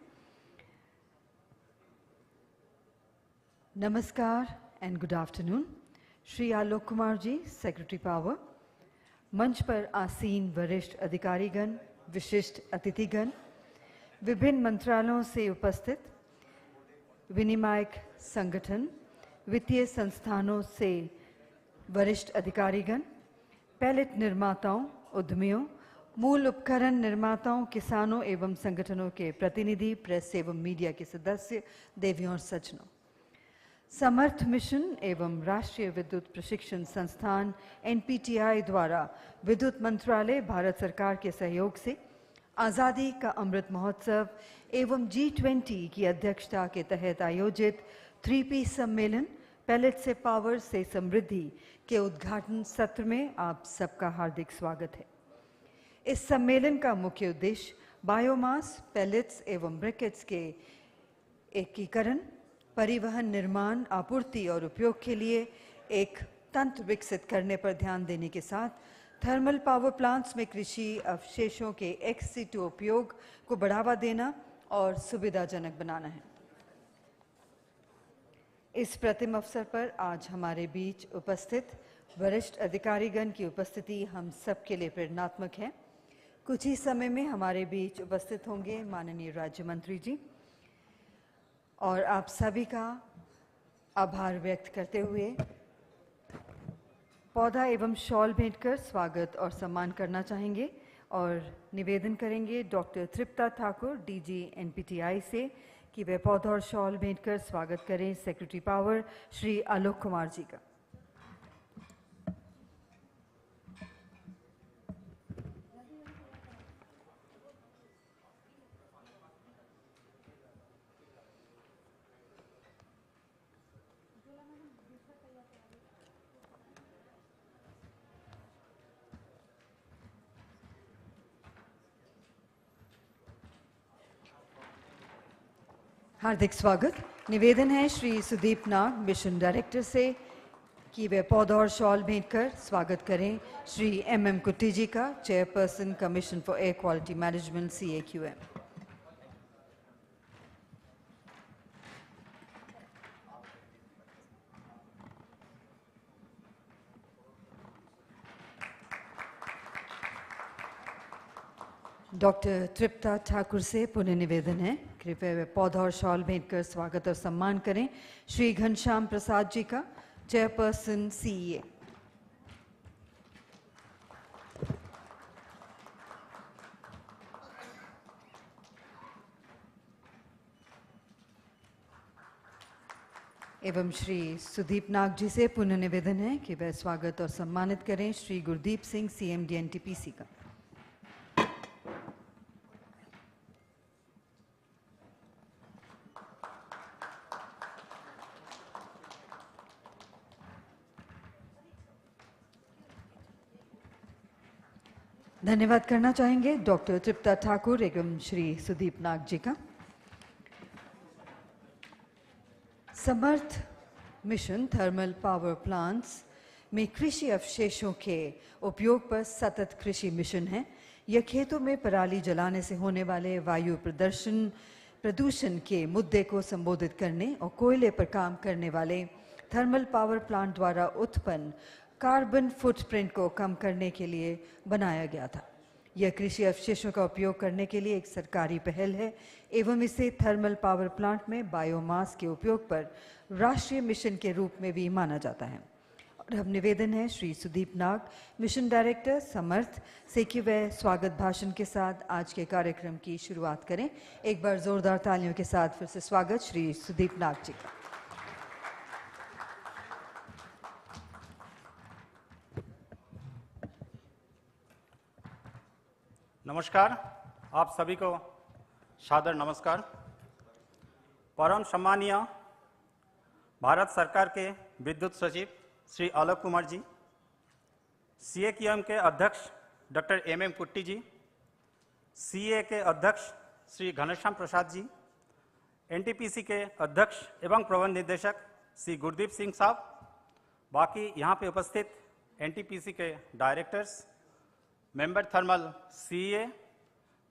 नमस्कार and good afternoon. Shri Alok Kumar ji, secretary power, मंच पर आसीन वरिष्ठ अधिकारीगण, विशिष्ट अतिथिगण, विभिन्न मंत्रालयों से उपस्थित विनियामक संगठन, वित्तीय संस्थानों से वरिष्ठ अधिकारीगण, पैलेट निर्माताओं, उद्यमियों, मूल उपकरण निर्माताओं, किसानों एवं संगठनों के प्रतिनिधि, प्रेस एवं मीडिया के सदस्य, देवियों और सज्जनों, समर्थ मिशन एवं राष्ट्रीय विद्युत प्रशिक्षण संस्थान NPTI द्वारा विद्युत मंत्रालय भारत सरकार के सहयोग से आज़ादी का अमृत महोत्सव एवं G20 की अध्यक्षता के तहत आयोजित 3P सम्मेलन पैलेट से पावर से समृद्धि के उद्घाटन सत्र में आप सबका हार्दिक स्वागत है। इस सम्मेलन का मुख्य उद्देश्य बायोमास, पैलेट्स एवं ब्रिकेट्स के एकीकरण, परिवहन, निर्माण, आपूर्ति और उपयोग के लिए एक तंत्र विकसित करने पर ध्यान देने के साथ थर्मल पावर प्लांट्स में कृषि अवशेषों के ex-situ उपयोग को बढ़ावा देना और सुविधाजनक बनाना है। इस प्रतिम अवसर पर आज हमारे बीच उपस्थित वरिष्ठ अधिकारीगण की उपस्थिति हम सबके लिए प्रेरणात्मक है। कुछ ही समय में हमारे बीच उपस्थित होंगे माननीय राज्य मंत्री जी, और आप सभी का आभार व्यक्त करते हुए पौधा एवं शॉल भेंट कर स्वागत और सम्मान करना चाहेंगे और निवेदन करेंगे doctor Tripta Thakur DG NPTI से कि वे पौधा और शॉल भेंट कर स्वागत करें सेक्रेटरी पावर श्री आलोक कुमार जी का। हार्दिक स्वागत। निवेदन है श्री सुदीप नाग, मिशन डायरेक्टर से कि वे पौधा और शॉल भेंट कर स्वागत करें श्री MM कुट्टी जी का, chairperson commission for air quality management CAQM। Doctor Tripta Thakur से पुनः निवेदन है कृपया वे पौधा और शॉल भेंट कर स्वागत और सम्मान करें श्री घनश्याम प्रसाद जी का, चेयरपर्सन CEA। एवं श्री सुदीप नाग जी से पुनः निवेदन है कि वह स्वागत और सम्मानित करें श्री गुरदीप सिंह सीएमडी एनटीपीसी का। धन्यवाद करना चाहेंगे डॉक्टर तृप्ता ठाकुर एवं श्री सुदीप नाग जी का। समर्थ मिशन थर्मल पावर प्लांट्स में कृषि अवशेषों के उपयोग पर सतत कृषि मिशन है। यह खेतों में पराली जलाने से होने वाले वायु प्रदूषण के मुद्दे को संबोधित करने और कोयले पर काम करने वाले थर्मल पावर प्लांट द्वारा उत्पन्न कार्बन फुटप्रिंट को कम करने के लिए बनाया गया था। यह कृषि अवशेषों का उपयोग करने के लिए एक सरकारी पहल है एवं इसे थर्मल पावर प्लांट में बायोमास के उपयोग पर राष्ट्रीय मिशन के रूप में भी माना जाता है। और अब निवेदन है श्री सुदीप नाग, मिशन डायरेक्टर समर्थ, से कि वह स्वागत भाषण के साथ आज के कार्यक्रम की शुरुआत करें। एक बार जोरदार तालियों के साथ फिर से स्वागत श्री सुदीप नाग जी का। नमस्कार, आप सभी को सादर नमस्कार। परम सम्मानीय भारत सरकार के विद्युत सचिव श्री आलोक कुमार जी, सीएक्यूएम के अध्यक्ष डॉक्टर एम कुट्टी जी, सीए के अध्यक्ष श्री घनश्याम प्रसाद जी, एनटीपीसी के अध्यक्ष एवं प्रबंध निदेशक श्री गुरदीप सिंह साहब, बाकी यहाँ पे उपस्थित एनटीपीसी के directors, member thermal CA,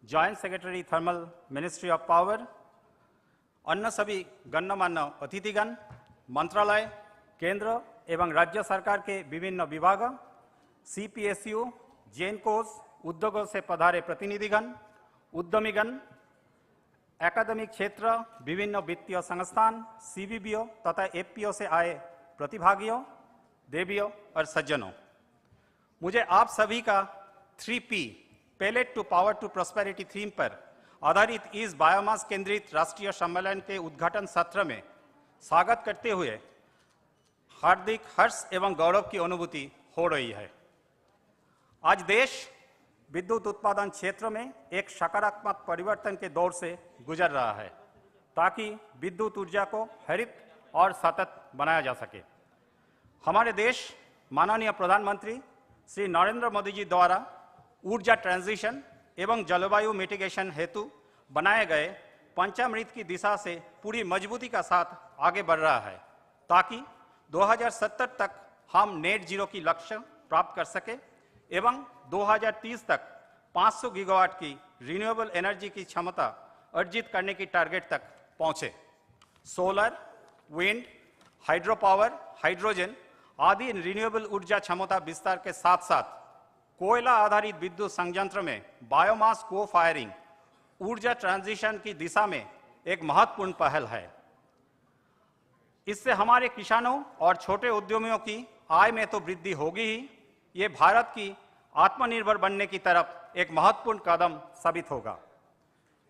joint secretary thermal ministry of power, अन्य सभी गण्यमान्य अतिथिगण, मंत्रालय, केंद्र एवं राज्य सरकार के विभिन्न विभाग, सीपीएसयू, जेनकोस, उद्योगों से पधारे प्रतिनिधिगण, उद्यमीगण, एकेडमिक क्षेत्र, विभिन्न वित्तीय संस्थान, सीबीबीओ तथा एफपीओ से आए प्रतिभागियों, देवियों और सज्जनों, मुझे आप सभी का 3P pellet to power to prosperity theme पर आधारित इस बायोमास केंद्रित राष्ट्रीय सम्मेलन के उद्घाटन सत्र में स्वागत करते हुए हार्दिक हर्ष एवं गौरव की अनुभूति हो रही है। आज देश विद्युत उत्पादन क्षेत्र में एक सकारात्मक परिवर्तन के दौर से गुजर रहा है ताकि विद्युत ऊर्जा को हरित और सतत बनाया जा सके। हमारे देश माननीय प्रधानमंत्री श्री नरेंद्र मोदी जी द्वारा ऊर्जा ट्रांजिशन एवं जलवायु मिटिगेशन हेतु बनाए गए पंचामृत की दिशा से पूरी मजबूती का साथ आगे बढ़ रहा है ताकि 2070 तक हम नेट जीरो की लक्ष्य प्राप्त कर सके एवं 2030 तक 500 गीगावाट की रिन्यूएबल एनर्जी की क्षमता अर्जित करने की टारगेट तक पहुंचे। Solar, wind, hydro power, hydrogen आदि रिन्यूएबल ऊर्जा क्षमता विस्तार के साथ साथ कोयला आधारित विद्युत संयंत्र में बायोमास को फायरिंग ऊर्जा ट्रांजिशन की दिशा में एक महत्वपूर्ण पहल है। इससे हमारे किसानों और छोटे उद्यमियों की आय में तो वृद्धि होगी ही, ये भारत की आत्मनिर्भर बनने की तरफ एक महत्वपूर्ण कदम साबित होगा।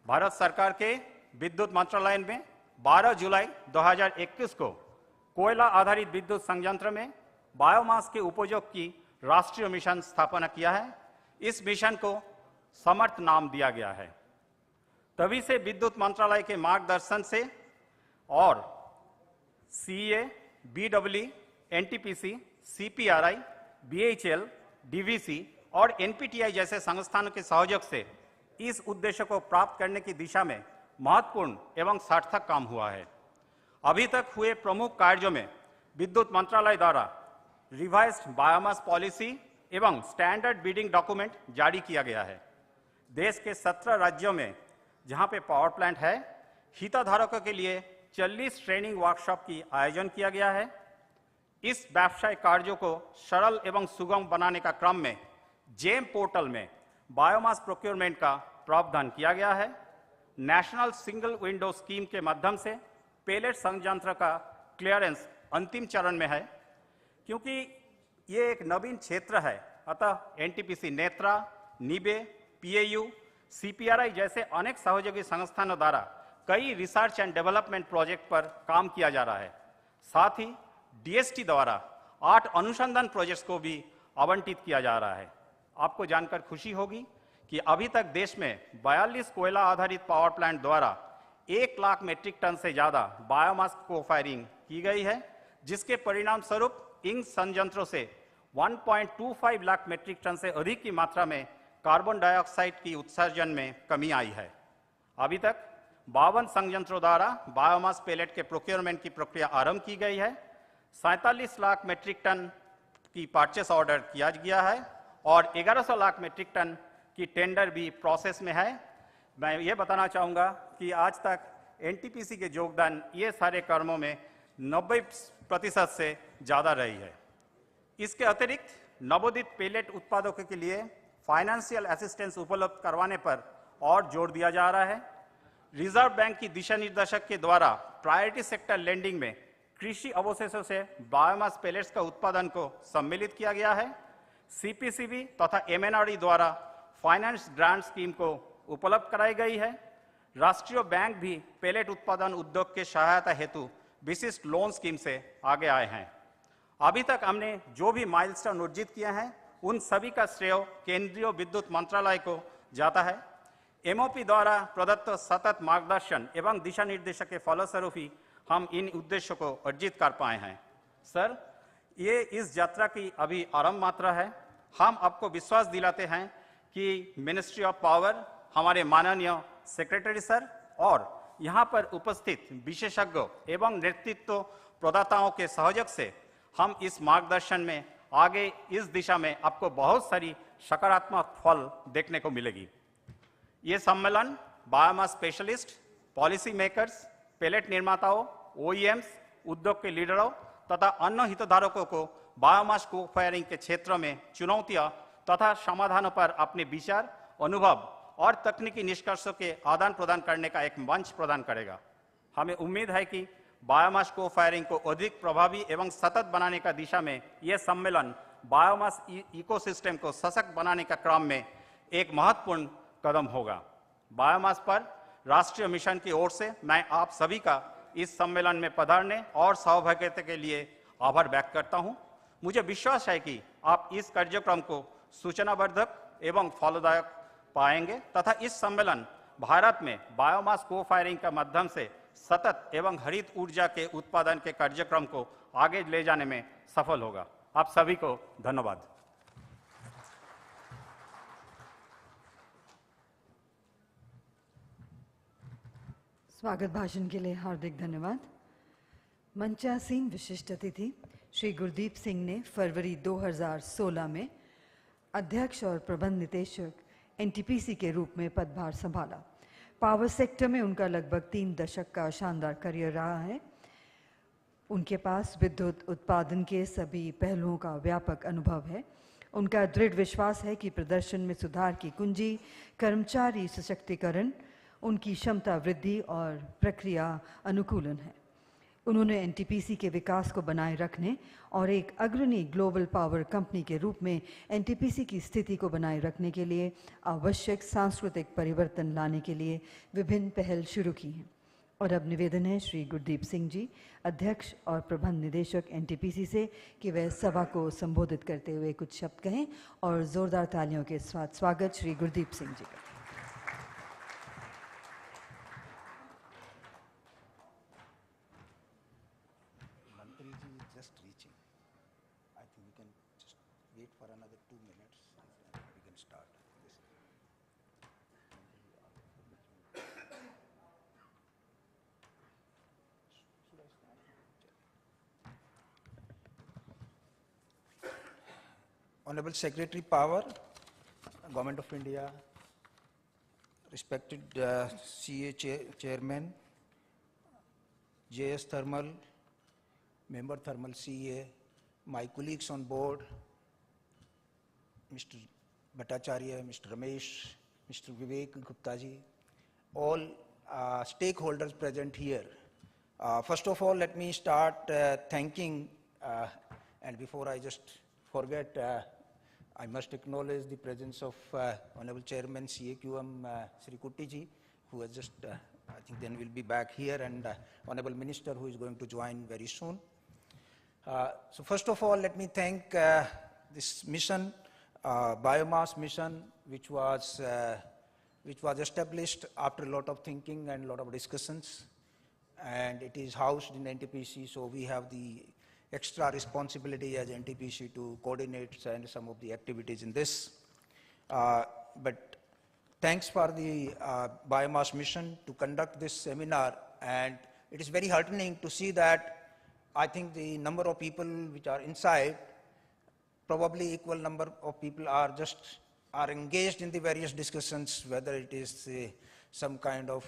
भारत सरकार के विद्युत मंत्रालय में 12 जुलाई 2021 को कोयला आधारित विद्युत संयंत्र में बायोमास के उपयोग की राष्ट्रीय मिशन स्थापना किया है। इस मिशन को समर्थ नाम दिया गया है। तभी से विद्युत मंत्रालय के मार्गदर्शन से और CA, BW, NTPC, CPRI, BHEL, DVC और एनपीटीआई जैसे संस्थानों के सहयोग से इस उद्देश्य को प्राप्त करने की दिशा में महत्वपूर्ण एवं सार्थक काम हुआ है। अभी तक हुए प्रमुख कार्यों में विद्युत मंत्रालय द्वारा रिवाइज्ड बायोमास पॉलिसी एवं स्टैंडर्ड बिडिंग डॉक्यूमेंट जारी किया गया है। देश के 17 राज्यों में जहां पे पावर प्लांट है, हितधारकों के लिए 40 ट्रेनिंग वर्कशॉप की आयोजन किया गया है। इस व्यावसायिक कार्यों को सरल एवं सुगम बनाने का क्रम में जेम पोर्टल में बायोमास प्रोक्योरमेंट का प्रावधान किया गया है। नेशनल सिंगल विंडो स्कीम के माध्यम से पेलेट संयंत्र का क्लियरेंस अंतिम चरण में है। क्योंकि ये एक नवीन क्षेत्र है, अतः एनटीपीसी नेत्रा, नीबे, पीएयू, सीपीआरआई जैसे अनेक सहयोगी संस्थानों द्वारा कई रिसर्च एंड डेवलपमेंट प्रोजेक्ट पर काम किया जा रहा है। साथ ही डीएसटी द्वारा 8 अनुसंधान प्रोजेक्ट्स को भी आवंटित किया जा रहा है। आपको जानकर खुशी होगी कि अभी तक देश में 42 कोयला आधारित पावर प्लांट द्वारा 1 लाख मीट्रिक टन से ज्यादा बायोमास को फायरिंग की गई है, जिसके परिणाम स्वरूप इन संयंत्रों से 1.25 लाख मीट्रिक टन से अधिक की मात्रा में कार्बन डाइऑक्साइड की उत्सर्जन में कमी आई है। अभी तक 52 संयंत्रों द्वारा बायोमास पेलेट के प्रोक्योरमेंट की प्रक्रिया आरंभ की गई है। 47 लाख मीट्रिक टन की परचेस ऑर्डर किया गया है और 1100 लाख मीट्रिक टन की टेंडर भी प्रोसेस में है। मैं ये बताना चाहूँगा कि आज तक एनटीपीसी के योगदान ये सारे कर्मों में 90% से ज़्यादा रही है। इसके अतिरिक्त नवोदित पेलेट उत्पादकों के लिए फाइनेंशियल असिस्टेंस उपलब्ध करवाने पर और जोर दिया जा रहा है। रिजर्व बैंक की दिशा निर्देशक के द्वारा प्रायोरिटी सेक्टर लेंडिंग में कृषि अवशेषों से बायोमास पेलेट्स का उत्पादन को सम्मिलित किया गया है। सीपीसीबी तथा एमएनआरई द्वारा फाइनेंस ग्रांट स्कीम को उपलब्ध कराई गई है। राष्ट्रीय बैंक भी पेलेट उत्पादन उद्योग के सहायता हेतु विशिष्ट लोन स्कीम से आगे आए हैं। अभी तक हमने जो भी माइलस्टोन अर्जित किए हैं, उन सभी का श्रेय केंद्रीय विद्युत मंत्रालय को जाता है। एमओपी द्वारा प्रदत्त सतत मार्गदर्शन एवं दिशा निर्देशों के फलस्वरूप ही हम इन उद्देश्यों को अर्जित कर पाए हैं। सर, ये इस यात्रा की अभी आरंभ मात्रा है। हम आपको विश्वास दिलाते हैं कि मिनिस्ट्री ऑफ पावर, हमारे माननीय सेक्रेटरी सर और यहाँ पर उपस्थित विशेषज्ञों एवं नेतृत्व प्रदाताओं के सहयोग से हम इस मार्गदर्शन में आगे इस दिशा में आपको बहुत सारी सकारात्मक फल देखने को मिलेगी। ये सम्मेलन biomass specialist, policy makers, pellet निर्माताओं, ओईएम्स, उद्योग के लीडरों तथा अन्य हितधारकों को बायोमास को फायरिंग के क्षेत्र में चुनौतियां तथा समाधानों पर अपने विचार, अनुभव और तकनीकी निष्कर्षों के आदान प्रदान करने का एक मंच प्रदान करेगा। हमें उम्मीद है कि बायोमास को फायरिंग को अधिक प्रभावी एवं सतत बनाने का दिशा में यह सम्मेलन बायोमास इकोसिस्टम को सशक्त बनाने का क्रम में एक महत्वपूर्ण कदम होगा। बायोमास पर राष्ट्रीय मिशन की ओर से मैं आप सभी का इस सम्मेलन में पधारने और सहभागिता के लिए आभार व्यक्त करता हूं। मुझे विश्वास है कि आप इस कार्यक्रम को सूचनावर्धक एवं फलदायक पाएंगे तथा इस सम्मेलन भारत में बायोमास को फायरिंग के माध्यम से सतत एवं हरित ऊर्जा के उत्पादन के कार्यक्रम को आगे ले जाने में सफल होगा। आप सभी को धन्यवाद। स्वागत भाषण के लिए हार्दिक धन्यवाद। मंचासीन विशिष्ट अतिथि श्री गुरदीप सिंह ने फरवरी 2016 में अध्यक्ष और प्रबंध निदेशक एनटीपीसी के रूप में पदभार संभाला। पावर सेक्टर में उनका लगभग 3 दशक का शानदार करियर रहा है। उनके पास विद्युत उत्पादन के सभी पहलुओं का व्यापक अनुभव है। उनका दृढ़ विश्वास है कि प्रदर्शन में सुधार की कुंजी कर्मचारी सशक्तिकरण, उनकी क्षमता वृद्धि और प्रक्रिया अनुकूलन है। उन्होंने एनटीपीसी के विकास को बनाए रखने और एक अग्रणी ग्लोबल पावर कंपनी के रूप में एनटीपीसी की स्थिति को बनाए रखने के लिए आवश्यक सांस्कृतिक परिवर्तन लाने के लिए विभिन्न पहल शुरू की हैं। और अब निवेदन है श्री गुरदीप सिंह जी, अध्यक्ष और प्रबंध निदेशक एनटीपीसी से, कि वह सभा को संबोधित करते हुए कुछ शब्द कहें और जोरदार तालियों के साथ स्वागत श्री गुरदीप सिंह जी का। Honorable Secretary Power, Government of India, respected CA Chairman, JS Thermal, Member Thermal CA, my colleagues on board, Mr. Bhattacharya, Mr. Ramesh, Mr. Vivek Gupta ji, all stakeholders present here. First of all, let me start thanking, and before I just forget, I must acknowledge the presence of Honorable Chairman CAQM Sri Kutty ji, who has just, I think then will be back here, and Honorable Minister who is going to join very soon. So first of all, let me thank this mission, biomass mission, which was established after a lot of thinking and a lot of discussions, and it is housed in NTPC. So we have the extra responsibility as NTPC to coordinate some of the activities in this. But thanks for the biomass mission to conduct this seminar, and it is very heartening to see that I think the number of people which are inside, probably equal number of people are engaged in the various discussions, whether it is some kind of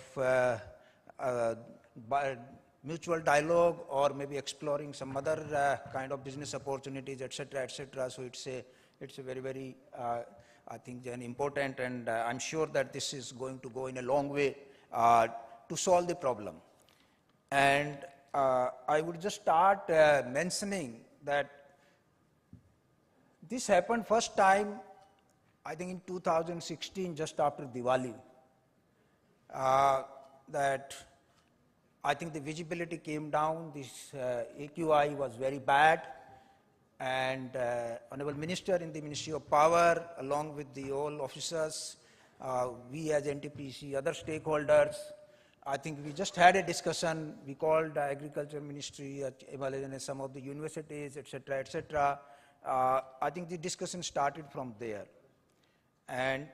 mutual dialogue or maybe exploring some other kind of business opportunities, etc., etc. So it's a very, very, I think, an important, and I'm sure that this is going to go in a long way to solve the problem. And I would just start mentioning that this happened first time, I think in 2016, just after Diwali, that I think the visibility came down, this AQI was very bad, and Honorable Minister in the Ministry of Power, along with the all officers, we as NTPC, other stakeholders, I think we just had a discussion. We called Agriculture Ministry, and some of the universities, etc., etc. I think the discussion started from there. And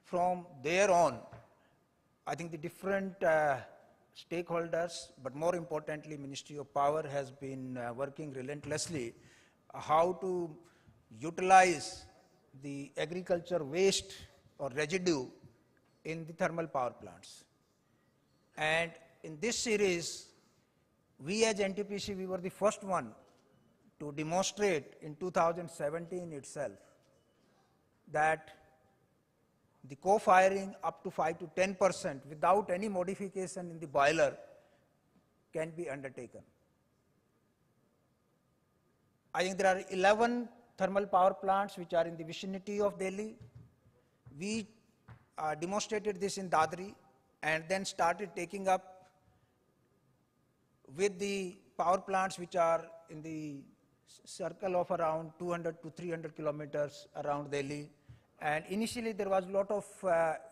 from there on, I think the different stakeholders, but more importantly, Ministry of Power has been working relentlessly how to utilize the agriculture waste or residue in the thermal power plants. And in this series, we as NTPC, we were the first one to demonstrate in 2017 itself that the co-firing up to 5 to 10% without any modification in the boiler can be undertaken. I think there are 11 thermal power plants which are in the vicinity of Delhi. We demonstrated this in Dadri and then started taking up with the power plants which are in the circle of around 200 to 300 kilometers around Delhi. And initially there was a lot of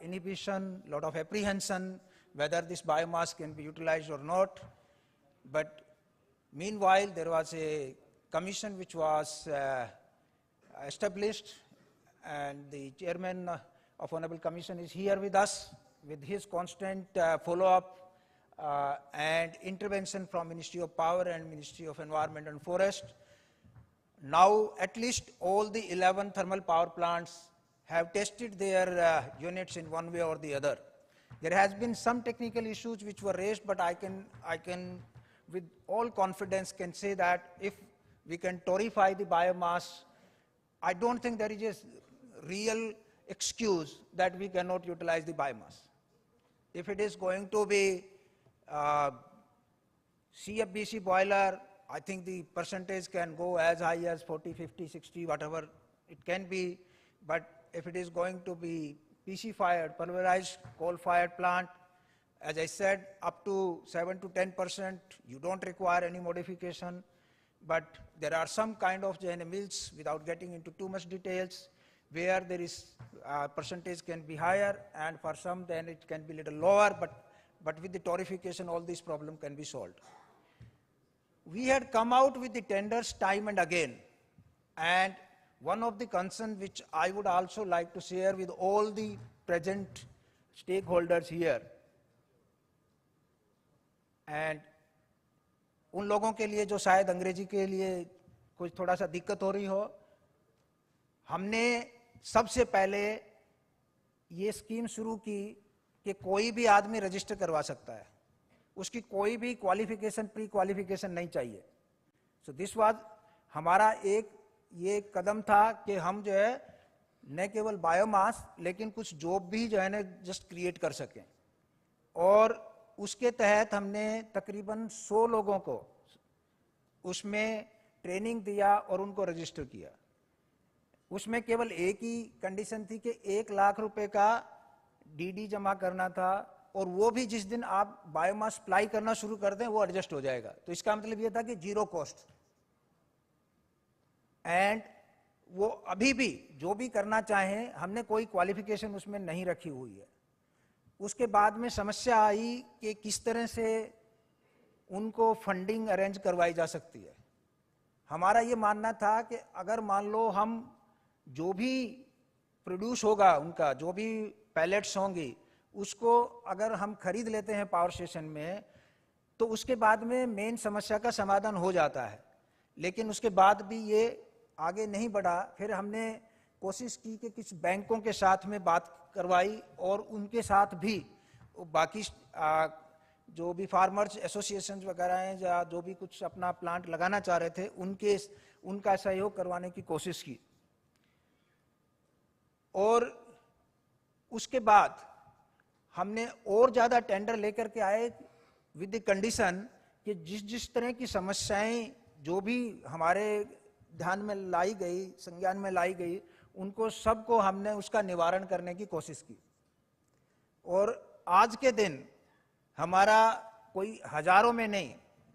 inhibition, a lot of apprehension whether this biomass can be utilized or not. But meanwhile, there was a commission which was established, and the chairman of Honorable Commission is here with us with his constant follow-up and intervention from Ministry of Power and Ministry of Environment and Forest. Now at least all the 11 thermal power plants have tested their units in one way or the other. There has been some technical issues which were raised, but I can with all confidence can say that if we can torrefy the biomass, I don't think there is a real excuse that we cannot utilize the biomass. If it is going to be CFBC boiler, I think the percentage can go as high as 40, 50, 60, whatever it can be. But if it is going to be PC-fired, pulverized coal-fired plant, as I said, up to 7 to 10%, you don't require any modification. But there are some kind of JNA mills, without getting into too much details, where there is percentage can be higher, and for some then it can be little lower, but with the torrefication all these problems can be solved. We had come out with the tenders time and again, and one of the concerns which I would also like to share with all the present stakeholders here, and उन लोगों के लिए जो शायद अंग्रेजी के लिए कुछ थोड़ा सा दिक्कत हो रही हो, हमने सबसे पहले ये स्कीम शुरू की कि कोई भी आदमी रजिस्टर करवा सकता है, उसकी कोई भी क्वालिफिकेशन प्री क्वालिफिकेशन नहीं चाहिए. सो दिस वाज हमारा एक ये कदम था कि हम जो है न केवल बायोमास लेकिन कुछ जॉब भी जो है ना जस्ट क्रिएट कर सकें. और उसके तहत हमने तकरीबन 100 लोगों को उसमें ट्रेनिंग दिया और उनको रजिस्टर किया. उसमें केवल एक ही कंडीशन थी कि 1 लाख रुपए का डीडी जमा करना था, और वो भी जिस दिन आप बायोमास सप्लाई करना शुरू कर दें वो एडजस्ट हो जाएगा. तो इसका मतलब ये था कि जीरो कॉस्ट. एंड वो अभी भी जो भी करना चाहें, हमने कोई क्वालिफिकेशन उसमें नहीं रखी हुई है। उसके बाद में समस्या आई कि किस तरह से उनको फंडिंग अरेंज करवाई जा सकती है। हमारा ये मानना था कि अगर मान लो हम जो भी प्रोड्यूस होगा, उनका जो भी पैलेट्स होंगी, उसको अगर हम खरीद लेते हैं पावर स्टेशन में, तो उसके बाद में मेन समस्या का समाधान हो जाता है। लेकिन उसके बाद भी ये आगे नहीं बढ़ा। फिर हमने कोशिश की कि कुछ बैंकों के साथ में बात करवाई और उनके साथ भी बाकी जो भी फार्मर्स एसोसिएशन वगैरह हैं या जो भी कुछ अपना प्लांट लगाना चाह रहे थे, उनका सहयोग करवाने की कोशिश की। और उसके बाद हमने और ज़्यादा टेंडर लेकर के आए विद द कंडीशन कि जिस तरह की समस्याएं जो भी हमारे ध्यान में लाई गई, संज्ञान में लाई गई, उनको सबको हमने उसका निवारण करने की कोशिश की। और आज के दिन हमारा कोई हजारों में नहीं,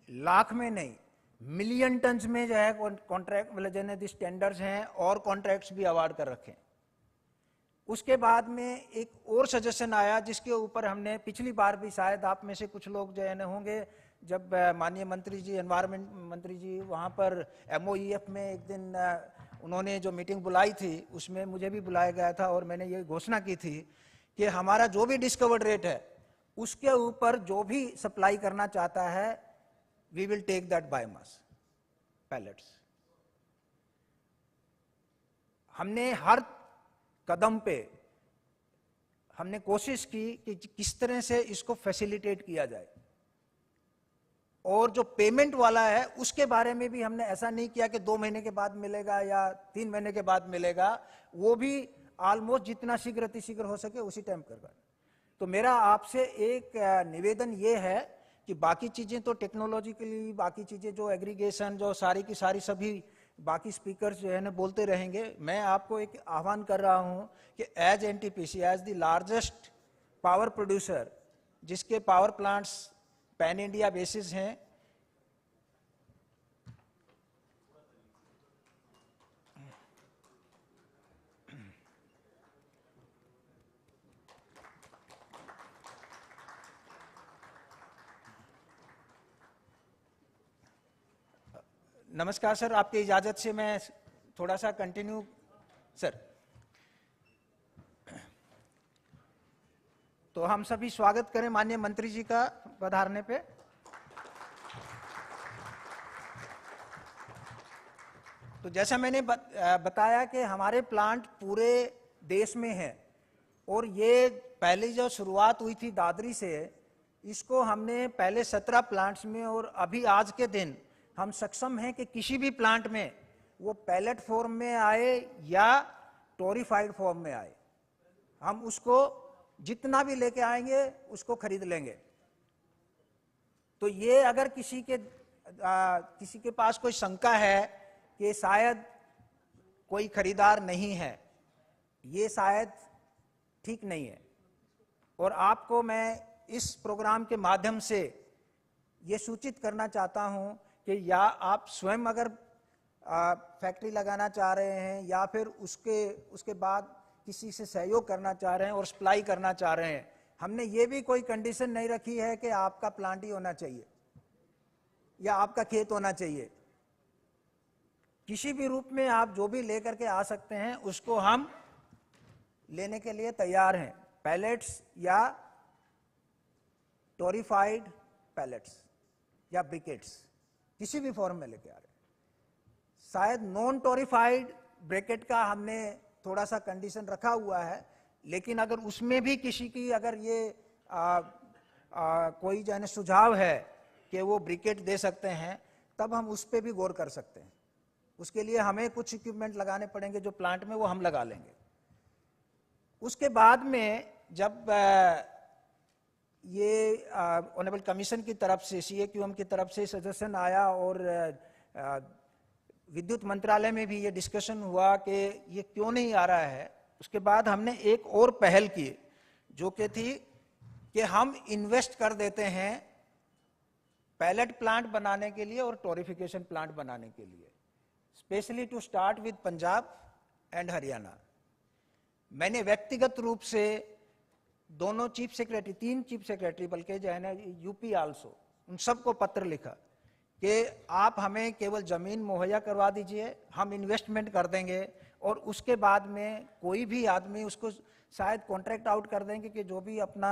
लाख में नहीं, मिलियन टन्स में जो है कॉन्ट्रैक्ट मतलब जिन्हें टेंडर्स हैं और कॉन्ट्रैक्ट्स भी अवार्ड कर रखे। उसके बाद में एक और सजेशन आया जिसके ऊपर हमने पिछली बार भी, शायद आप में से कुछ लोग जो है होंगे, जब माननीय मंत्री जी, एनवायरमेंट मंत्री जी वहाँ पर MOEF में एक दिन उन्होंने जो मीटिंग बुलाई थी, उसमें मुझे भी बुलाया गया था और मैंने ये घोषणा की थी कि हमारा जो भी डिस्कवर्ड रेट है उसके ऊपर जो भी सप्लाई करना चाहता है, we will take that biomass pellets. हमने हर कदम पे हमने कोशिश की कि किस तरह से इसको फैसिलिटेट किया जाए। और जो पेमेंट वाला है उसके बारे में भी हमने ऐसा नहीं किया कि 2 महीने के बाद मिलेगा या 3 महीने के बाद मिलेगा, वो भी ऑलमोस्ट जितना शीघ्र अतिशीघ्र हो सके उसी टाइम करवा। तो मेरा आपसे एक निवेदन ये है कि बाकी चीजें तो टेक्नोलॉजिकली, बाकी चीजें जो एग्रीगेशन, जो सारी की सारी सभी बाकी स्पीकर्स जो है ना बोलते रहेंगे। मैं आपको एक आह्वान कर रहा हूं कि as NTPC, as the largest power producer, जिसके power plants pan India basis हैं, नमस्कार सर, आपकी इजाजत से मैं थोड़ा सा कंटिन्यू सर। तो हम सभी स्वागत करें माननीय मंत्री जी का पधारने पे। तो जैसा मैंने बताया कि हमारे प्लांट पूरे देश में हैं और ये पहले जो शुरुआत हुई थी दादरी से, इसको हमने पहले 17 प्लांट्स में, और अभी आज के दिन हम सक्षम हैं कि किसी भी प्लांट में वो पैलेट फॉर्म में आए या टोरीफाइड फॉर्म में आए, हम उसको जितना भी लेके आएंगे उसको खरीद लेंगे। तो ये अगर किसी के पास कोई शंका है कि शायद कोई खरीदार नहीं है, ये शायद ठीक नहीं है। और आपको मैं इस प्रोग्राम के माध्यम से ये सूचित करना चाहता हूं कि या आप स्वयं अगर फैक्ट्री लगाना चाह रहे हैं या फिर उसके बाद किसी से सहयोग करना चाह रहे हैं और सप्लाई करना चाह रहे हैं, हमने ये भी कोई कंडीशन नहीं रखी है कि आपका प्लांट ही होना चाहिए या आपका खेत होना चाहिए। किसी भी रूप में आप जो भी लेकर के आ सकते हैं, उसको हम लेने के लिए तैयार हैं। पैलेट्स या टोरीफाइड पैलेट्स या ब्रिकेट्स, किसी भी फॉर्म में लेके आ रहे हैं। शायद नॉन टोरीफाइड ब्रैकेट का हमने थोड़ा सा कंडीशन रखा हुआ है, लेकिन अगर उसमें भी किसी की अगर ये कोई जो है सुझाव है कि वो ब्रिकेट दे सकते हैं, तब हम उस पर भी गौर कर सकते हैं। उसके लिए हमें कुछ इक्विपमेंट लगाने पड़ेंगे जो प्लांट में, वो हम लगा लेंगे। उसके बाद में जब ये ऑनरेबल कमीशन की तरफ से, CAQM की तरफ से सजेशन आया और विद्युत मंत्रालय में भी ये डिस्कशन हुआ कि ये क्यों नहीं आ रहा है, उसके बाद हमने एक और पहल की जो कि थी कि हम इन्वेस्ट कर देते हैं पैलेट प्लांट बनाने के लिए और टोरिफिकेशन प्लांट बनाने के लिए। Specially to start with Punjab and Haryana. मैंने व्यक्तिगत रूप से दोनों चीफ सेक्रेटरी, 3 चीफ सेक्रेटरी बल्कि जो है ना यूपी आल्सो, उन सबको पत्र लिखा कि आप हमें केवल ज़मीन मुहैया करवा दीजिए, हम इन्वेस्टमेंट कर देंगे और उसके बाद में कोई भी आदमी उसको शायद कॉन्ट्रैक्ट आउट कर देंगे कि जो भी अपना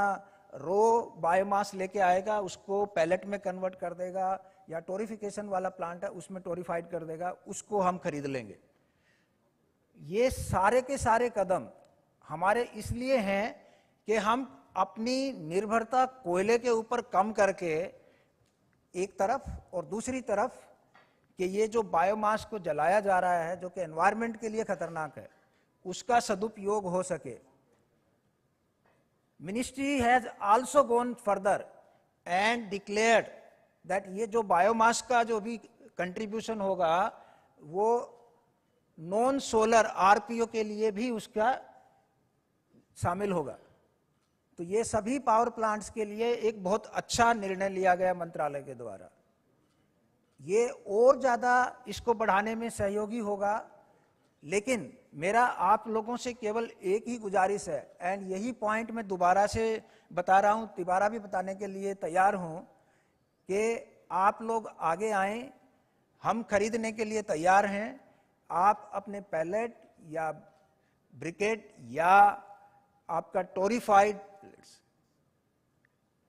रो बायोमास लेके आएगा उसको पैलेट में कन्वर्ट कर देगा या टोरिफिकेशन वाला प्लांट है उसमें टोरिफाइड कर देगा, उसको हम खरीद लेंगे। ये सारे के सारे कदम हमारे इसलिए हैं कि हम अपनी निर्भरता कोयले के ऊपर कम करके एक तरफ, और दूसरी तरफ कि ये जो बायोमास को जलाया जा रहा है जो कि एनवायरनमेंट के लिए खतरनाक है, उसका सदुपयोग हो सके। Ministry has also gone further and declared that ये जो बायोमास का जो भी कंट्रीब्यूशन होगा वो नॉन सोलर आरपीओ के लिए भी उसका शामिल होगा। तो ये सभी पावर प्लांट्स के लिए एक बहुत अच्छा निर्णय लिया गया मंत्रालय के द्वारा। ये और ज़्यादा इसको बढ़ाने में सहयोगी होगा, लेकिन मेरा आप लोगों से केवल एक ही गुजारिश है, एंड यही पॉइंट मैं दोबारा से बता रहा हूँ, दोबारा भी बताने के लिए तैयार हूँ कि आप लोग आगे आएँ, हम खरीदने के लिए तैयार हैं। आप अपने पैलेट या ब्रिकेट या आपका टोरिफाइड,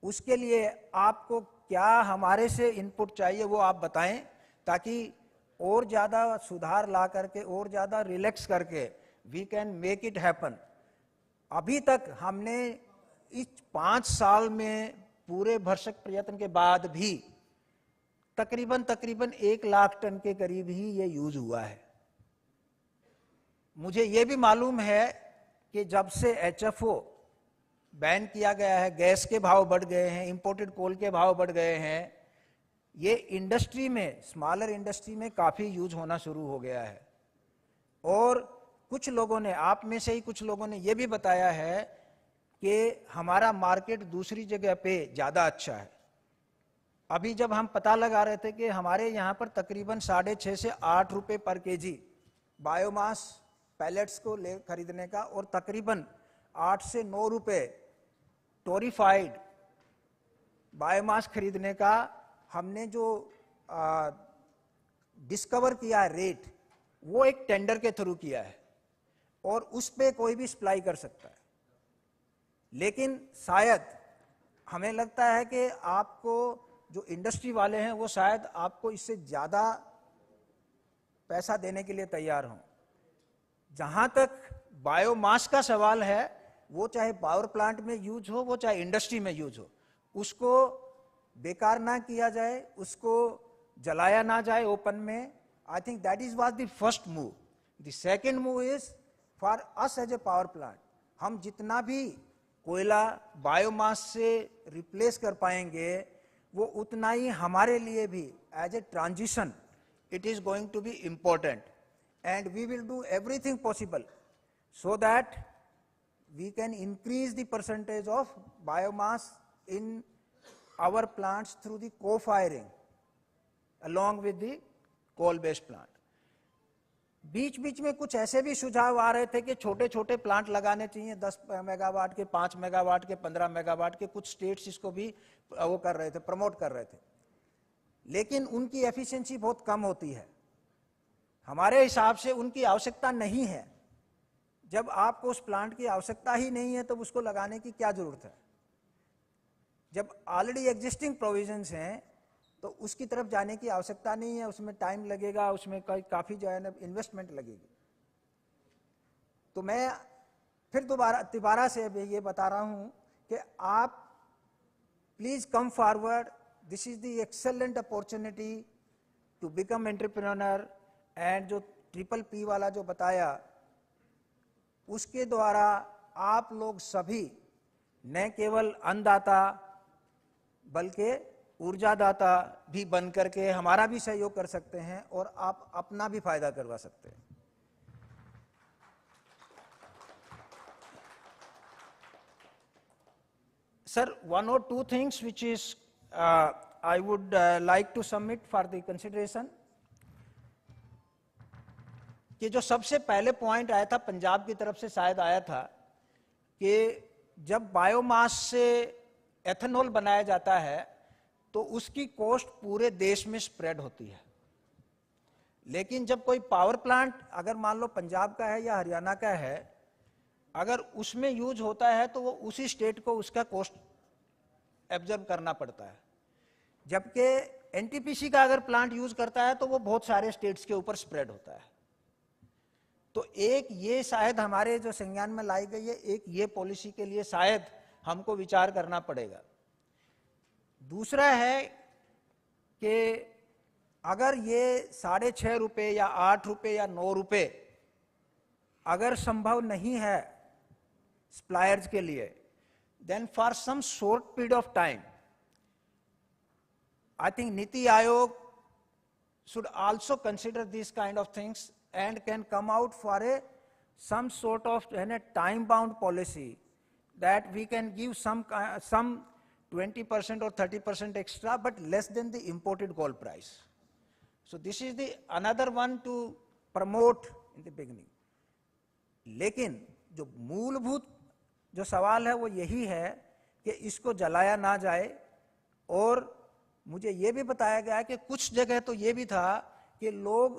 उसके लिए आपको क्या हमारे से इनपुट चाहिए वो आप बताएं, ताकि और ज़्यादा सुधार ला करके और ज़्यादा रिलैक्स करके we can make it happen. अभी तक हमने इस 5 साल में पूरे भरसक प्रयत्न के बाद भी तकरीबन 1 लाख टन के करीब ही ये यूज हुआ है। मुझे ये भी मालूम है कि जब से एचएफओ बैन किया गया है, गैस के भाव बढ़ गए हैं, इंपोर्टेड कोल के भाव बढ़ गए हैं, ये इंडस्ट्री में, स्मॉलर इंडस्ट्री में काफ़ी यूज होना शुरू हो गया है। और कुछ लोगों ने, आप में से ही कुछ लोगों ने ये भी बताया है कि हमारा मार्केट दूसरी जगह पे ज़्यादा अच्छा है। अभी जब हम पता लगा रहे थे कि हमारे यहाँ पर तकरीबन 6.5 से 8 रुपये पर केजी बायोमास पैलेट्स को ले खरीदने का और तकरीबन 8 से 9 रुपये टोरिफाइड बायोमास खरीदने का हमने जो डिस्कवर किया है रेट, वो एक टेंडर के थ्रू किया है और उस पे कोई भी सप्लाई कर सकता है। लेकिन शायद हमें लगता है कि आपको जो इंडस्ट्री वाले हैं वो शायद आपको इससे ज़्यादा पैसा देने के लिए तैयार हों। जहाँ तक बायोमास का सवाल है, वो चाहे पावर प्लांट में यूज हो, वो चाहे इंडस्ट्री में यूज हो, उसको बेकार ना किया जाए, उसको जलाया ना जाए ओपन में। I think that is was the first move. The second move is for us as a power plant, हम जितना भी कोयला बायोमास से रिप्लेस कर पाएंगे वो उतना ही हमारे लिए भी as a transition it is going to be important, and we will do everything possible so that we can increase the percentage of biomass in our plants through the co-firing along with the coal based plant. बीच बीच में कुछ ऐसे भी सुझाव आ रहे थे कि छोटे छोटे प्लांट लगाने चाहिए, 10 मेगावाट के, 5 मेगावाट के, 15 मेगावाट के। कुछ स्टेट्स इसको भी वो कर रहे थे, प्रमोट कर रहे थे, लेकिन उनकी एफिशिएंसी बहुत कम होती है। हमारे हिसाब से उनकी आवश्यकता नहीं है। जब आपको उस प्लांट की आवश्यकता ही नहीं है तो उसको लगाने की क्या जरूरत है। जब ऑलरेडी एग्जिस्टिंग प्रोविजंस हैं तो उसकी तरफ जाने की आवश्यकता नहीं है, उसमें टाइम लगेगा, उसमें काफ़ी जो है ना इन्वेस्टमेंट लगेगी। तो मैं फिर दोबारा से ये बता रहा हूँ कि आप please come forward, this is the excellent opportunity to become entrepreneur. And जो PPP वाला जो बताया, उसके द्वारा आप लोग सभी न केवल अन्नदाता बल्कि ऊर्जादाता भी बन करके हमारा भी सहयोग कर सकते हैं और आप अपना भी फायदा करवा सकते हैं। Sir, 1 or 2 things which is I would like to submit for the consideration. कि जो सबसे पहले पॉइंट आया था पंजाब की तरफ से, शायद आया था, कि जब बायोमास से एथेनॉल बनाया जाता है तो उसकी कॉस्ट पूरे देश में स्प्रेड होती है। लेकिन जब कोई पावर प्लांट अगर मान लो पंजाब का है या हरियाणा का है, अगर उसमें यूज होता है तो वो उसी स्टेट को उसका कॉस्ट एब्जॉर्ब करना पड़ता है। जबकि एनटीपीसी का अगर प्लांट यूज करता है तो वो बहुत सारे स्टेट्स के ऊपर स्प्रेड होता है। तो एक ये शायद हमारे जो संज्ञान में लाई गई है, एक ये पॉलिसी के लिए शायद हमको विचार करना पड़ेगा। दूसरा है कि अगर ये 6.5 रुपये या 8 रुपये या 9 रुपये अगर संभव नहीं है सप्लायर्स के लिए, then for some short period of time I think Niti Aayog should also consider these kind of things and can come out for some sort of time-bound policy that we can give some 20% or 30% extra, but less than the imported gold price. So this is the another one to promote in the beginning. लेकिन जो मूलभूत जो सवाल है वो यही है कि इसको जलाया ना जाए। और मुझे ये भी बताया गया कि कुछ जगह तो ये भी था कि लोग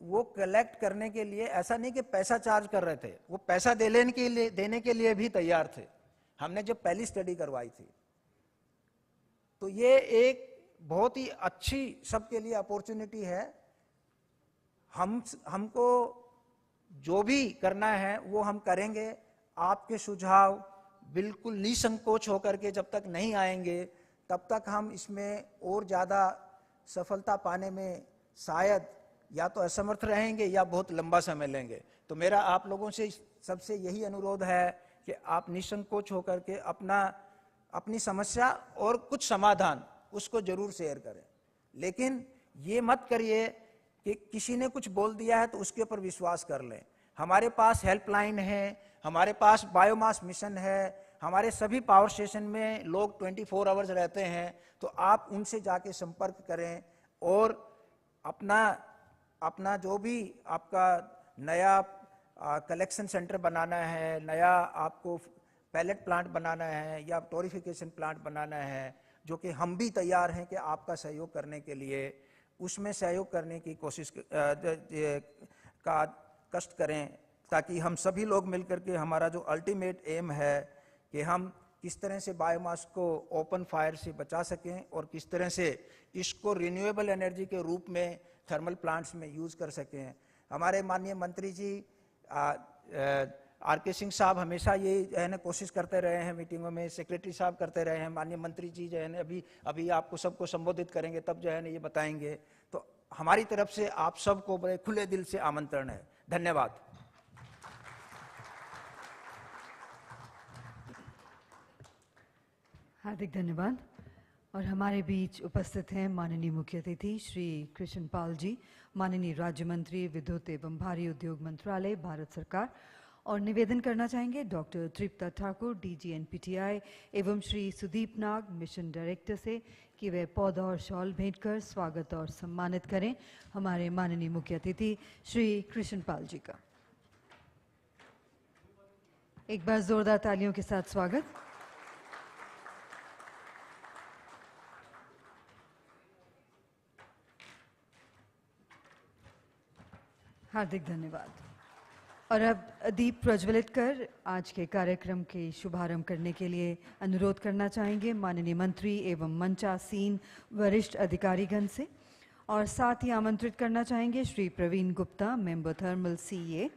वो कलेक्ट करने के लिए ऐसा नहीं कि पैसा चार्ज कर रहे थे, वो पैसा देने के लिए भी तैयार थे। हमने जब पहली स्टडी करवाई थी तो ये एक बहुत ही अच्छी सबके लिए अपॉर्चुनिटी है। हमको जो भी करना है वो हम करेंगे। आपके सुझाव बिल्कुल निसंकोच होकर के जब तक नहीं आएंगे तब तक हम इसमें और ज़्यादा सफलता पाने में शायद या तो असमर्थ रहेंगे या बहुत लंबा समय लेंगे। तो मेरा आप लोगों से सबसे यही अनुरोध है कि आप निसंकोच होकर के अपनी समस्या और कुछ समाधान उसको जरूर शेयर करें। लेकिन ये मत करिए कि किसी ने कुछ बोल दिया है तो उसके ऊपर विश्वास कर लें। हमारे पास हेल्पलाइन है, हमारे पास बायोमास मिशन है, हमारे सभी पावर स्टेशन में लोग 24 आवर्स रहते हैं। तो आप उनसे जाके संपर्क करें और अपना जो भी आपका नया कलेक्शन सेंटर बनाना है, नया आपको पैलेट प्लांट बनाना है या टोरिफिकेशन प्लांट बनाना है, जो कि हम भी तैयार हैं कि आपका सहयोग करने के लिए, उसमें सहयोग करने की कोशिश का कष्ट करें, ताकि हम सभी लोग मिलकर के हमारा जो अल्टीमेट एम है कि हम किस तरह से बायोमास को ओपन फायर से बचा सकें और किस तरह से इसको रिन्यूएबल एनर्जी के रूप में थर्मल प्लांट्स में यूज़ कर सकें। हमारे माननीय मंत्री जी आर के सिंह साहब हमेशा ये जो है ना कोशिश करते रहे हैं, मीटिंगों में सेक्रेटरी साहब करते रहे हैं, माननीय मंत्री जी जो है ना अभी आपको सबको संबोधित करेंगे तब जो है ना ये बताएंगे। तो हमारी तरफ से आप सबको बड़े खुले दिल से आमंत्रण है। धन्यवाद। हार्दिक धन्यवाद। और हमारे बीच उपस्थित हैं माननीय मुख्य अतिथि श्री कृष्ण पाल जी, माननीय राज्य मंत्री विद्युत एवं भारी उद्योग मंत्रालय भारत सरकार। और निवेदन करना चाहेंगे डॉक्टर तृप्ता ठाकुर डीजी एनपीटीआई एवं श्री सुदीप नाग मिशन डायरेक्टर से कि वे पौधा और शॉल भेंट कर स्वागत और सम्मानित करें हमारे माननीय मुख्य अतिथि श्री कृष्ण पाल जी का। एक बार जोरदार तालियों के साथ स्वागत। हार्दिक धन्यवाद। और अब दीप प्रज्वलित कर आज के कार्यक्रम के शुभारंभ करने के लिए अनुरोध करना चाहेंगे माननीय मंत्री एवं मंचासीन वरिष्ठ अधिकारीगण से। और साथ ही आमंत्रित करना चाहेंगे Shri Praveen Gupta, member thermal CA,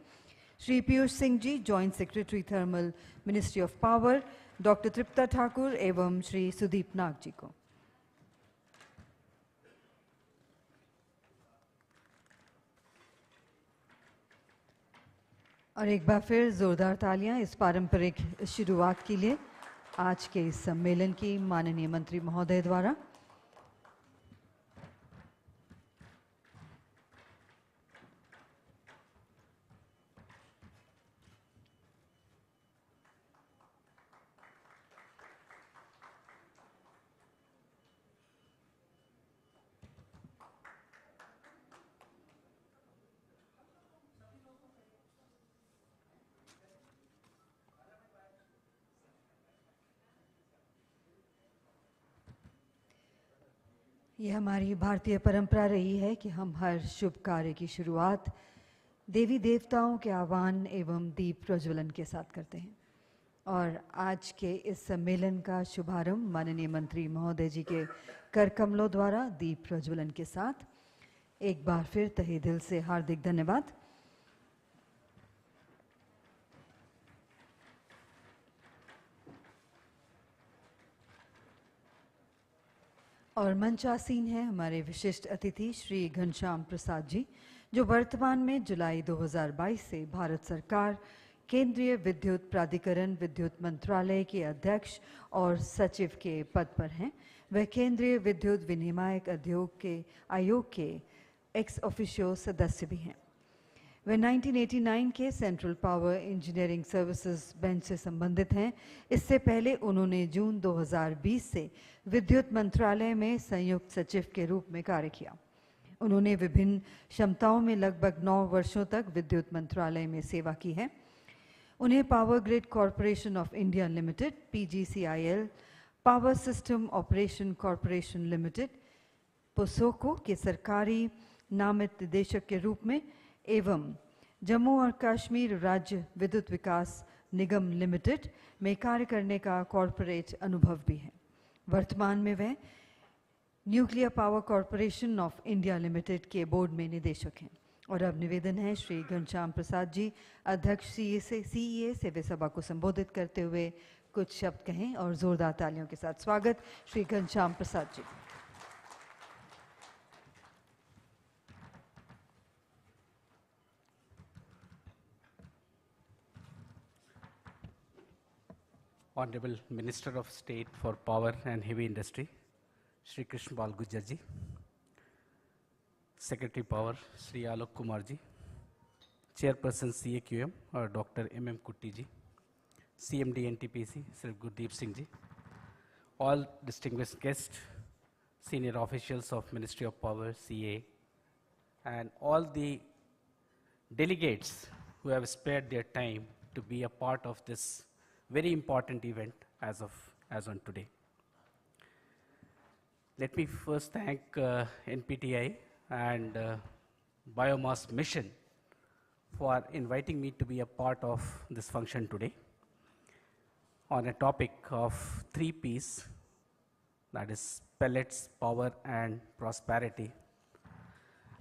Shri Piyush Singh ji, joint secretary thermal ministry of power, doctor Tripta Thakur एवं श्री सुदीप नाग जी को। और एक बार फिर जोरदार तालियां इस पारंपरिक शुरुआत के लिए आज के इस सम्मेलन की माननीय मंत्री महोदय द्वारा। ये हमारी भारतीय परंपरा रही है कि हम हर शुभ कार्य की शुरुआत देवी देवताओं के आह्वान एवं दीप प्रज्वलन के साथ करते हैं। और आज के इस सम्मेलन का शुभारंभ माननीय मंत्री महोदय जी के कर कमलों द्वारा दीप प्रज्वलन के साथ। एक बार फिर तहे दिल से हार्दिक धन्यवाद। और मंचासीन है हमारे विशिष्ट अतिथि श्री घनश्याम प्रसाद जी, जो वर्तमान में जुलाई 2022 से भारत सरकार केंद्रीय विद्युत प्राधिकरण विद्युत मंत्रालय के अध्यक्ष और सचिव के पद पर हैं। वह केंद्रीय विद्युत विनियामक आयोग के एक्स ऑफिशियो सदस्य भी हैं। वे 1989 के central power engineering services bench से संबंधित हैं। इससे पहले उन्होंने जून 2020 से विद्युत मंत्रालय में संयुक्त सचिव के रूप में कार्य किया। उन्होंने विभिन्न क्षमताओं में लगभग 9 वर्षों तक विद्युत मंत्रालय में सेवा की है। उन्हें power grid corporation of India limited (PGCIL), power system operation corporation limited (POSOCO) के सरकारी नामित निदेशक के रूप में एवं जम्मू और कश्मीर राज्य विद्युत विकास निगम लिमिटेड में कार्य करने का कॉरपोरेट अनुभव भी है। वर्तमान में वह nuclear power corporation of India limited के बोर्ड में निदेशक हैं। और अब निवेदन है श्री घनश्याम प्रसाद जी, अध्यक्ष CEA से वे सभा को संबोधित करते हुए कुछ शब्द कहें और जोरदार तालियों के साथ स्वागत श्री घनश्याम प्रसाद जी। Honorable Minister of State for Power and Heavy Industry, Shri Krishna Pal Gujjar ji, Secretary Power, Shri Alok Kumar ji, Chairperson CAQM, or Dr. MM Kutti ji, CMD NTPC, Sri Gurdeep Singh ji, all distinguished guests, senior officials of Ministry of Power, CA, and all the delegates who have spared their time to be a part of this very important event as on today. Let me first thank NPTI and Biomass Mission for inviting me to be a part of this function today on a topic of 3 P's, that is pellets, power, and prosperity.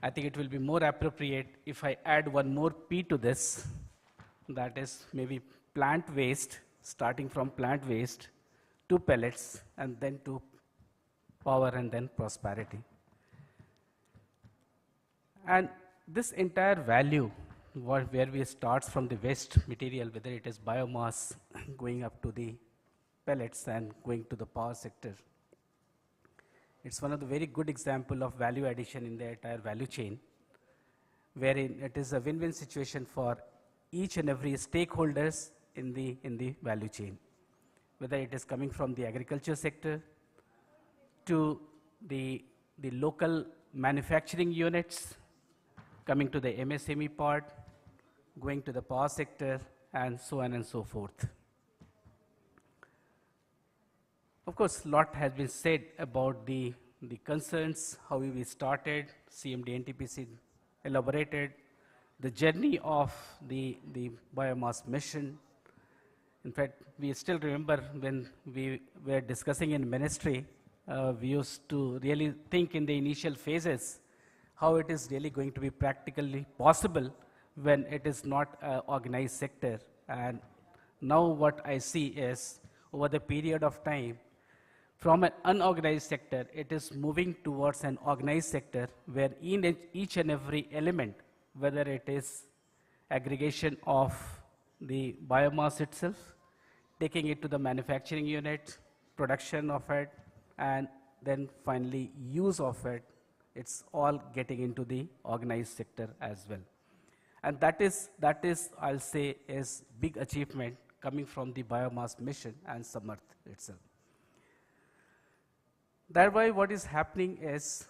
I think it will be more appropriate if I add one more P to this, that is maybe plant waste, starting from plant waste to pellets and then to power and then prosperity. And this entire value, where we start from the waste material, whether it is biomass going up to the pellets and going to the power sector, it's one of the very good example of value addition in the entire value chain, wherein it is a win-win situation for each and every stakeholders in the value chain, whether it is coming from the agriculture sector to the local manufacturing units, coming to the MSME part, going to the power sector, and so on and so forth. Of course, a lot has been said about the concerns, how we started, CMD NTPC elaborated, the journey of the biomass mission. In fact, we still remember when we were discussing in ministry, we used to really think in the initial phases how it is really going to be practically possible when it is not an organized sector. And now what I see is, over the period of time, from an unorganized sector, it is moving towards an organized sector where in each and every element, whether it is aggregation of the biomass itself, taking it to the manufacturing unit, production of it, and then finally use of it, it's all getting into the organized sector as well. And that is I'll say, is big achievement coming from the biomass mission and Samarth itself. Thereby, what is happening is,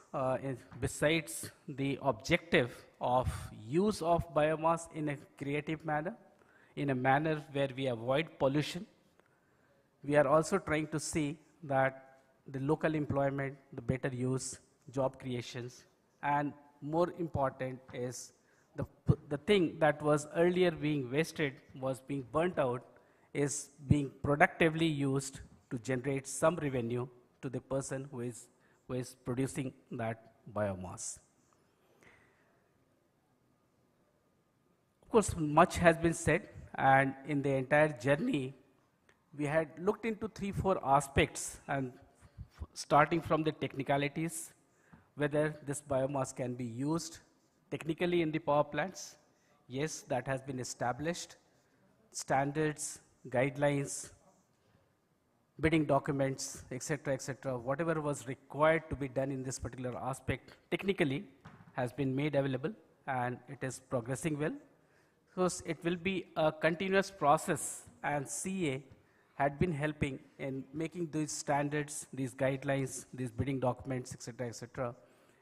besides the objective of use of biomass in a creative manner, in a manner where we avoid pollution, we are also trying to see that the local employment, the better use, job creations, and more important is the thing that was earlier being wasted, was being burnt out, is being productively used to generate some revenue to the person who is producing that biomass. Of course, much has been said, and in the entire journey, we had looked into 3-4 aspects, and starting from the technicalities, whether this biomass can be used technically in the power plants. Yes, that has been established. Standards, guidelines, bidding documents, etc., whatever was required to be done in this particular aspect technically has been made available, and it is progressing well. So it will be a continuous process, and CA had been helping in making these standards, these guidelines, these bidding documents, etc.,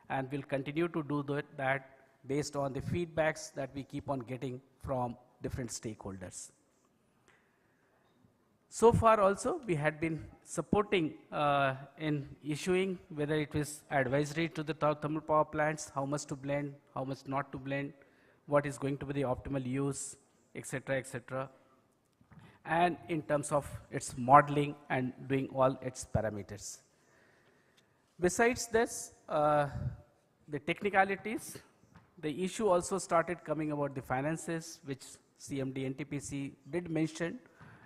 and will continue to do that based on the feedbacks that we keep on getting from different stakeholders. So far also, we had been supporting in issuing, whether it was advisory to the thermal power plants, how much to blend, how much not to blend, what is going to be the optimal use, etc., and in terms of its modeling and doing all its parameters. Besides this, the technicalities, the issue also started coming about the finances, which CMD NTPC did mention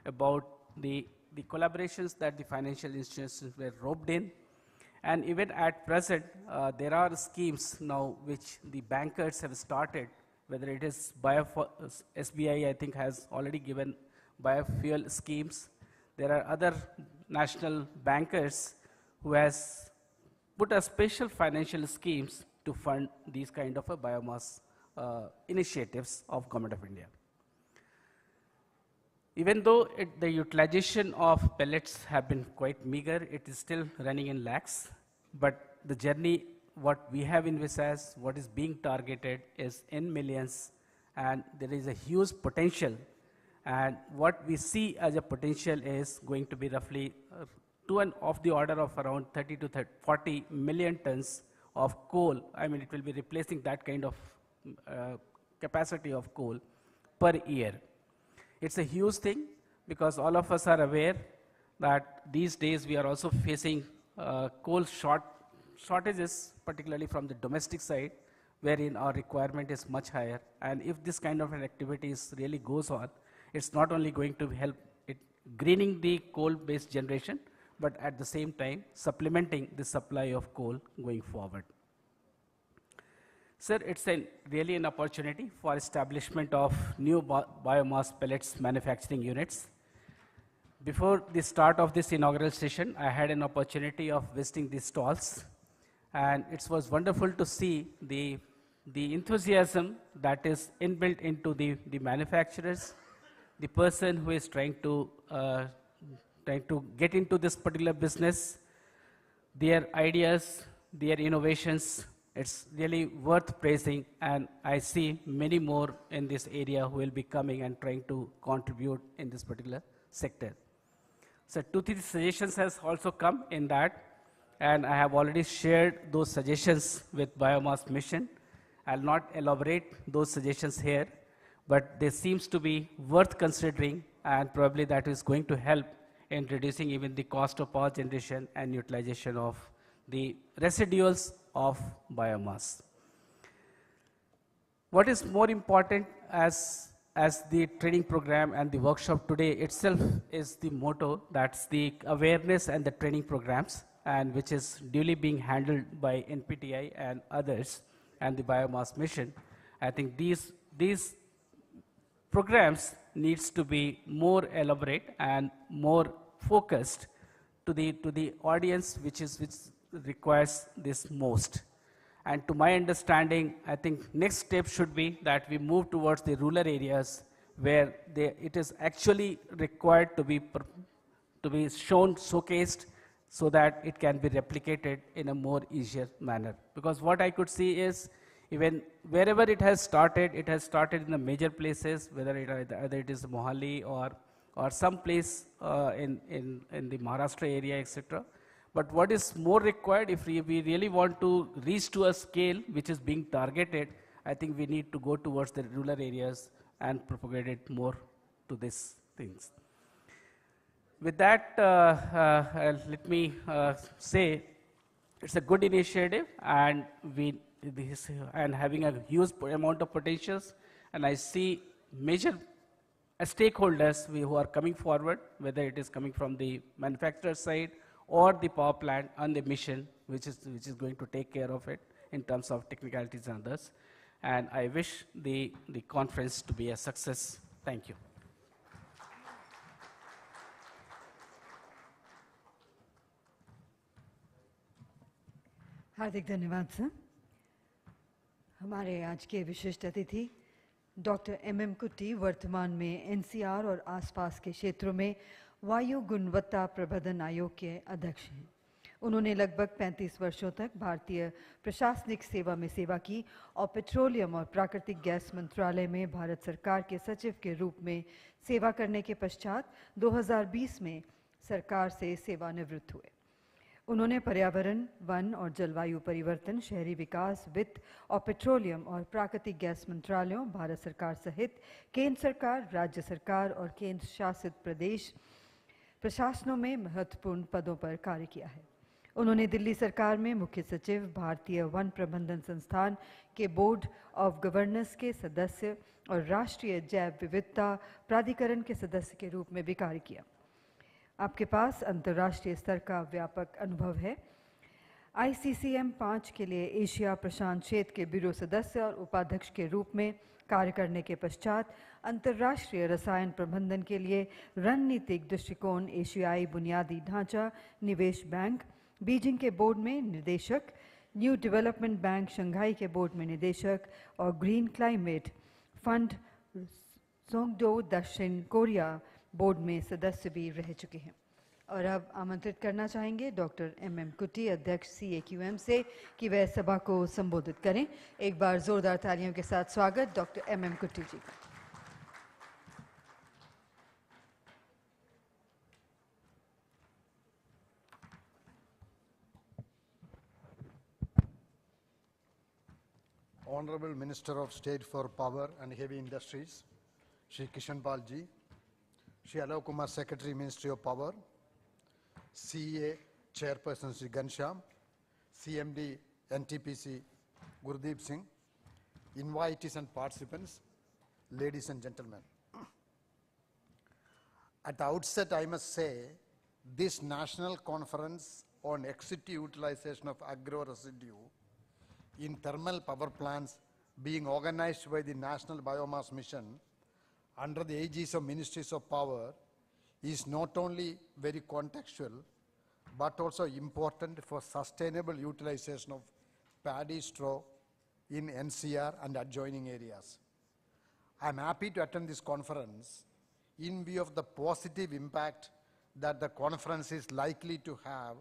about the collaborations that the financial institutions were roped in. And even at present, there are schemes now which the bankers have started, whether it is SBI, I think, has already given biofuel schemes. There are other national bankers who has put a special financial schemes to fund these kind of a biomass initiatives of Government of India. Even though the utilization of pellets have been quite meager, it is still running in lakhs, but the journey, what we have envisaged, what is being targeted is in millions, and there is a huge potential. And what we see as a potential is going to be roughly of the order of around 30 to 40 million tons of coal. I mean, it will be replacing that kind of capacity of coal per year. It's a huge thing, because all of us are aware that these days we are also facing coal shortages, particularly from the domestic side, wherein our requirement is much higher. And if this kind of an activities really goes on, it's not only going to help it greening the coal-based generation, but at the same time supplementing the supply of coal going forward. Sir, it's really an opportunity for establishment of new biomass pellets manufacturing units. Before the start of this inaugural session, I had an opportunity of visiting these stalls, and it was wonderful to see the enthusiasm that is inbuilt into the manufacturers, the person who is trying to get into this particular business, their ideas, their innovations. It's really worth praising, and I see many more in this area who will be coming and trying to contribute in this particular sector. So 2-3 suggestions has also come in that, and I have already shared those suggestions with Biomass Mission. I'll not elaborate those suggestions here, but they seems to be worth considering, and probably that is going to help in reducing even the cost of power generation and utilization of the residuals of biomass. What is more important as the training program and the workshop today itself is the motto, that's the awareness and the training programs, and which is duly being handled by NPTI and others and the Biomass Mission. I think these programs needs to be more elaborate and more focused to the audience which requires this most. And to my understanding, I think next step should be that we move towards the rural areas where it is actually required to be shown, showcased, so that it can be replicated in a more easier manner. Because what I could see is, even wherever it has started in the major places, whether it is Mohali or some place in the Maharashtra area, etc. But what is more required, if we really want to reach to a scale which is being targeted, I think we need to go towards the rural areas and propagate it more to these things. With that, let me say it's a good initiative, and and having a huge amount of potentials, and I see major stakeholders who are coming forward, whether it is coming from the manufacturer side or the power plant and the mission, which is going to take care of it in terms of technicalities and others. And I wish the conference to be a success. Thank you. हार्दिक धन्यवाद sir. हमारे आज के विशिष्ट अतिथि doctor M कुट्टी वर्तमान में NCR और आसपास के क्षेत्रों में वायु गुणवत्ता प्रबंधन आयोग के अध्यक्ष हैं। उन्होंने लगभग 35 वर्षों तक भारतीय प्रशासनिक सेवा में सेवा की और पेट्रोलियम और प्राकृतिक गैस मंत्रालय में भारत सरकार के सचिव के रूप में सेवा करने के पश्चात 2020 में सरकार से सेवानिवृत्त हुए। उन्होंने पर्यावरण, वन और जलवायु परिवर्तन, शहरी विकास, वित्त और पेट्रोलियम और प्राकृतिक गैस मंत्रालयों, भारत सरकार सहित केंद्र सरकार, राज्य सरकार और केंद्र शासित प्रदेश प्रशासनों में महत्वपूर्ण पदों पर कार्य किया है। उन्होंने दिल्ली सरकार में मुख्य सचिव, भारतीय वन प्रबंधन संस्थान के बोर्ड ऑफ गवर्नर्स के सदस्य और राष्ट्रीय जैव विविधता प्राधिकरण के सदस्य के रूप में भी कार्य किया। आपके पास अंतर्राष्ट्रीय स्तर का व्यापक अनुभव है। ICCM 5 के लिए एशिया प्रशांत क्षेत्र के ब्यूरो सदस्य और उपाध्यक्ष के रूप में कार्य करने के पश्चात अंतर्राष्ट्रीय रसायन प्रबंधन के लिए रणनीतिक दृष्टिकोण, एशियाई बुनियादी ढांचा निवेश बैंक, बीजिंग के बोर्ड में निदेशक, न्यू डेवलपमेंट बैंक शंघाई के बोर्ड में निदेशक और ग्रीन क्लाइमेट फंड सोंगडो दक्षिण कोरिया बोर्ड में सदस्य भी रह चुके हैं। और अब आमंत्रित करना चाहेंगे डॉक्टर एम कुट्टी, अध्यक्ष CAQM से, कि वह सभा को संबोधित करें। एक बार जोरदार तालियों के साथ स्वागत डॉक्टर एम कुट्टी जी का। Honorable Minister of State for Power and Heavy Industries, Shri Kishan Pal ji, Shri Alok Kumar, Secretary, Ministry of Power, CEA Chairperson Shri Ghanshyam, CMD NTPC Gurdeep Singh, invitees and participants, ladies and gentlemen. At the outset, I must say, this National Conference on Exit Utilization of Agro-Residue in Thermal Power Plants being organized by the National Biomass Mission under the aegis of Ministries of Power is not only very contextual, but also important for sustainable utilization of paddy straw in NCR and adjoining areas. I am happy to attend this conference in view of the positive impact that the conference is likely to have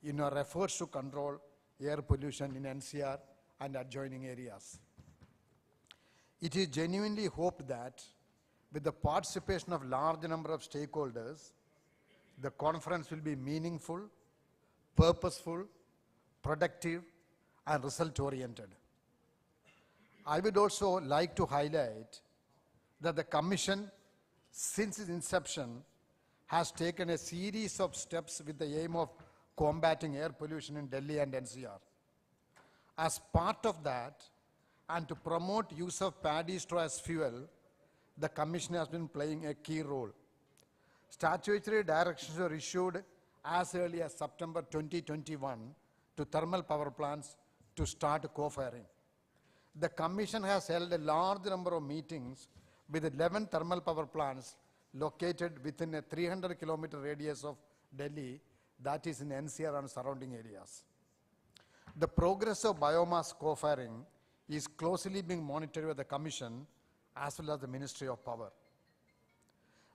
in our efforts to control air pollution in NCR and adjoining areas. It is genuinely hoped that with the participation of large number of stakeholders, the conference will be meaningful, purposeful, productive, and result-oriented. I would also like to highlight that the Commission, since its inception, has taken a series of steps with the aim of combating air pollution in Delhi and NCR. As part of that, and to promote use of paddy straw as fuel, the Commission has been playing a key role. Statutory directions were issued as early as September 2021 to thermal power plants to start co-firing. The Commission has held a large number of meetings with 11 thermal power plants located within a 300-kilometer radius of Delhi, that is in NCR and surrounding areas. The progress of biomass co-firing is closely being monitored by the Commission as well as the Ministry of Power.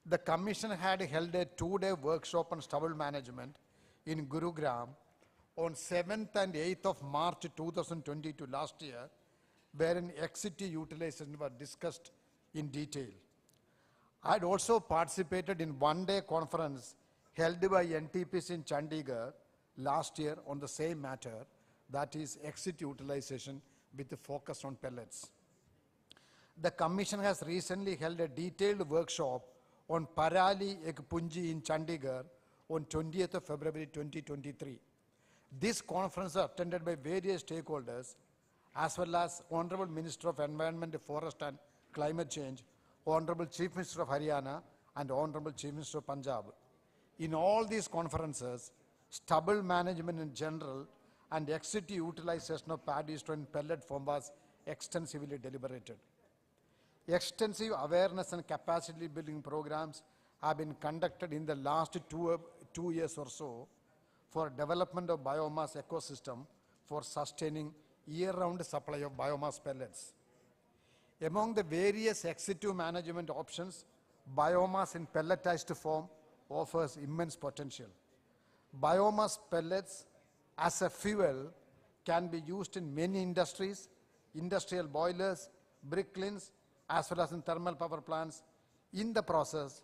The Commission had held a 2-day workshop on stubble management in Gurugram on 7th and 8th of March 2022 last year, wherein exit utilization were discussed in detail. I had also participated in one-day conference held by NTPC in Chandigarh last year on the same matter, that is exit utilization with the focus on pellets. The Commission has recently held a detailed workshop on Parali Ekpunji in Chandigarh on 20th of February 2023. This conference was attended by various stakeholders as well as Honorable Minister of Environment, Forest and Climate Change, Honorable Chief Minister of Haryana and Honorable Chief Minister of Punjab. In all these conferences, stubble management in general and exit utilization of paddy straw in pellet form was extensively deliberated. Extensive awareness and capacity building programs have been conducted in the last two years or so for development of biomass ecosystem for sustaining year-round supply of biomass pellets. Among the various exitive management options, biomass in pelletized form offers immense potential. Biomass pellets as a fuel can be used in many industries, industrial boilers, brick kilns, as well as in thermal power plants. In the process,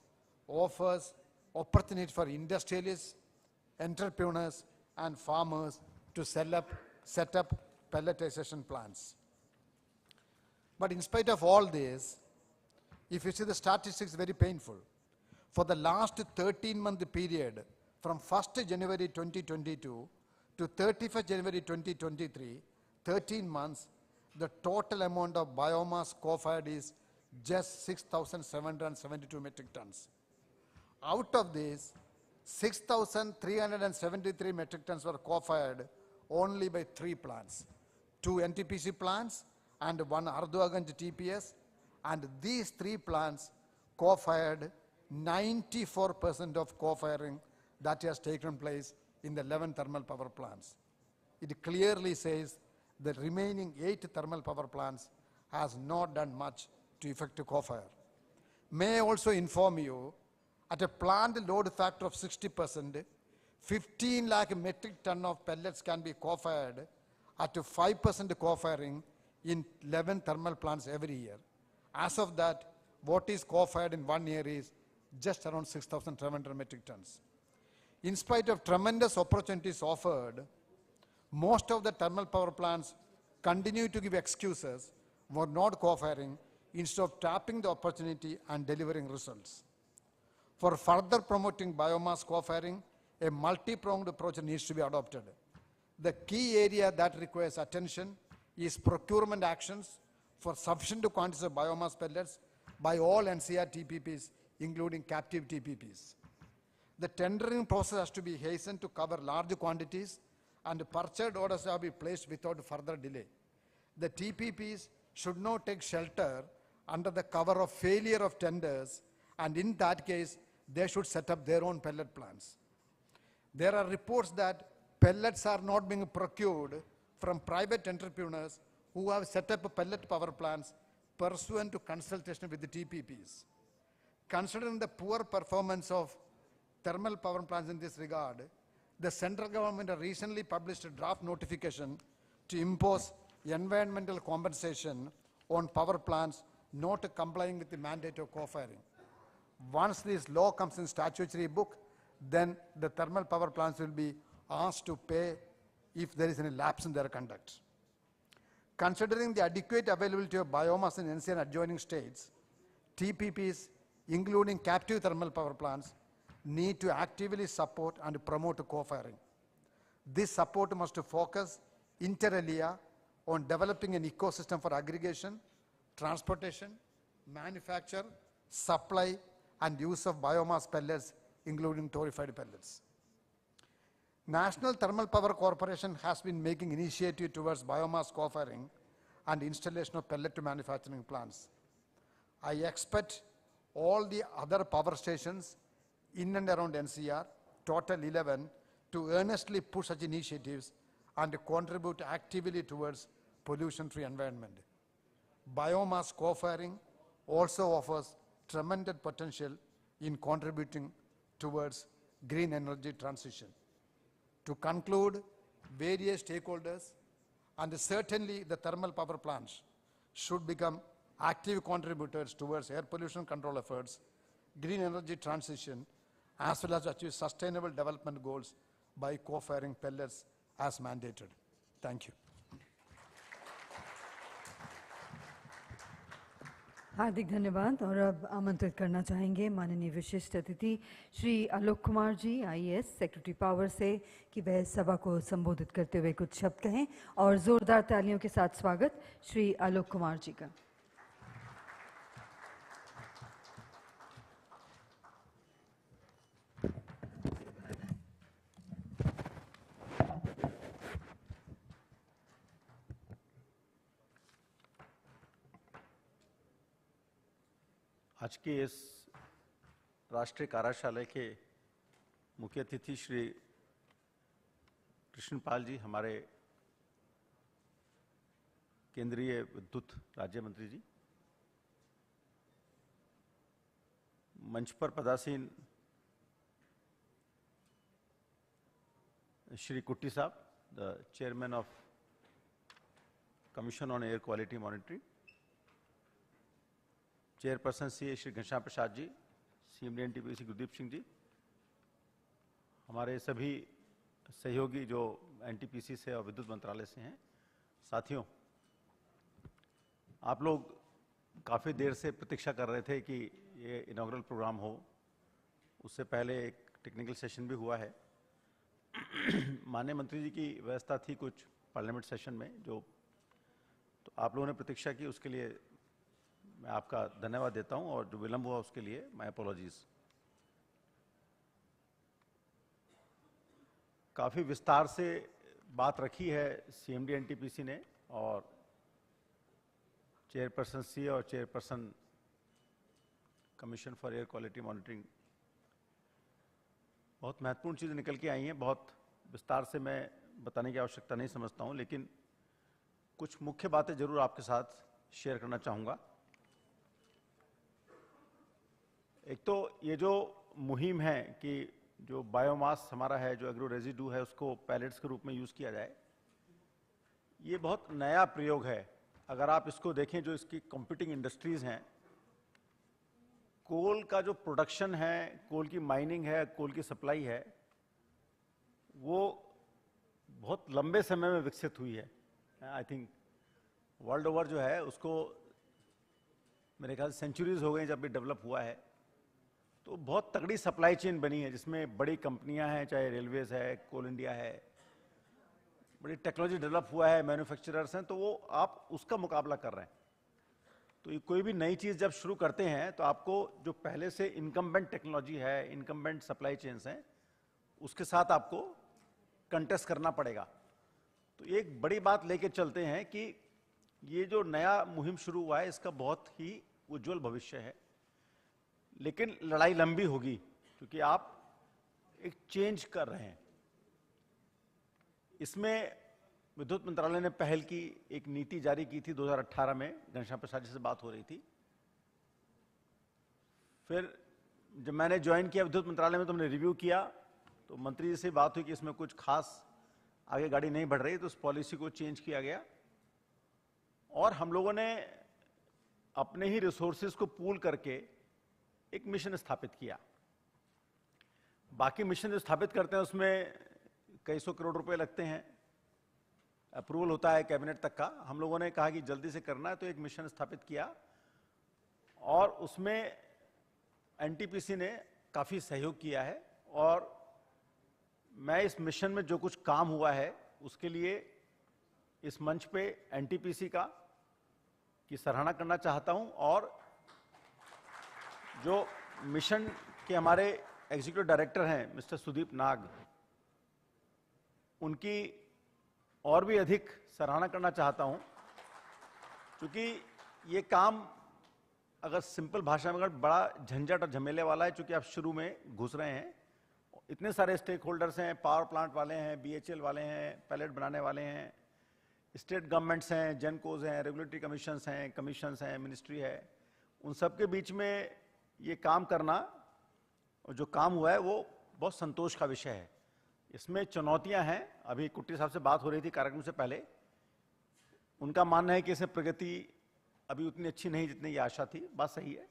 offers opportunity for industrialists, entrepreneurs, and farmers to set up pelletization plants. But in spite of all this, if you see the statistics, very painful. For the last 13-month period, from 1st January 2022 to 31st January 2023, 13 months, the total amount of biomass co-fired is just 6,772 metric tons. Out of this, 6,373 metric tons were co-fired only by 3 plants, 2 NTPC plants and 1 Ardhuaganj TPS, and these 3 plants co-fired 94% of co-firing that has taken place in the 11 thermal power plants. It clearly says the remaining 8 thermal power plants has not done much to effect co-fire. May I also inform you, at a planned load factor of 60%, 15 lakh metric ton of pellets can be co-fired at 5% co-firing in 11 thermal plants every year. As of that, what is co-fired in 1 year is just around 6,700 metric tons. In spite of tremendous opportunities offered, most of the thermal power plants continue to give excuses for not co-firing instead of tapping the opportunity and delivering results. For further promoting biomass co-firing, a multi-pronged approach needs to be adopted. The key area that requires attention is procurement actions for sufficient quantities of biomass pellets by all NCR TPPs, including captive TPPs. The tendering process has to be hastened to cover large quantities, and purchase orders have to be placed without further delay. The TPPs should not take shelter under the cover of failure of tenders, and in that case, they should set up their own pellet plants. There are reports that pellets are not being procured from private entrepreneurs who have set up pellet power plants pursuant to consultation with the TPPs. Considering the poor performance of thermal power plants in this regard, the central government has recently published a draft notification to impose environmental compensation on power plants not complying with the mandate of co-firing. Once this law comes in statutory book, then the thermal power plants will be asked to pay if there is any lapse in their conduct. Considering the adequate availability of biomass in NCR and adjoining states, TPPs, including captive thermal power plants, need to actively support and promote co-firing. This support must focus inter alia on developing an ecosystem for aggregation, transportation, manufacture, supply, and use of biomass pellets, including torrefied pellets. National Thermal Power Corporation has been making initiative towards biomass co-firing and installation of pellet manufacturing plants. I expect all the other power stations in and around NCR, total 11, to earnestly push such initiatives and contribute actively towards pollution-free environment. Biomass co-firing also offers tremendous potential in contributing towards green energy transition. To conclude, various stakeholders and certainly the thermal power plants should become active contributors towards air pollution control efforts, green energy transition, as well as achieve sustainable development goals by co-firing pellets as mandated. Thank you. हार्दिक धन्यवाद। और अब आमंत्रित करना चाहेंगे माननीय विशिष्ट अतिथि श्री आलोक कुमार जी, IAS, secretary power से, कि वह सभा को संबोधित करते हुए कुछ शब्द कहें। और जोरदार तालियों के साथ स्वागत श्री आलोक कुमार जी का। आज के इस राष्ट्रीय कार्यशाला के मुख्य अतिथि श्री कृष्णपाल जी, हमारे केंद्रीय विद्युत राज्य मंत्री जी, मंच पर पदासीन Shri Kutty sahab, the chairman of commission on air quality monitoring, chairperson C Shri Ghanshyam Prasad ji, CMD NTPC Gurdeep Singh ji, हमारे सभी सहयोगी जो एनटीपीसी से और विद्युत मंत्रालय से हैं, साथियों, आप लोग काफ़ी देर से प्रतीक्षा कर रहे थे कि ये इनॉग्रल प्रोग्राम हो। उससे पहले एक टेक्निकल सेशन भी हुआ है। माननीय मंत्री जी की व्यवस्था थी कुछ पार्लियामेंट सेशन में, जो तो आप लोगों ने प्रतीक्षा की, उसके लिए मैं आपका धन्यवाद देता हूं, और जो विलंब हुआ उसके लिए माय अपोलॉजीज। काफ़ी विस्तार से बात रखी है सीएमडी एनटीपीसी ने, और चेयरपर्सन सी और chairperson commission for air quality monitoring, बहुत महत्वपूर्ण चीज़ें निकल के आई हैं। बहुत विस्तार से मैं बताने की आवश्यकता नहीं समझता हूं, लेकिन कुछ मुख्य बातें जरूर आपके साथ शेयर करना चाहूँगा। एक तो ये जो मुहिम है कि जो बायोमास हमारा है, जो एग्रो रेजिडू है, उसको पैलेट्स के रूप में यूज़ किया जाए, ये बहुत नया प्रयोग है। अगर आप इसको देखें, जो इसकी कॉम्पिटिंग इंडस्ट्रीज़ हैं, कोल का जो प्रोडक्शन है, कोल की माइनिंग है, कोल की सप्लाई है, वो बहुत लंबे समय में विकसित हुई है। आई थिंक वर्ल्ड ओवर जो है उसको मेरे ख्याल सेंचुरीज हो गई जब भी डेवलप हुआ है। तो बहुत तगड़ी सप्लाई चेन बनी है, जिसमें बड़ी कंपनियां हैं, चाहे रेलवेज है, कोल इंडिया है, बड़ी टेक्नोलॉजी डेवलप हुआ है, मैन्युफैक्चरर्स हैं, तो वो आप उसका मुकाबला कर रहे हैं। तो ये कोई भी नई चीज़ जब शुरू करते हैं तो आपको जो पहले से इनकम्बेंट टेक्नोलॉजी है, इनकम्बेंट सप्लाई चेन्स हैं, उसके साथ आपको कंटेस्ट करना पड़ेगा। तो एक बड़ी बात लेके चलते हैं कि ये जो नया मुहिम शुरू हुआ है, इसका बहुत ही उज्जवल भविष्य है, लेकिन लड़ाई लंबी होगी, क्योंकि आप एक चेंज कर रहे हैं। इसमें विद्युत मंत्रालय ने पहल की, एक नीति जारी की थी 2018 में, घनश्याम प्रसाद जी से बात हो रही थी। फिर जब मैंने ज्वाइन किया विद्युत मंत्रालय में तो हमने रिव्यू किया, तो मंत्री जी से बात हुई कि इसमें कुछ खास आगे गाड़ी नहीं बढ़ रही, तो उस पॉलिसी को चेंज किया गया, और हम लोगों ने अपने ही रिसोर्सेज को पूल करके एक मिशन स्थापित किया। बाकी मिशन जो स्थापित करते हैं उसमें कई सौ करोड़ रुपए लगते हैं, अप्रूवल होता है कैबिनेट तक का। हम लोगों ने कहा कि जल्दी से करना है, तो एक मिशन स्थापित किया, और उसमें एनटीपीसी ने काफ़ी सहयोग किया है। और मैं इस मिशन में जो कुछ काम हुआ है उसके लिए इस मंच पे एनटीपीसी की सराहना करना चाहता हूं, और जो मिशन के हमारे एग्जीक्यूटिव डायरेक्टर हैं मिस्टर सुदीप नाग, उनकी और भी अधिक सराहना करना चाहता हूं, क्योंकि ये काम अगर सिंपल भाषा में अगर बड़ा झंझट और झमेले वाला है, क्योंकि आप शुरू में घुस रहे हैं, इतने सारे स्टेक होल्डर्स हैं, पावर प्लांट वाले हैं, बीएचएल वाले हैं, पैलेट बनाने वाले हैं, स्टेट गवर्नमेंट्स हैं, जेनकोज हैं, रेगुलेटरी कमीशंस हैं, मिनिस्ट्री है, उन सब के बीच में ये काम करना, और जो काम हुआ है वो बहुत संतोष का विषय है। इसमें चुनौतियां हैं, अभी कुट्टी साहब से बात हो रही थी कार्यक्रम से पहले, उनका मानना है कि इसमें प्रगति अभी उतनी अच्छी नहीं जितनी ये आशा थी। बात सही है,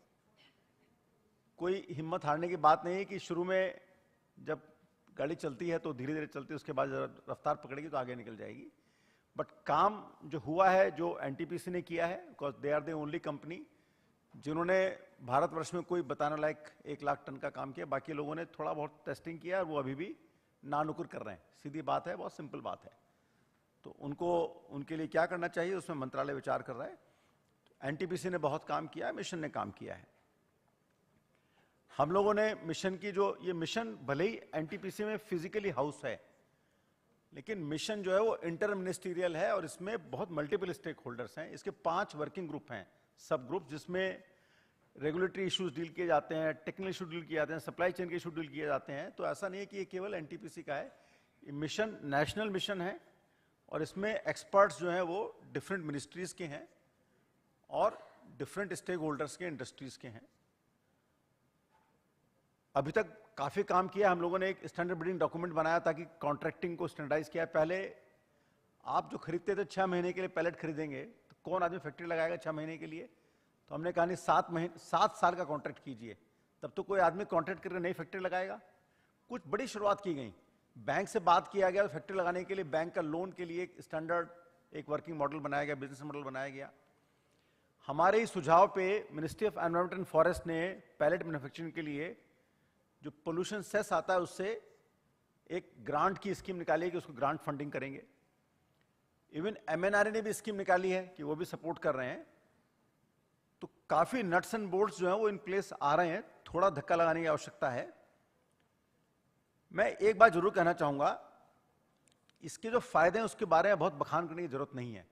कोई हिम्मत हारने की बात नहीं है कि शुरू में जब गाड़ी चलती है तो धीरे धीरे चलती है, उसके बाद रफ्तार पकड़ेगी तो आगे निकल जाएगी। बट काम जो हुआ है, जो एनटीपीसी ने किया है, because they are the only company जिन्होंने भारतवर्ष में कोई बताने लायक 1 लाख टन का काम किया। बाकी लोगों ने थोड़ा बहुत टेस्टिंग किया और वो अभी भी नानुकुर कर रहे हैं। सीधी बात है, बहुत सिंपल बात है। तो उनको उनके लिए क्या करना चाहिए उसमें मंत्रालय विचार कर रहा है। एनटीपीसी ने बहुत काम किया है, मिशन ने काम किया है। हम लोगों ने मिशन की जो ये मिशन भले ही एनटीपीसी में फिजिकली हाउस है, लेकिन मिशन जो है वो इंटर मिनिस्टीरियल है और इसमें बहुत मल्टीपल स्टेक होल्डर्स हैं। इसके 5 वर्किंग ग्रुप हैं, सब ग्रुप, जिसमें रेगुलेटरी इश्यूज डील किए जाते हैं, टेक्निकल इशू डील किए जाते हैं, सप्लाई चेन के इशू डील किए जाते हैं। तो ऐसा नहीं है कि ये केवल एनटीपीसी का है, ये मिशन नेशनल मिशन है और इसमें एक्सपर्ट्स जो हैं वो डिफरेंट मिनिस्ट्रीज के हैं और डिफरेंट स्टेक होल्डर्स के, इंडस्ट्रीज के हैं। अभी तक काफी काम किया। हम लोगों ने एक स्टैंडर्ड बिडिंग डॉक्यूमेंट बनाया ताकि कॉन्ट्रैक्टिंग को स्टैंडर्डाइज किया। पहले आप जो खरीदते थे 6 महीने के लिए पैलेट खरीदेंगे, तो कौन आदमी फैक्ट्री लगाएगा 6 महीने के लिए? तो हमने कहा नहीं, 7 साल का कॉन्ट्रैक्ट कीजिए, तब तो कोई आदमी कॉन्ट्रैक्ट करके नई फैक्ट्री लगाएगा। कुछ बड़ी शुरुआत की गई, बैंक से बात किया गया, तो फैक्ट्री लगाने के लिए बैंक का लोन के लिए एक स्टैंडर्ड एक वर्किंग मॉडल बनाया गया, बिजनेस मॉडल बनाया गया। हमारे ही सुझाव पे ministry of environment and forest ने पैलेट मैन्युफैक्चरिंग के लिए जो पोल्यूशन सेस आता है उससे एक ग्रांट की स्कीम निकाली है कि उसको ग्रांट फंडिंग करेंगे। इवन एमएनआरए ने भी स्कीम निकाली है कि वो भी सपोर्ट कर रहे हैं। तो काफी नट्स एंड बोल्ट्स जो हैं वो इन प्लेस आ रहे हैं, थोड़ा धक्का लगाने की आवश्यकता है। मैं एक बात जरूर कहना चाहूंगा, इसके जो फायदे हैं उसके बारे में बहुत बखान करने की जरूरत नहीं है।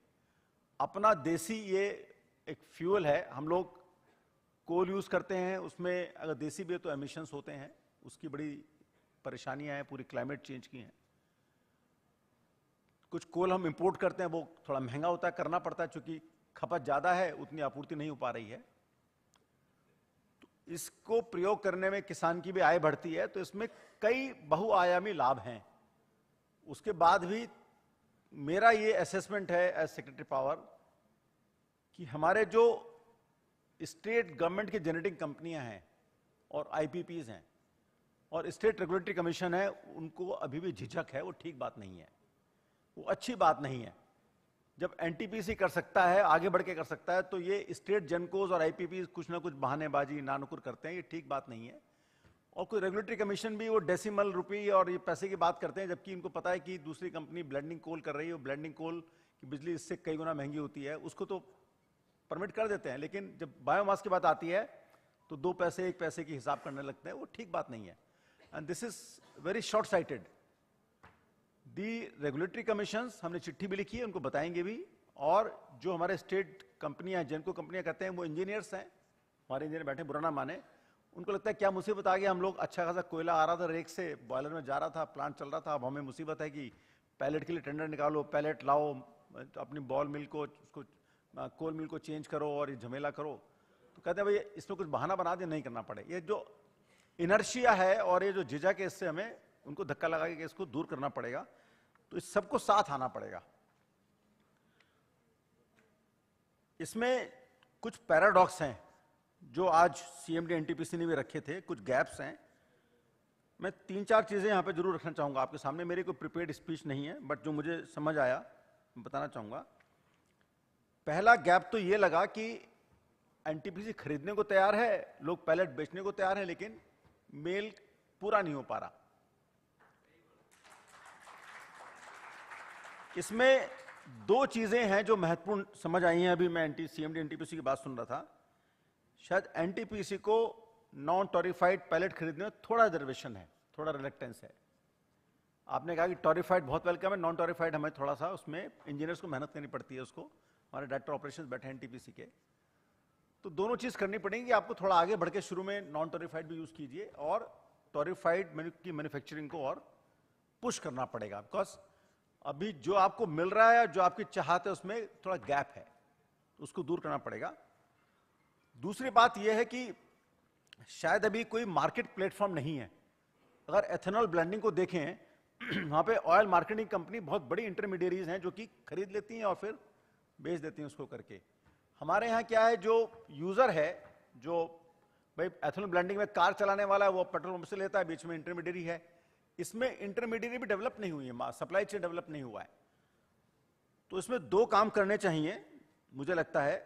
अपना देसी ये एक फ्यूल है, हम लोग कोल यूज करते हैं, उसमें अगर देसी भी है तो एमिशंस होते हैं, उसकी बड़ी परेशानियां हैं, पूरी क्लाइमेट चेंज की हैं। कुछ कोल हम इंपोर्ट करते हैं, वो थोड़ा महंगा होता है, करना पड़ता है, चूंकि खपत ज्यादा है, उतनी आपूर्ति नहीं हो पा रही है। तो इसको प्रयोग करने में किसान की भी आय बढ़ती है, तो इसमें कई बहुआयामी लाभ हैं। उसके बाद भी मेरा ये असेसमेंट है एज सेक्रेटरी पावर कि हमारे जो स्टेट गवर्नमेंट की जनरेटिंग कंपनियां हैं और आईपीपीज हैं और स्टेट रेगुलेटरी कमीशन है, उनको अभी भी झिझक है। वो ठीक बात नहीं है, वो अच्छी बात नहीं है। जब एनटीपीसी कर सकता है, आगे बढ़ के कर सकता है, तो ये स्टेट जनकोज और आईपीपीज कुछ ना कुछ बहानेबाजी, नानुकुर करते हैं, ये ठीक बात नहीं है। और कोई रेगुलेटरी कमीशन भी वो डेसिमल रुपी और ये पैसे की बात करते हैं, जबकि इनको पता है कि दूसरी कंपनी ब्लेंडिंग कोल कर रही है, वो ब्लेंडिंग कोल की बिजली इससे कई गुना महंगी होती है, उसको तो परमिट कर देते हैं। लेकिन जब बायोमास की बात आती है तो 2 पैसे 1 पैसे की हिसाब करने लगते हैं, वो ठीक बात नहीं है। And this is very short sighted. The regulatory commissions, हमने चिट्ठी भी लिखी है, उनको बताएंगे भी। और जो हमारे स्टेट कंपनियां, जिनको कंपनियां कहते हैं, वो इंजीनियर्स हैं, हमारे इंजीनियर बैठे, बुरा ना माने, उनको लगता है क्या मुसीबत आ गया, हम लोग अच्छा खासा कोयला आ रहा था रेक से, बॉयलर में जा रहा था, प्लांट चल रहा था, अब हमें मुसीबत है कि पैलेट के लिए टेंडर निकालो, पैलेट लाओ, अपनी बॉल मिल को, उसको कोल मिल को चेंज करो और ये झमेला करो। तो कहते हैं भाई इसमें कुछ बहाना बना दे, नहीं करना पड़े। ये जो इनर्शिया है और ये जो झिझक है, इससे हमें उनको धक्का लगा के इसको दूर करना पड़ेगा। तो इस सबको साथ आना पड़ेगा। इसमें कुछ पैराडॉक्स हैं जो आज सीएमडी एनटीपीसी ने भी रखे थे, कुछ गैप्स हैं। मैं 3-4 चीजें यहां पे जरूर रखना चाहूंगा आपके सामने। मेरी कोई प्रिपेयर्ड स्पीच नहीं है, बट जो मुझे समझ आया बताना चाहूंगा। पहला गैप तो ये लगा कि एनटीपीसी खरीदने को तैयार है, लोग पैलेट बेचने को तैयार है, लेकिन मेल पूरा नहीं हो पा रहा। इसमें 2 चीजें हैं जो महत्वपूर्ण समझ आई हैं। अभी मैं सीएमडी एनटीपीसी की बात सुन रहा था, शायद एनटीपीसी को नॉन टॉरिफाइड पैलेट खरीदने में थोड़ा रिजर्वेशन है, थोड़ा रिलेक्टेंस है। आपने कहा कि टॉरिफाइड बहुत वेलकम है, नॉन टॉरिफाइड हमें थोड़ा सा उसमें इंजीनियर्स को मेहनत करनी पड़ती है। उसको हमारे डायरेक्टर ऑपरेशंस बैठे हैं एनटीपीसी के, तो दोनों चीज करनी पड़ेगी। आपको थोड़ा आगे बढ़ के शुरू में नॉन टॉरिफाइड भी यूज कीजिए और टॉरिफाइड की मैन्युफैक्चरिंग को और पुश करना पड़ेगा। बिकॉज अभी जो आपको मिल रहा है, जो आपकी चाहत है, उसमें थोड़ा गैप है, उसको दूर करना पड़ेगा। दूसरी बात यह है कि शायद अभी कोई मार्केट प्लेटफॉर्म नहीं है। अगर एथेनॉल ब्लेंडिंग को देखें, वहां पे ऑयल मार्केटिंग कंपनी बहुत बड़ी इंटरमीडिएरीज हैं जो कि खरीद लेती हैं और फिर बेच देती हैं उसको करके। हमारे यहाँ क्या है, जो यूजर है, जो भाई एथेनॉल ब्लेंडिंग में कार चलाने वाला है, वो पेट्रोल पंप से लेता है, बीच में इंटरमीडिएरी है। इसमें इंटरमीडिएट भी डेवलप नहीं हुई है, सप्लाई चेन डेवलप नहीं हुआ है। तो इसमें दो काम करने चाहिए मुझे लगता है।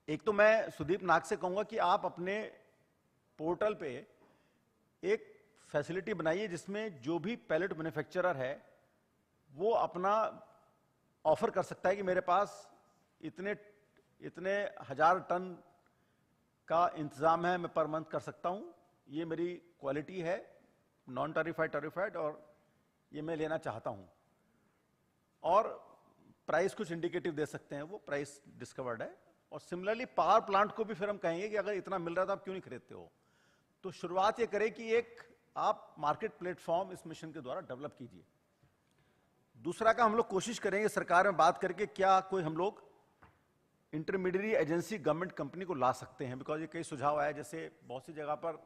एक तो मैं सुदीप नाग से कहूंगा कि आप अपने पोर्टल पे एक फैसिलिटी बनाइए जिसमें जो भी पैलेट मैन्युफैक्चरर है वो अपना ऑफर कर सकता है कि मेरे पास इतने हजार टन का इंतजाम है, मैं पर मंथ कर सकता हूं, ये मेरी क्वालिटी है, नॉन टैरिफाइड, टैरिफाइड, और ये मैं लेना चाहता हूं। और प्राइस कुछ इंडिकेटिव दे सकते हैं, वो प्राइस डिस्कवर्ड है। और सिमिलरली पावर प्लांट को भी फिर हम कहेंगे कि अगर इतना मिल रहा था आप क्यों नहीं खरीदते हो। तो शुरुआत ये करें कि एक आप मार्केट प्लेटफॉर्म इस मिशन के द्वारा डेवलप कीजिए। दूसरा का हम लोग कोशिश करेंगे सरकार में बात करके क्या कोई हम लोग इंटरमीडिएट एजेंसी गवर्नमेंट कंपनी को ला सकते हैं, बिकॉज ये कई सुझाव आया, जैसे बहुत सी जगह पर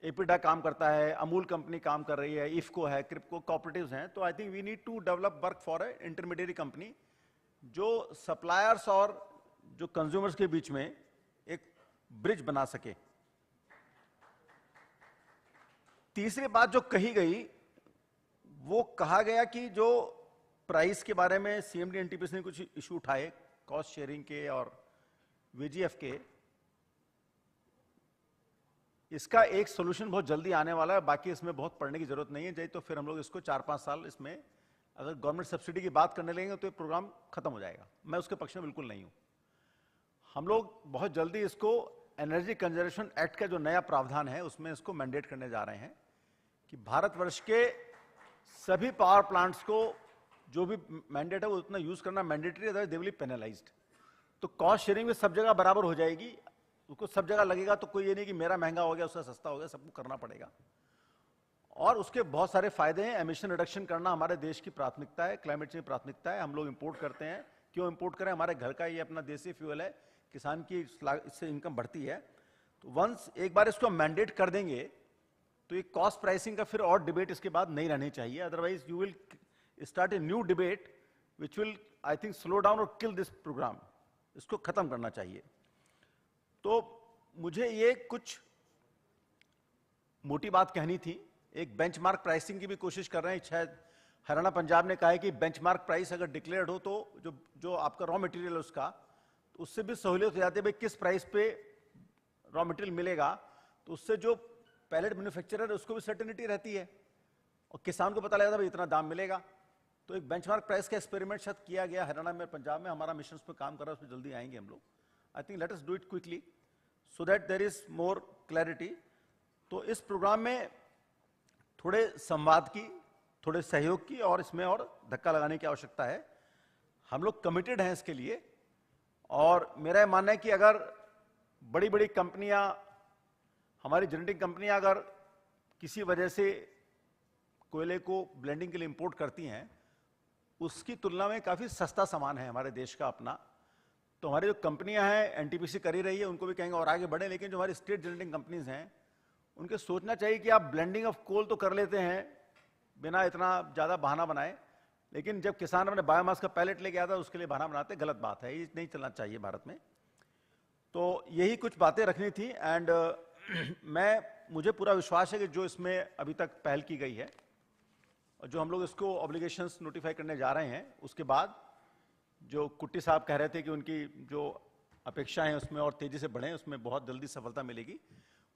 एपिडा काम करता है, अमूल कंपनी काम कर रही है, इफको है, क्रिप्को कोऑपरेटिव्स हैं। तो I think we need to develop work for a intermediate company जो सप्लायर्स और जो कंज्यूमर्स के बीच में एक ब्रिज बना सके। तीसरी बात जो कही गई वो कहा गया कि जो प्राइस के बारे में सीएमडी एनटीपीसी ने कुछ इशू उठाए कॉस्ट शेयरिंग के और वीजीएफ के, इसका एक सॉल्यूशन बहुत जल्दी आने वाला है, बाकी इसमें बहुत पढ़ने की जरूरत नहीं है। तो फिर हम लोग इसको 4-5 साल इसमें अगर गवर्नमेंट सब्सिडी की बात करने लगेंगे तो ये प्रोग्राम खत्म हो जाएगा। मैं उसके पक्ष में बिल्कुल नहीं हूं। हम लोग बहुत जल्दी इसको एनर्जी कंजर्वेशन एक्ट का जो नया प्रावधान है उसमें इसको मैंडेट करने जा रहे हैं कि भारतवर्ष के सभी पावर प्लांट्स को जो भी मैंडेट है वो उतना यूज करना mandatory, otherwise they will be penalised. तो कॉस्ट शेयरिंग में सब जगह बराबर हो जाएगी, उसको सब जगह लगेगा। तो कोई ये नहीं कि मेरा महंगा हो गया उसका सस्ता हो गया, सबको करना पड़ेगा। और उसके बहुत सारे फायदे हैं। एमिशन रिडक्शन करना हमारे देश की प्राथमिकता है, क्लाइमेट चेंज प्राथमिकता है। हम लोग इंपोर्ट करते हैं, क्यों इंपोर्ट करें, हमारे घर का ये अपना देसी फ्यूल है, किसान की इससे इनकम बढ़ती है। तो वंस एक बार इसको मैंडेट कर देंगे तो ये कॉस्ट प्राइसिंग का फिर और डिबेट इसके बाद नहीं रहनी चाहिए, otherwise you will start a new debate which will I think slow down और किल दिस प्रोग्राम। इसको खत्म करना चाहिए। तो मुझे ये कुछ मोटी बात कहनी थी। एक बेंचमार्क प्राइसिंग की भी कोशिश कर रहे हैं, शायद हरियाणा पंजाब ने कहा है कि बेंचमार्क प्राइस अगर डिक्लेयर्ड हो तो जो आपका रॉ मटेरियल है उसका, तो उससे भी सहूलियत हो जाती है भाई किस प्राइस पे रॉ मटेरियल मिलेगा। तो उससे जो पैलेट मैन्युफैक्चरर है उसको भी सर्टेनिटी रहती है और किसान को पता लगता है भाई इतना दाम मिलेगा। तो एक बेंचमार्क प्राइस का एक्सपेरिमेंट शायद किया गया हरियाणा में, पंजाब में। हमारा मिशन पे काम कर रहा है, उसमें जल्दी आएंगे हम लोग। I think let us do it quickly so that there is more clarity. तो इस प्रोग्राम में थोड़े संवाद की, थोड़े सहयोग की और इसमें और धक्का लगाने की आवश्यकता है। हम लोग कमिटेड हैं इसके लिए। और मेरा यह मानना है कि अगर बड़ी बड़ी कंपनियां, हमारी जेनेटिक कंपनियां अगर किसी वजह से कोयले को ब्लेंडिंग के लिए इंपोर्ट करती हैं, उसकी तुलना में काफी सस्ता सामान है हमारे देश का अपना। तो हमारी जो कंपनियां हैं, एनटीपीसी कर ही रही है, उनको भी कहेंगे और आगे बढ़े। लेकिन जो हमारी स्टेट जेनेटिक कंपनीज हैं उनके सोचना चाहिए कि आप ब्लेंडिंग ऑफ कोल तो कर लेते हैं बिना इतना ज्यादा बहाना बनाए, लेकिन जब किसान अपने बायोमास का पैलेट लेके आता है उसके लिए बहाना बनाते, गलत बात है, ये नहीं चलना चाहिए भारत में। तो यही कुछ बातें रखनी थी। एंड मुझे पूरा विश्वास है कि जो इसमें अभी तक पहल की गई है और जो हम लोग इसको ऑब्लिगेशंस नोटिफाई करने जा रहे हैं, उसके बाद जो कुट्टी साहब कह रहे थे कि उनकी जो अपेक्षाएं हैं उसमें और तेजी से बढ़े, उसमें बहुत जल्दी सफलता मिलेगी।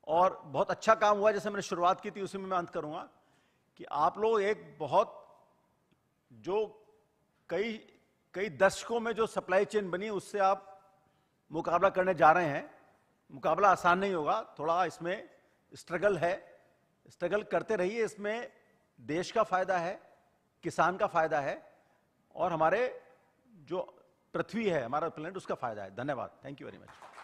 और बहुत अच्छा काम हुआ, जैसे मैंने शुरुआत की थी उसी में मैं अंत करूंगा कि आप लोग एक बहुत जो कई दशकों में जो सप्लाई चेन बनी उससे आप मुकाबला करने जा रहे हैं। मुकाबला आसान नहीं होगा, थोड़ा इसमें स्ट्रगल है, स्ट्रगल करते रहिए। इसमें देश का फायदा है, किसान का फायदा है और हमारे जो पृथ्वी है, हमारा प्लेनेट, उसका फायदा है। धन्यवाद। Thank you very much.